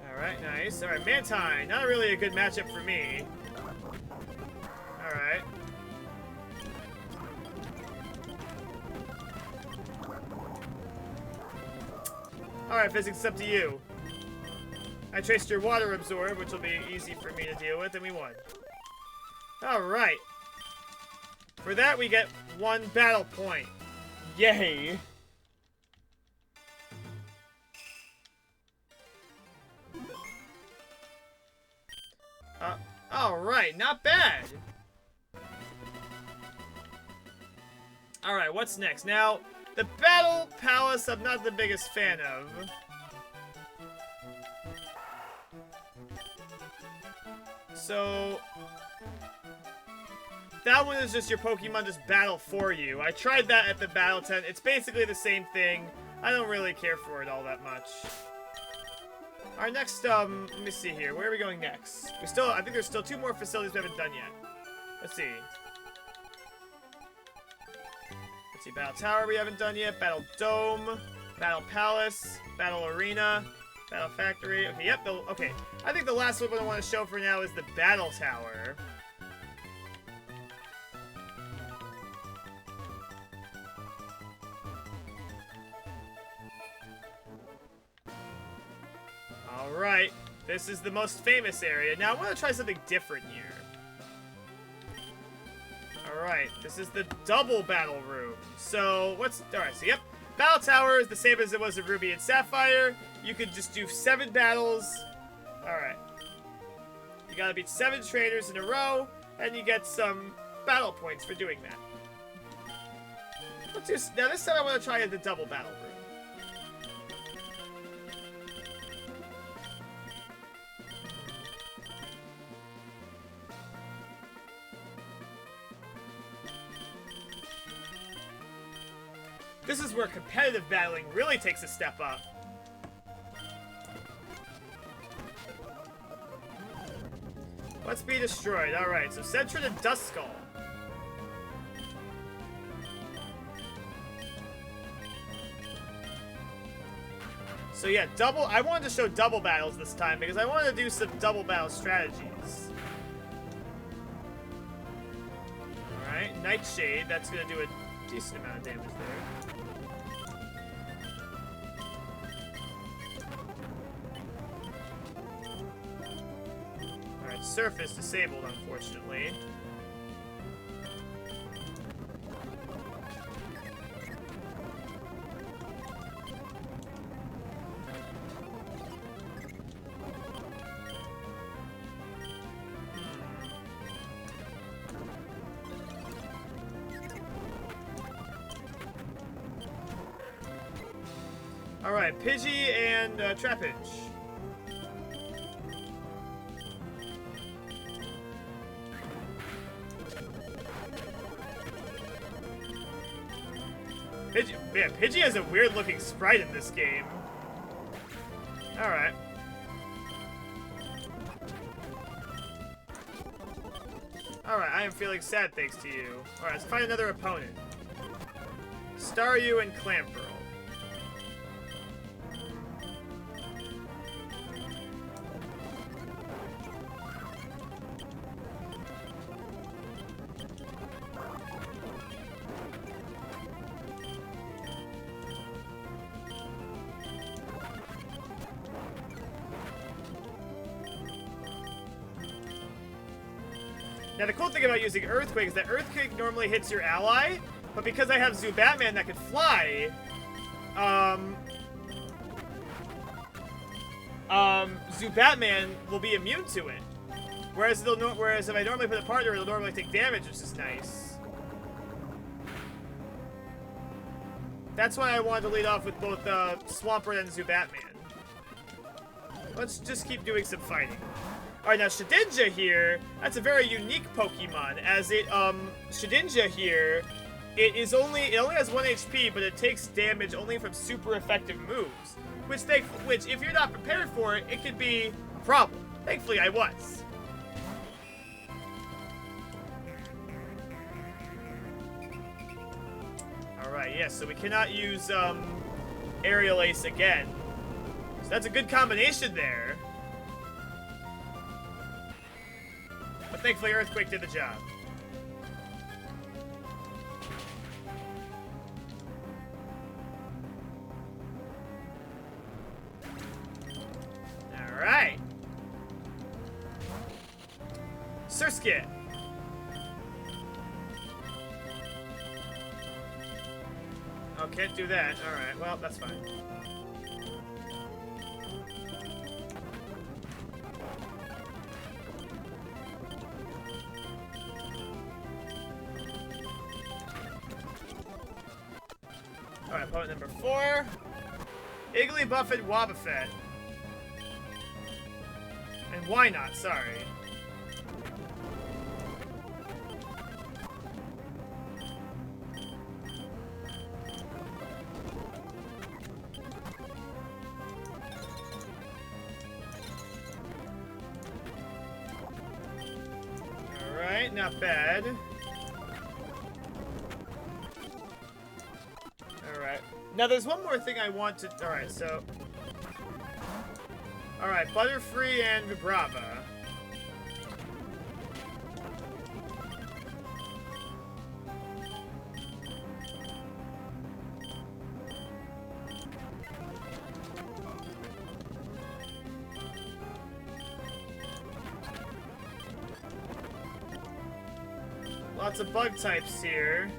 Alright, nice. Alright, Mantine. Not really a good matchup for me. Alright. Alright, Physics, it's up to you. I traced your Water Absorb, which will be easy for me to deal with, and we won. Alright. For that, we get 1 battle point. Yay! Alright, not bad! Alright, what's next? Now, the Battle Palace I'm not the biggest fan of. So... that one is just your Pokemon just battle for you. I tried that at the Battle Tent. It's basically the same thing. I don't really care for it all that much. Our next, let me see here. Where are we going next? I think there's still 2 more facilities we haven't done yet. Let's see. Let's see, Battle Tower we haven't done yet. Battle Dome. Battle Palace. Battle Arena. Battle Factory. Okay, yep, okay. I think the last one I want to show for now is the Battle Tower. Alright, this is the most famous area. Now, I want to try something different here. Alright, this is the double battle room. So, alright, so yep. Battle Tower is the same as it was in Ruby and Sapphire. You could just do 7 battles. Alright. You gotta beat 7 trainers in a row, and you get some battle points for doing that. Let's do, now this time I want to try the double battle room. This is where competitive battling really takes a step up. Let's be destroyed. Alright, so Sentry to Duskull. So yeah, double. I wanted to show double battles this time because I wanted to do some double battle strategies. Alright, Nightshade. That's going to do a decent amount of damage there. Surface disabled, unfortunately. Alright, Pidgey and Trapinch. Man, Pidgey has a weird-looking sprite in this game. Alright. Alright, I am feeling sad thanks to you. Alright, let's find another opponent. Staryu and Clamperl. Now, the cool thing about using Earthquake is that Earthquake normally hits your ally, but because I have Zubatman that can fly, Zubatman will be immune to it. Whereas if I normally put a partner, it'll normally take damage, which is nice. That's why I wanted to lead off with both Swampert and Zubatman. Let's just keep doing some fighting. Alright, now Shedinja here, that's a very unique Pokemon, as Shedinja here, it only has 1 HP, but it takes damage only from super effective moves, which if you're not prepared for it, it could be a problem. Thankfully, I was. Alright, yes, so we cannot use, Aerial Ace again. So that's a good combination there. But thankfully, Earthquake did the job. Alright. Surskit. Oh, can't do that. Alright, well, that's fine. Alright, opponent number 4. Igglybuff and Wobbuffet. And why not? Sorry. Alright, not bad. Alright. Now there's one more thing I want to... Alright, so... Alright, Butterfree and Vibrava. Lots of bug types here.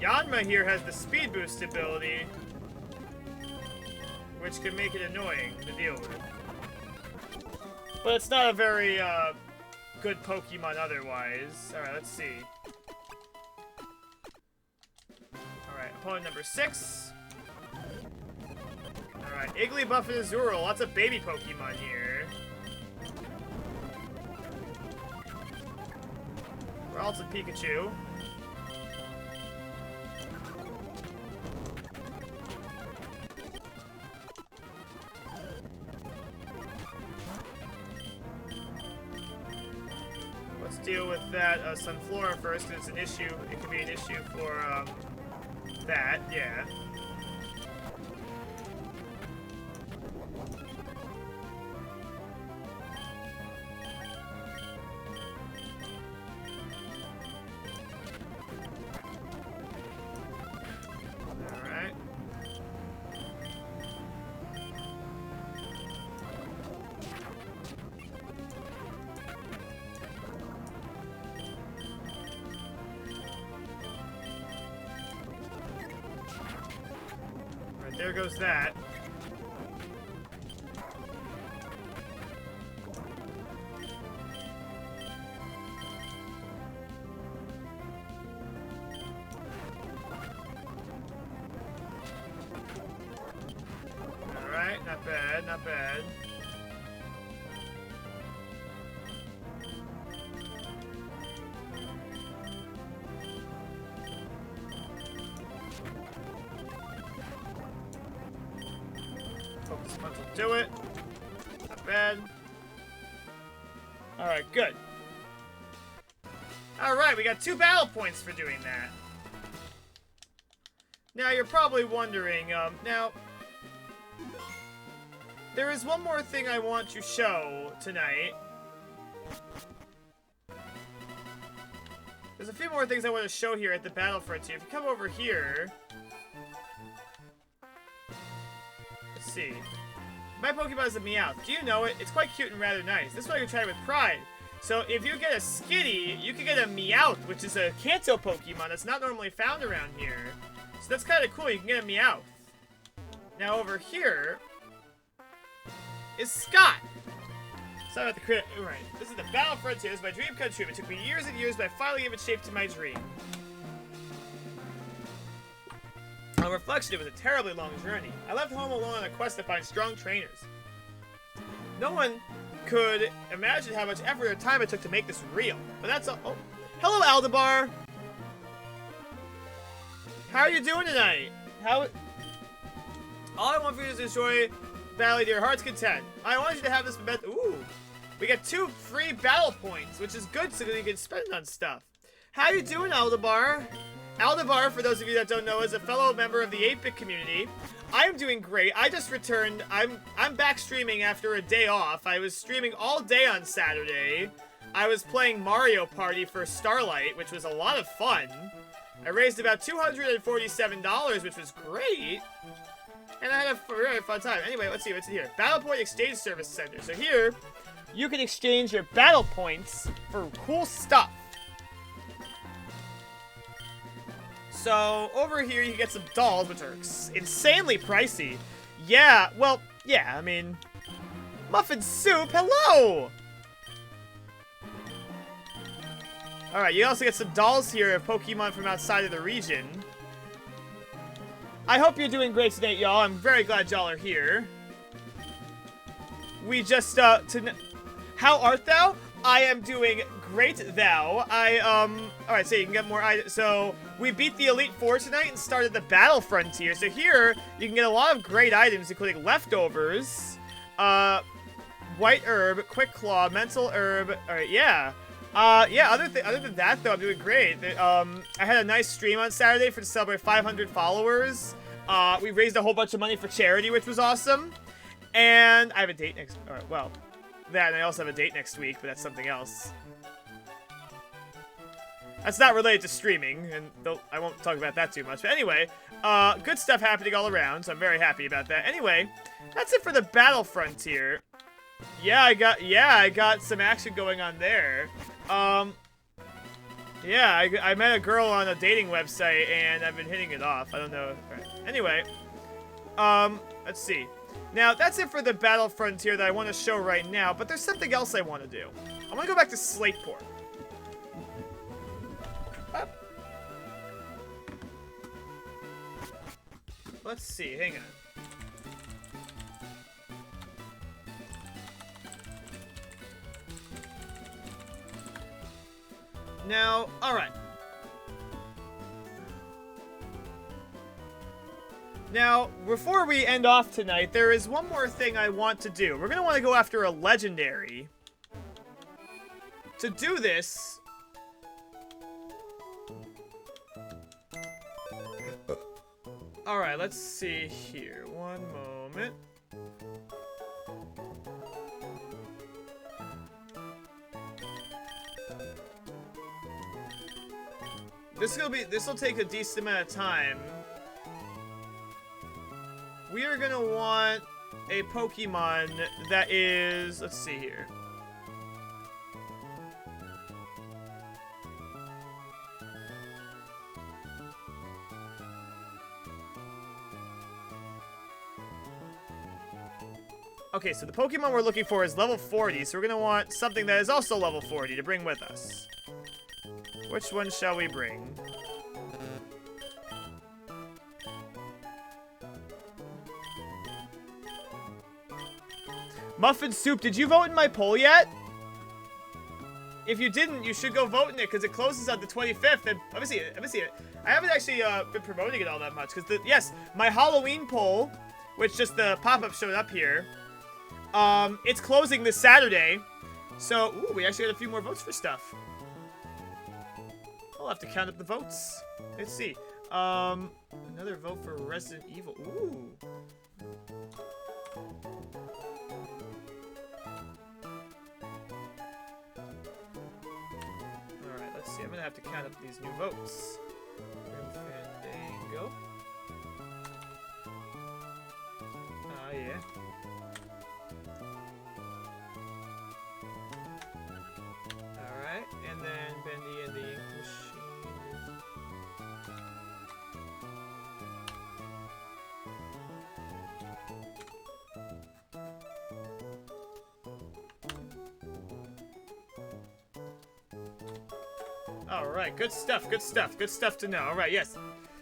Yanma here has the speed boost ability, which can make it annoying to deal with. But it's not a very good Pokemon otherwise. Alright, let's see. Alright, opponent number 6. Alright, Igglybuff and Azurill. Lots of baby Pokemon here. We're also Pikachu. Let's deal with that Sunflora first, because it's an issue. It could be an issue for that, yeah. There goes that. Alright, not bad, not bad. Focus punch will do it. Not bad. Alright, good. Alright, we got 2 battle points for doing that. Now, you're probably wondering, now... There is one more thing I want to show tonight. There's a few more things I want to show here at the Battle Frontier. If you come over here... Let's see. My Pokemon is a Meowth. Do you know it? It's quite cute and rather nice. This one I can try with pride. So if you get a Skitty, you can get a Meowth, which is a Kanto Pokemon that's not normally found around here. So that's kind of cool. You can get a Meowth. Now over here is Scott. So I'm at the credit. Right. This is the Battle Frontier. This is my dream come true. It took me years and years, but I finally gave it shape to my dream. On reflection, it was a terribly long journey. I left home alone on a quest to find strong trainers. No one could imagine how much effort and time it took to make this real. But that's all. Oh. Hello, Aldabar! How are you doing tonight? All I want for you is to enjoy battle to your heart's content. I want you to have this momentum. Ooh. We got 2 free battle points, which is good so that you can spend on stuff. How you doing, Aldabar? Aldabar, for those of you that don't know, is a fellow member of the 8-bit community. I'm doing great. I just returned. I'm back streaming after a day off. I was streaming all day on Saturday. I was playing Mario Party for Starlight, which was a lot of fun. I raised about $247, which was great. And I had a really fun time. Anyway, let's see what's in here. Battle Point Exchange Service Center. So here, you can exchange your battle points for cool stuff. So, over here you can get some dolls, which are insanely pricey. Yeah, well, yeah, I mean... Muffin Soup, hello! Alright, you also get some dolls here of Pokemon from outside of the region. I hope you're doing great today, y'all. I'm very glad y'all are here. We just, How art thou? I am doing great, thou. Alright, so you can get more items. So, we beat the Elite Four tonight and started the Battle Frontier. So here, you can get a lot of great items, including Leftovers, White Herb, Quick Claw, Mental Herb. Alright, yeah. Yeah, other than that, though, I'm doing great. I had a nice stream on Saturday to celebrate 500 followers. We raised a whole bunch of money for charity, which was awesome. And I have a date next... Alright, well... That, and I also have a date next week, but that's something else. That's not related to streaming, and I won't talk about that too much. But anyway, good stuff happening all around, so I'm very happy about that. Anyway, that's it for the Battle Frontier. Yeah, I got some action going on there. Yeah, I met a girl on a dating website, and I've been hitting it off. I don't know. Right. Anyway, let's see. Now, that's it for the Battle Frontier that I want to show right now, but there's something else I want to do. I want to go back to Slateport. Let's see, hang on. Now, alright. Now, before we end off tonight, there is one more thing I want to do. We're going to want to go after a legendary. To do this... Alright, let's see here. One moment. This will take a decent amount of time. We are gonna want a Pokemon that is, let's see here. Okay, so the Pokemon we're looking for is level 40, so we're gonna want something that is also level 40 to bring with us. Which one shall we bring? Muffin Soup, did you vote in my poll yet? If you didn't, you should go vote in it, because it closes on the 25th, and let me see it. I haven't actually been promoting it all that much, because, yes, my Halloween poll, which just the pop-up showed up here, it's closing this Saturday, so, ooh, we actually got a few more votes for stuff. I'll have to count up the votes. Let's see. Another vote for Resident Evil. Ooh. Alright, let's see. I'm gonna have to count up these new votes. Fandango. Yeah. Alright, and then Bendy and the Ink Machine. Alright, good stuff to know. Alright, yes.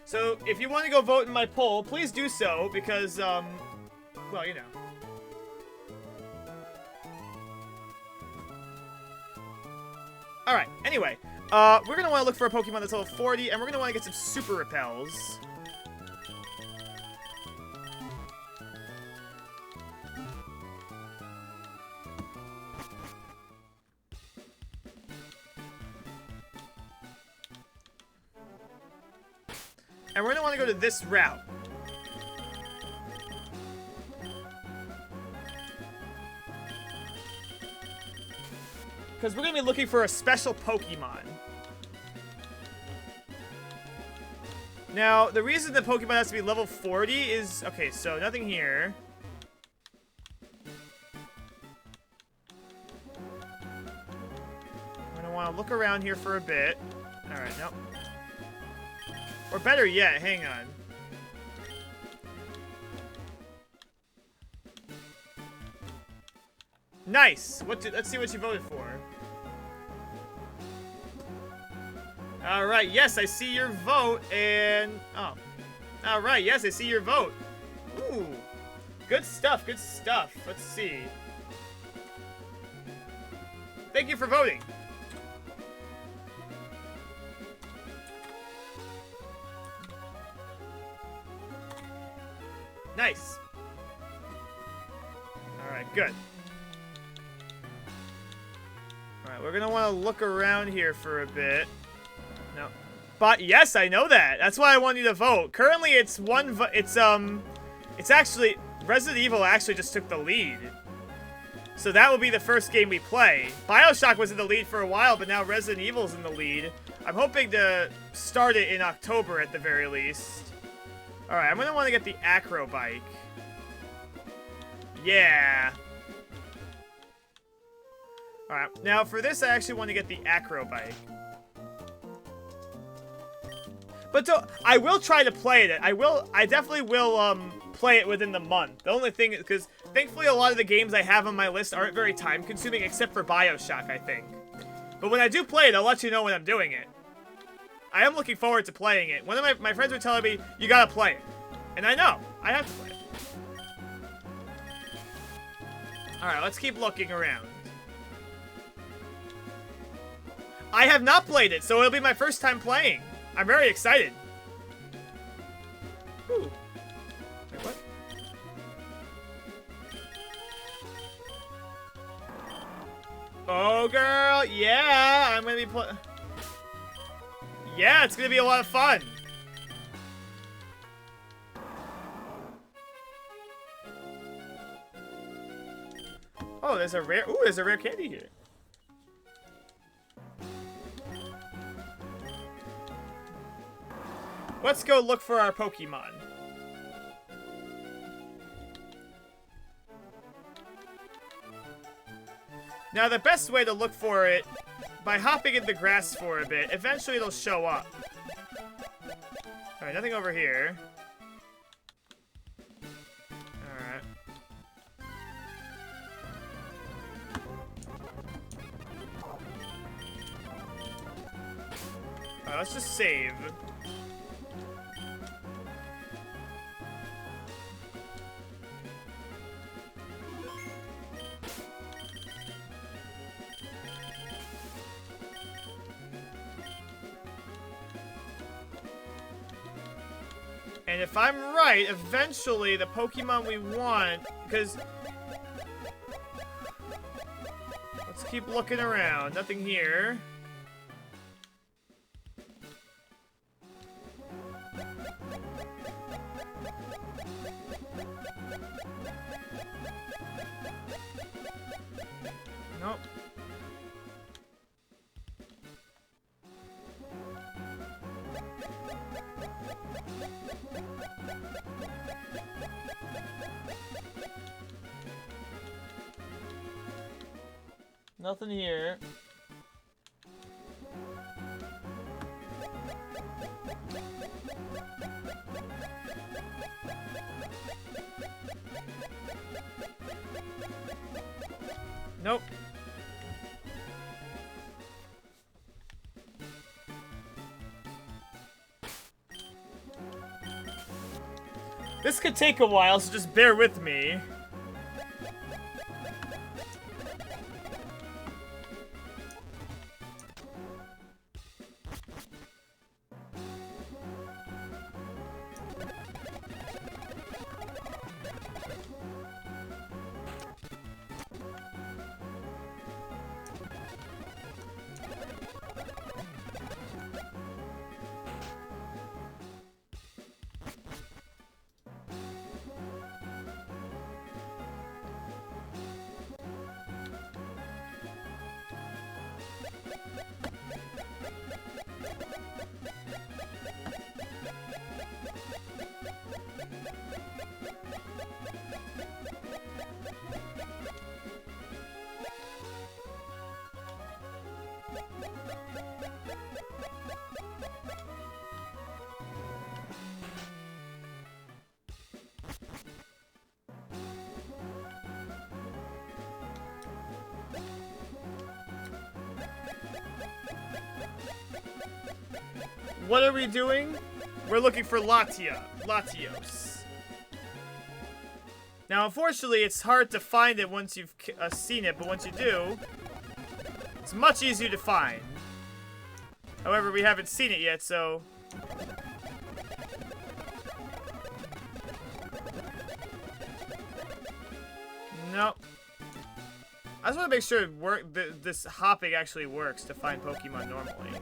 So, if you want to go vote in my poll, please do so, because, well, you know. Alright, anyway. We're going to want to look for a Pokemon that's level 40, and we're going to want to get some Super Repels. And we're going to want to go to this route. Because we're going to be looking for a special Pokemon. Now, the reason the Pokemon has to be level 40 is... Okay, so nothing here. I'm going to want to look around here for a bit. Alright, nope. Or better yet, hang on. Nice! Let's see what you voted for. Alright, yes, I see your vote, and... Oh. Alright, yes, I see your vote. Ooh. Good stuff, good stuff. Let's see. Thank you for voting. Nice. Alright, good. Alright, we're gonna want to look around here for a bit. No. But, yes, I know that. That's why I want you to vote. Currently, it's one vote. It's actually... Resident Evil actually just took the lead. So that will be the first game we play. BioShock was in the lead for a while, but now Resident Evil's in the lead. I'm hoping to start it in October at the very least. Alright, I'm gonna want to get the Acro Bike. Yeah. Alright, now for this I actually want to get the Acro Bike. But I will try to play it. I definitely will play it within the month. The only thing is, because thankfully a lot of the games I have on my list aren't very time consuming, except for BioShock, I think. But when I do play it, I'll let you know when I'm doing it. I am looking forward to playing it. One of my friends were telling me, you gotta play it. And I know, I have to play it. Alright, let's keep looking around. I have not played it, so it'll be my first time playing. I'm very excited. Ooh. Wait, what? Oh, girl. Yeah, I'm gonna be yeah, it's gonna be a lot of fun. Oh, there's a rare. Ooh, there's a rare candy here. Let's go look for our Pokemon. Now, the best way to look for it, by hopping in the grass for a bit, eventually it'll show up. Alright, nothing over here. Alright. Alright, let's just save. And if I'm right, eventually the Pokemon we want, because... Let's keep looking around. Nothing here. Nope. Nothing here. Nope. This could take a while, so just bear with me. What are we doing? We're looking for Latios. Now, unfortunately, it's hard to find it once you've seen it, but once you do, it's much easier to find. However, we haven't seen it yet, so... Nope. I just want to make sure this hopping actually works to find Pokemon normally.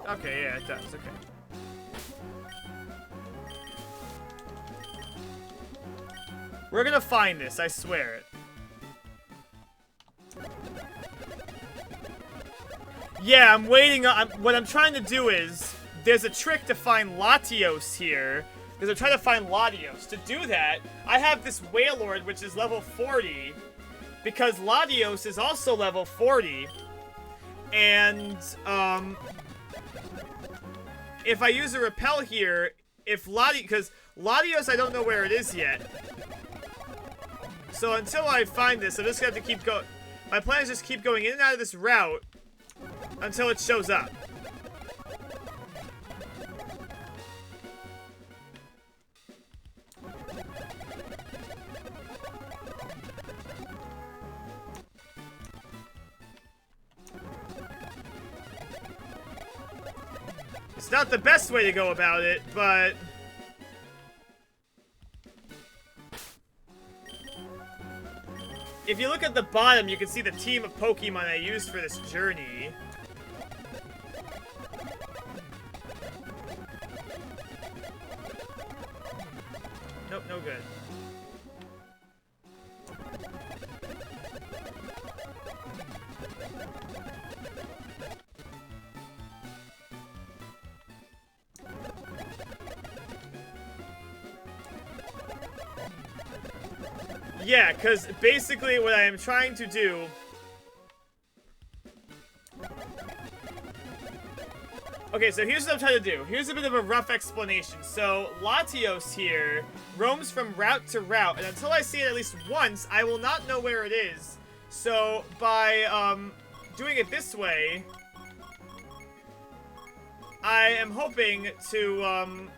Okay, yeah, it does. Okay. We're gonna find this, I swear it. Yeah, I'm waiting on... what I'm trying to do is... There's a trick to find Latios here. Because I'm trying to find Latios. To do that, I have this Weightlord, which is level 40. Because Latios is also level 40. And, if I use a repel here, if because Latios, I don't know where it is yet. So until I find this, I'm just gonna have to keep going. My plan is just keep going in and out of this route until it shows up. It's not the best way to go about it, but... if you look at the bottom, you can see the team of Pokemon I used for this journey. Nope, no good. Yeah, because basically what I am trying to do... okay, so here's what I'm trying to do. Here's a bit of a rough explanation. So, Latios here roams from route to route, and until I see it at least once, I will not know where it is. So, by, doing it this way, I am hoping to,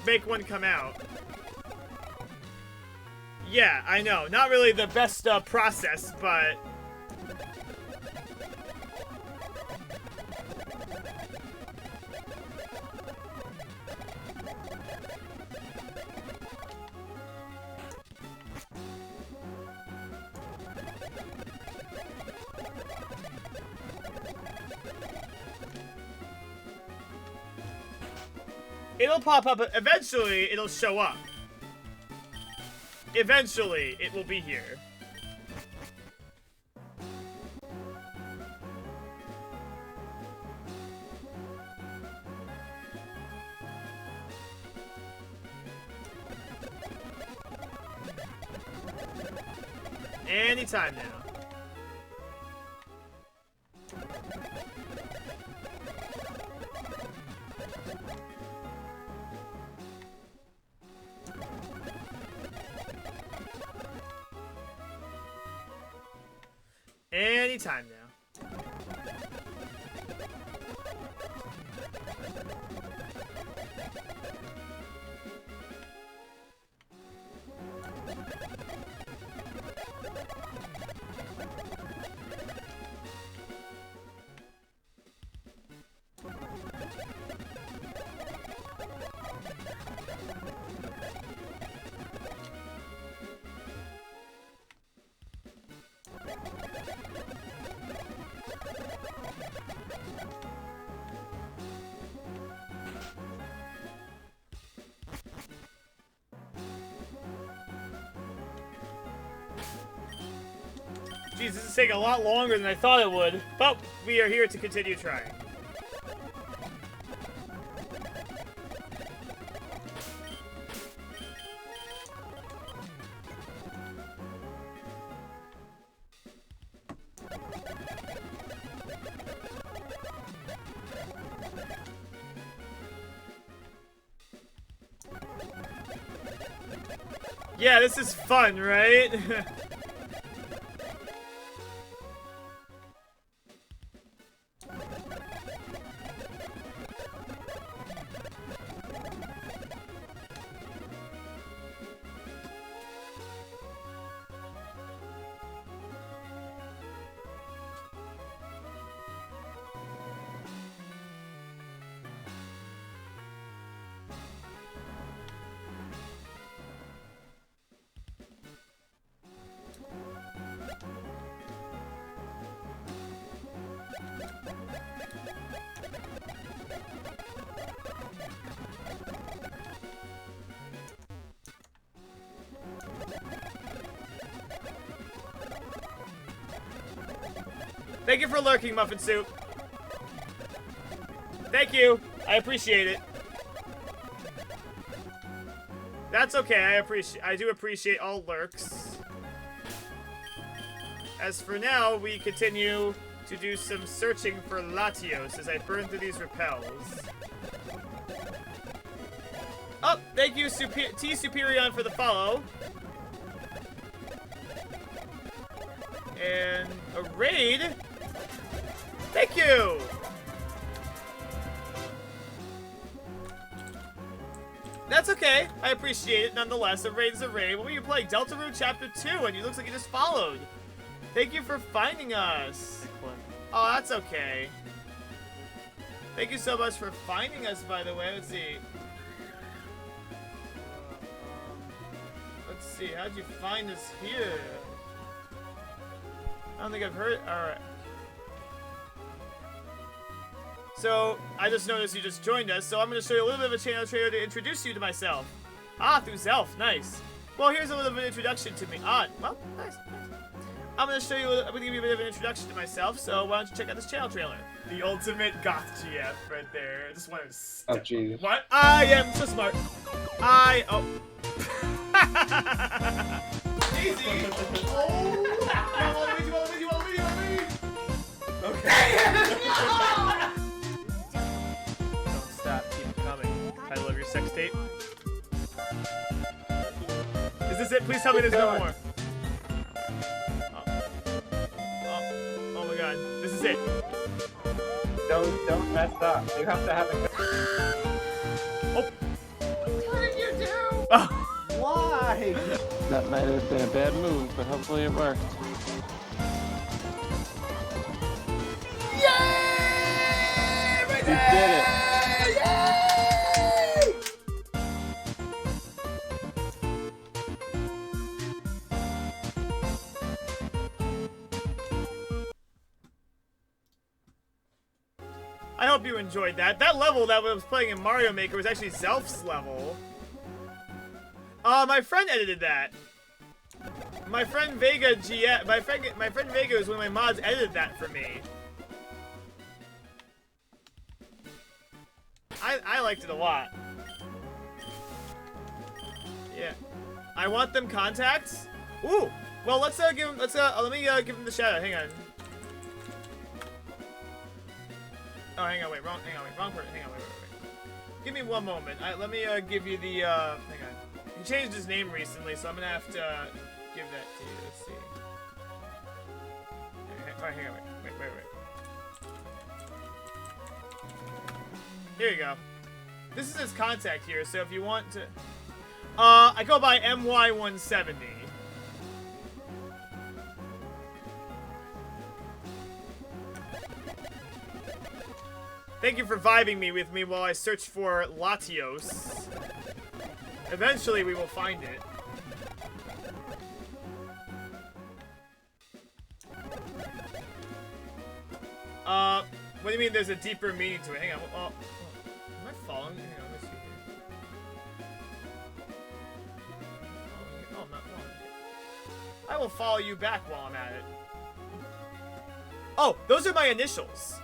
make one come out. Yeah, I know. Not really the best process, but... it'll pop up. Eventually, it'll show up. Eventually, it will be here. Anytime now. Anytime now. Jeez, this is taking a lot longer than I thought it would. But we are here to continue trying. Yeah, this is fun, right? Thank you for lurking, Muffin Soup. Thank you. I appreciate it. That's okay. I do appreciate all lurks. As for now, we continue to do some searching for Latios as I burn through these repels. Oh, thank you, T. Superion, for the follow. And a raid. Thank you! That's okay. I appreciate it nonetheless. A raid is a raid. What were you playing? Deltarune Chapter 2, and you looks like you just followed. Thank you for finding us. Oh, that's okay. Thank you so much for finding us, by the way. Let's see. Let's see. How'd you find us here? I don't think I've heard. Alright. So, I just noticed you just joined us, so I'm going to show you a little bit of a channel trailer to introduce you to myself. Ah, through Zelf. Nice. Well, here's a little bit of an introduction to me. Ah, well, nice. I'm going to show you, I'm going to give you a bit of an introduction to myself, so why don't you check out this channel trailer. The ultimate goth GF right there. I just wanted to step Oh, jeez. What? I am so smart. Oh. Easy. Oh. Okay. Don't stop. Keep coming. Title of your sex tape. Is this it? Please tell me there's no more. Oh my god. This is it. Don't mess up. You have to have it. Oh. What did you do? Oh. Why? That might have been a bad move, but hopefully it worked. Yay! We You did it! Yay! I hope you enjoyed that. That level that I was playing in Mario Maker was actually Zelf's level. My friend edited that. My friend Vega GF, my friend Vega was one of my mods, edited that for me. I liked it a lot. Yeah. I want them contacts. Ooh. Well, let's give him. Let me give him the shout out. Hang on. Oh, hang on. Wait. Wrong. Hang on. Wait. Wrong person. Hang on. Wait. Give me one moment. Let me give you the. Hang on. He changed his name recently, so I'm gonna have to give that to you. Let's see. Alright, hang on. Wait. Here you go. This is his contact here, so if you want to... I go by MY170. Thank you for vibing me with me while I search for Latios. Eventually we will find it. What do you mean there's a deeper meaning to it? Hang on. Am I following? Hang on, let me see here. Oh, I'm not following it. I will follow you back while I'm at it. Oh, those are my initials.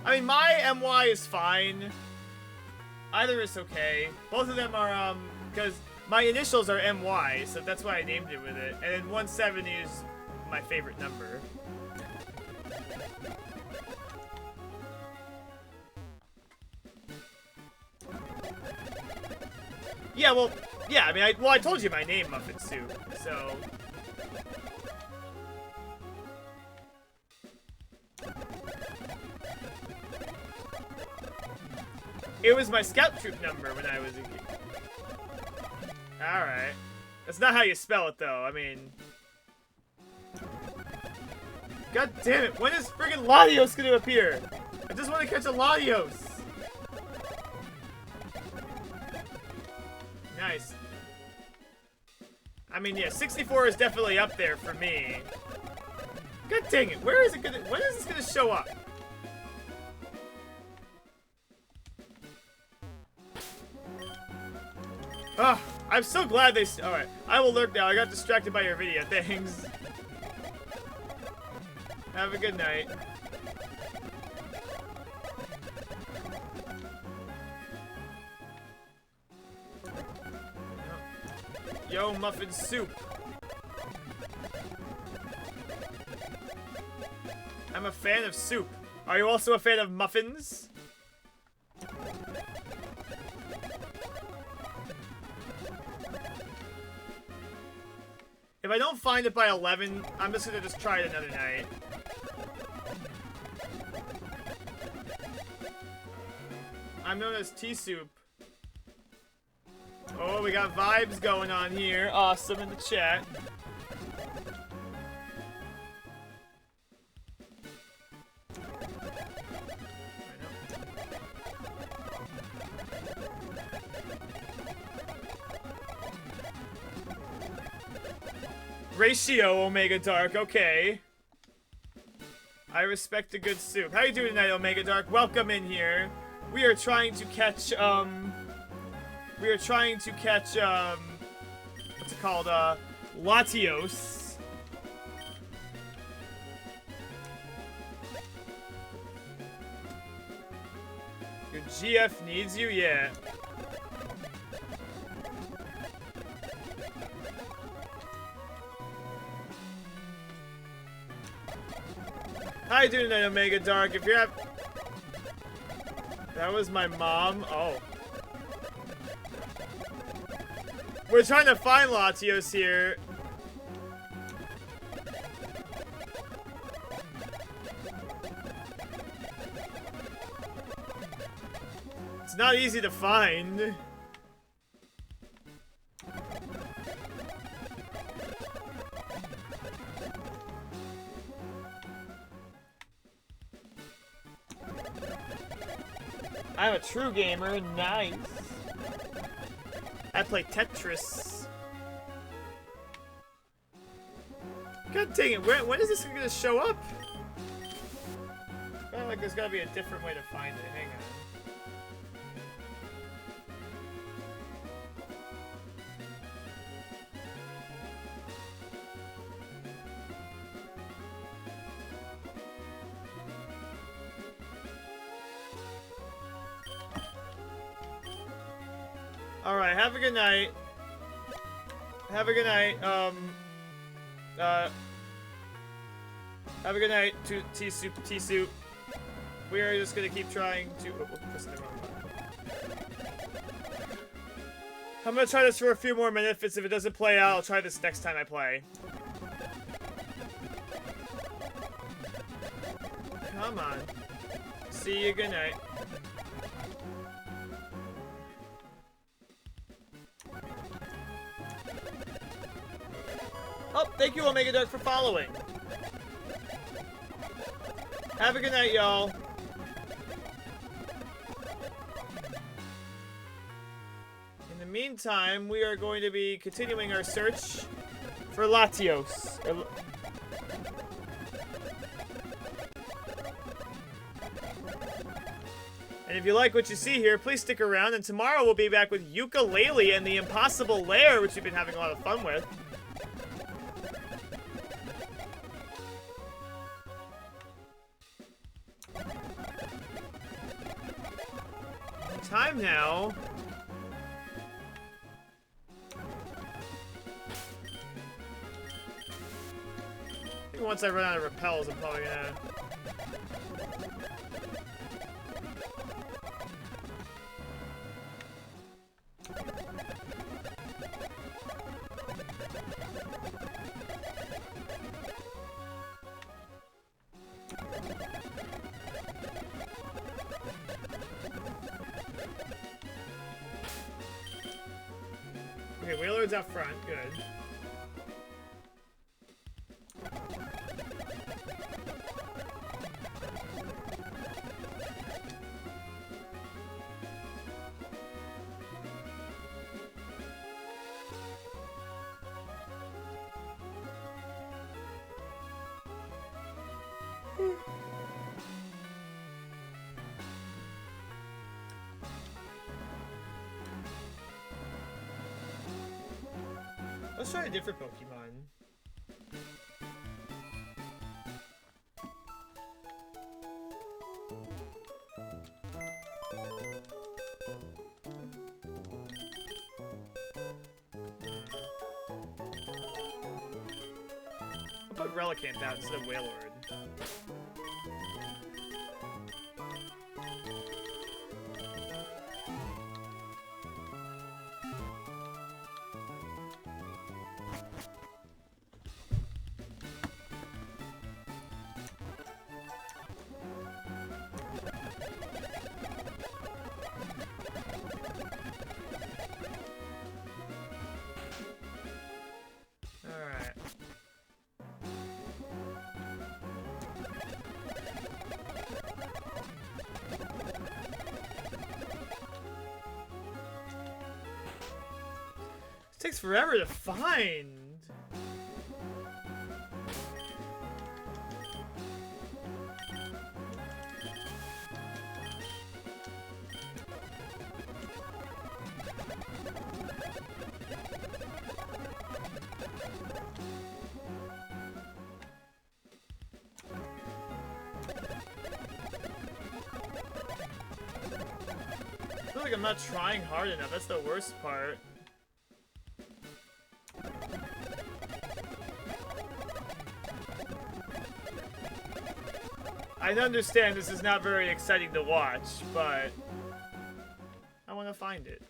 I mean, my MY is fine. Either is okay. Both of them are, because my initials are MY, so that's why I named it with it. And then 170 is my favorite number. Yeah, well, yeah, I mean, I told you my name, Muffin Soup, so... It was my scout troop number when I was a kid. Alright. That's not how you spell it, though, I mean... God damn it, when is friggin' Latios gonna appear? I just want to catch a Latios! Nice. I mean, yeah, 64 is definitely up there for me. God dang it, where is it gonna... When is this gonna show up? Ah, I'm so glad they... Alright, I will lurk now. I got distracted by your video. Thanks. Have a good night. Yo, Muffin Soup. fan of soup. Are you also a fan of muffins? If I don't find it by 11, I'm just gonna try it another night. I'm known as tea soup. Oh, we got vibes going on here. Awesome in the chat. Ratio Omega Dark, okay. I respect a good soup. How you doing tonight, Omega Dark? Welcome in here. We are trying to catch, what's it called, Latios. Your GF needs you? Yeah. How you doing tonight, Omega Dark? If you're that was my mom. Oh. We're trying to find Latios here. It's not easy to find. I'm a true gamer. Nice. I play Tetris. God dang it. When is this gonna show up? I feel like there's gotta be a different way to find it. Hang on. Alright, have a good night. Have a good night, have a good night, tea soup. We are just gonna keep trying to... Oh, pressing the wrong button. I'm gonna try this for a few more minutes. If it doesn't play out, I'll try this next time I play. Come on. See you, good night. Oh, thank you, Omega Dark, for following. Have a good night, y'all. In the meantime, we are going to be continuing our search for Latios. And if you like what you see here, please stick around. And tomorrow we'll be back with Ukulele and the Impossible Lair, which we've been having a lot of fun with. Time now. I think once I run out of repels, I'm probably gonna... Okay, Weightlord's out front. Good. Let's try a different Pokemon. I'll put Relican down instead of Weightlord. takes forever to find. I feel like I'm not trying hard enough. That's the worst part. I understand this is not very exciting to watch, but I want to find it.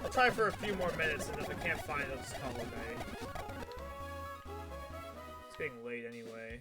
I'll try for a few more minutes, and if I can't find it, I'll just call it a night. It's getting late anyway.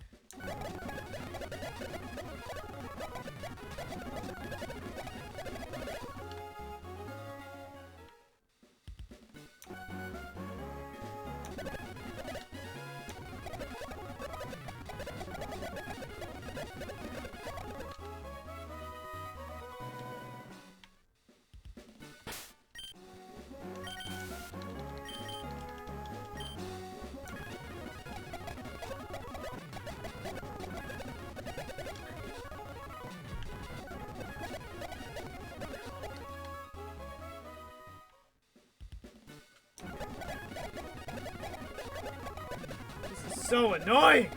So annoying!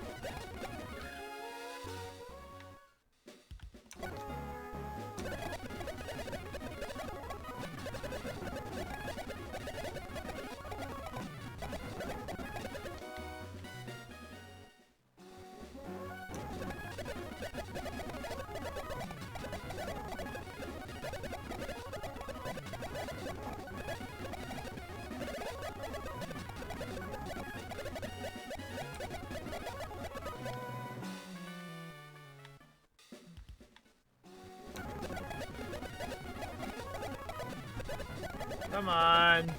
Come on.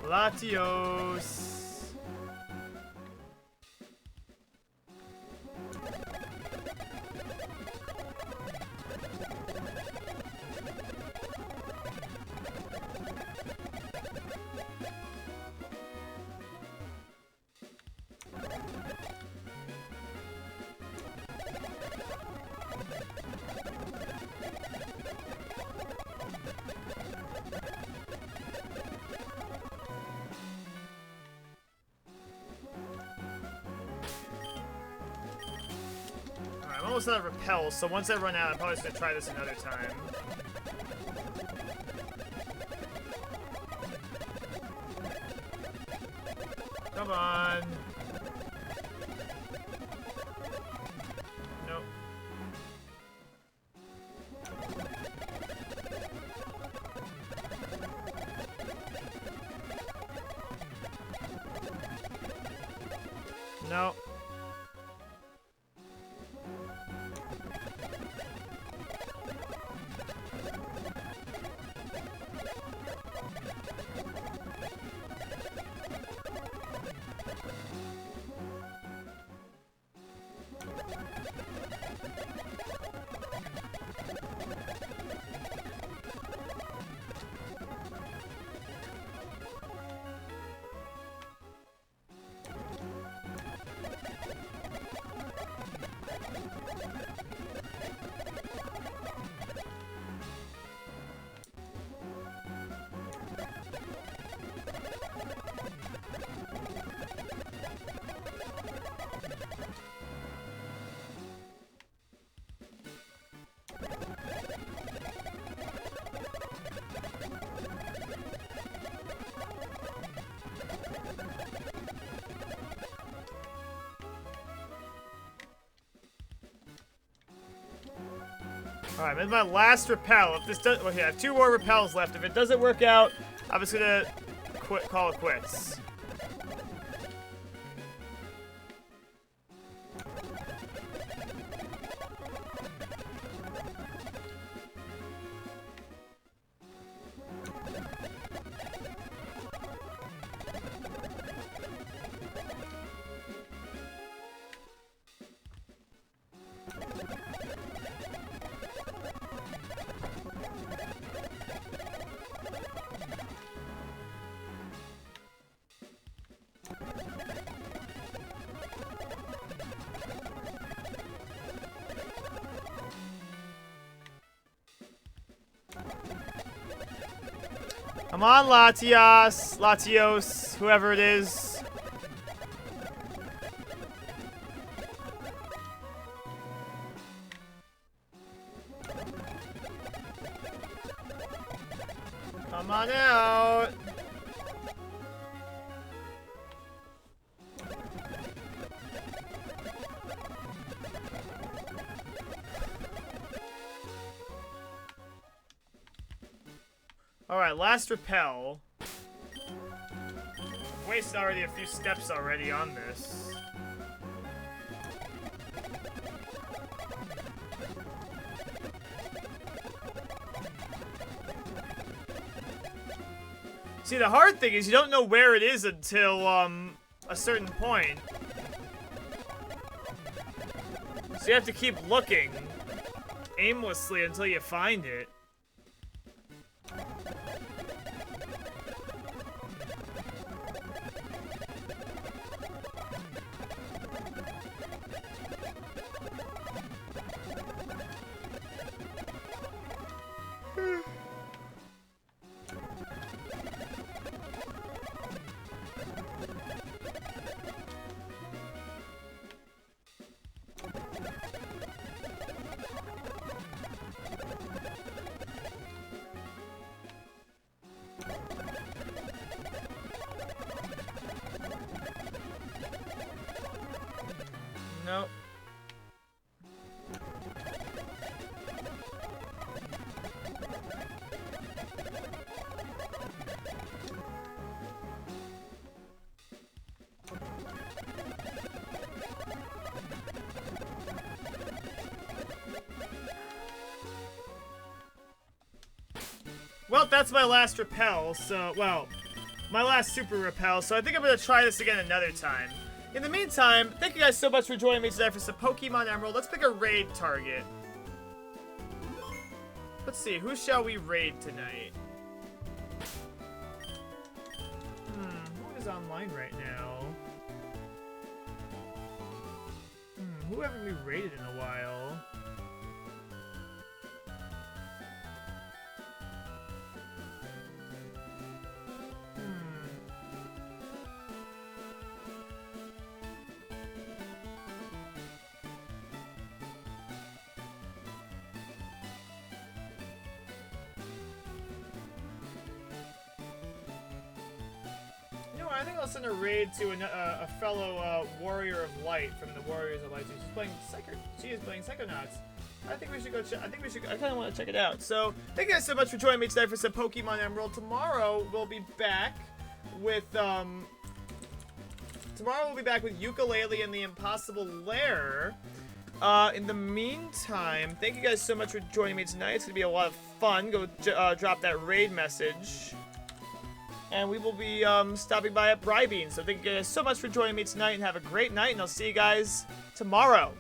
Latios. I'm almost out of repel, so once I run out, I'm probably just gonna try this another time. Come on. Nope. Nope. Alright, I'm in my last repel. If this does, okay, I have 2 more repels left. If it doesn't work out, I'm just gonna call it quits. Come on, Latios, whoever it is. Come on out. Alright, last repel. Wasted already a few steps already on this. See, the hard thing is you don't know where it is until, a certain point. So you have to keep looking aimlessly until you find it. Nope. Well, that's my last repel, so, well, my last super repel, so I think I'm gonna try this again another time. In the meantime, thank you guys so much for joining me today for some Pokemon Emerald. Let's pick a raid target. Let's see, who shall we raid tonight? Who is online right now? Who haven't we raided in a while? I think I'll send a raid to a fellow Warrior of Light from the Warriors of Light. She is playing Psychonauts. I think we should go check. I kind of want to check it out. So, thank you guys so much for joining me today for some Pokemon Emerald. Tomorrow we'll be back with Ukulele and the Impossible Lair. In the meantime, thank you guys so much for joining me tonight. It's gonna be a lot of fun. Go drop that raid message. And we will be stopping by at Brybean. So thank you guys so much for joining me tonight, and have a great night, and I'll see you guys tomorrow.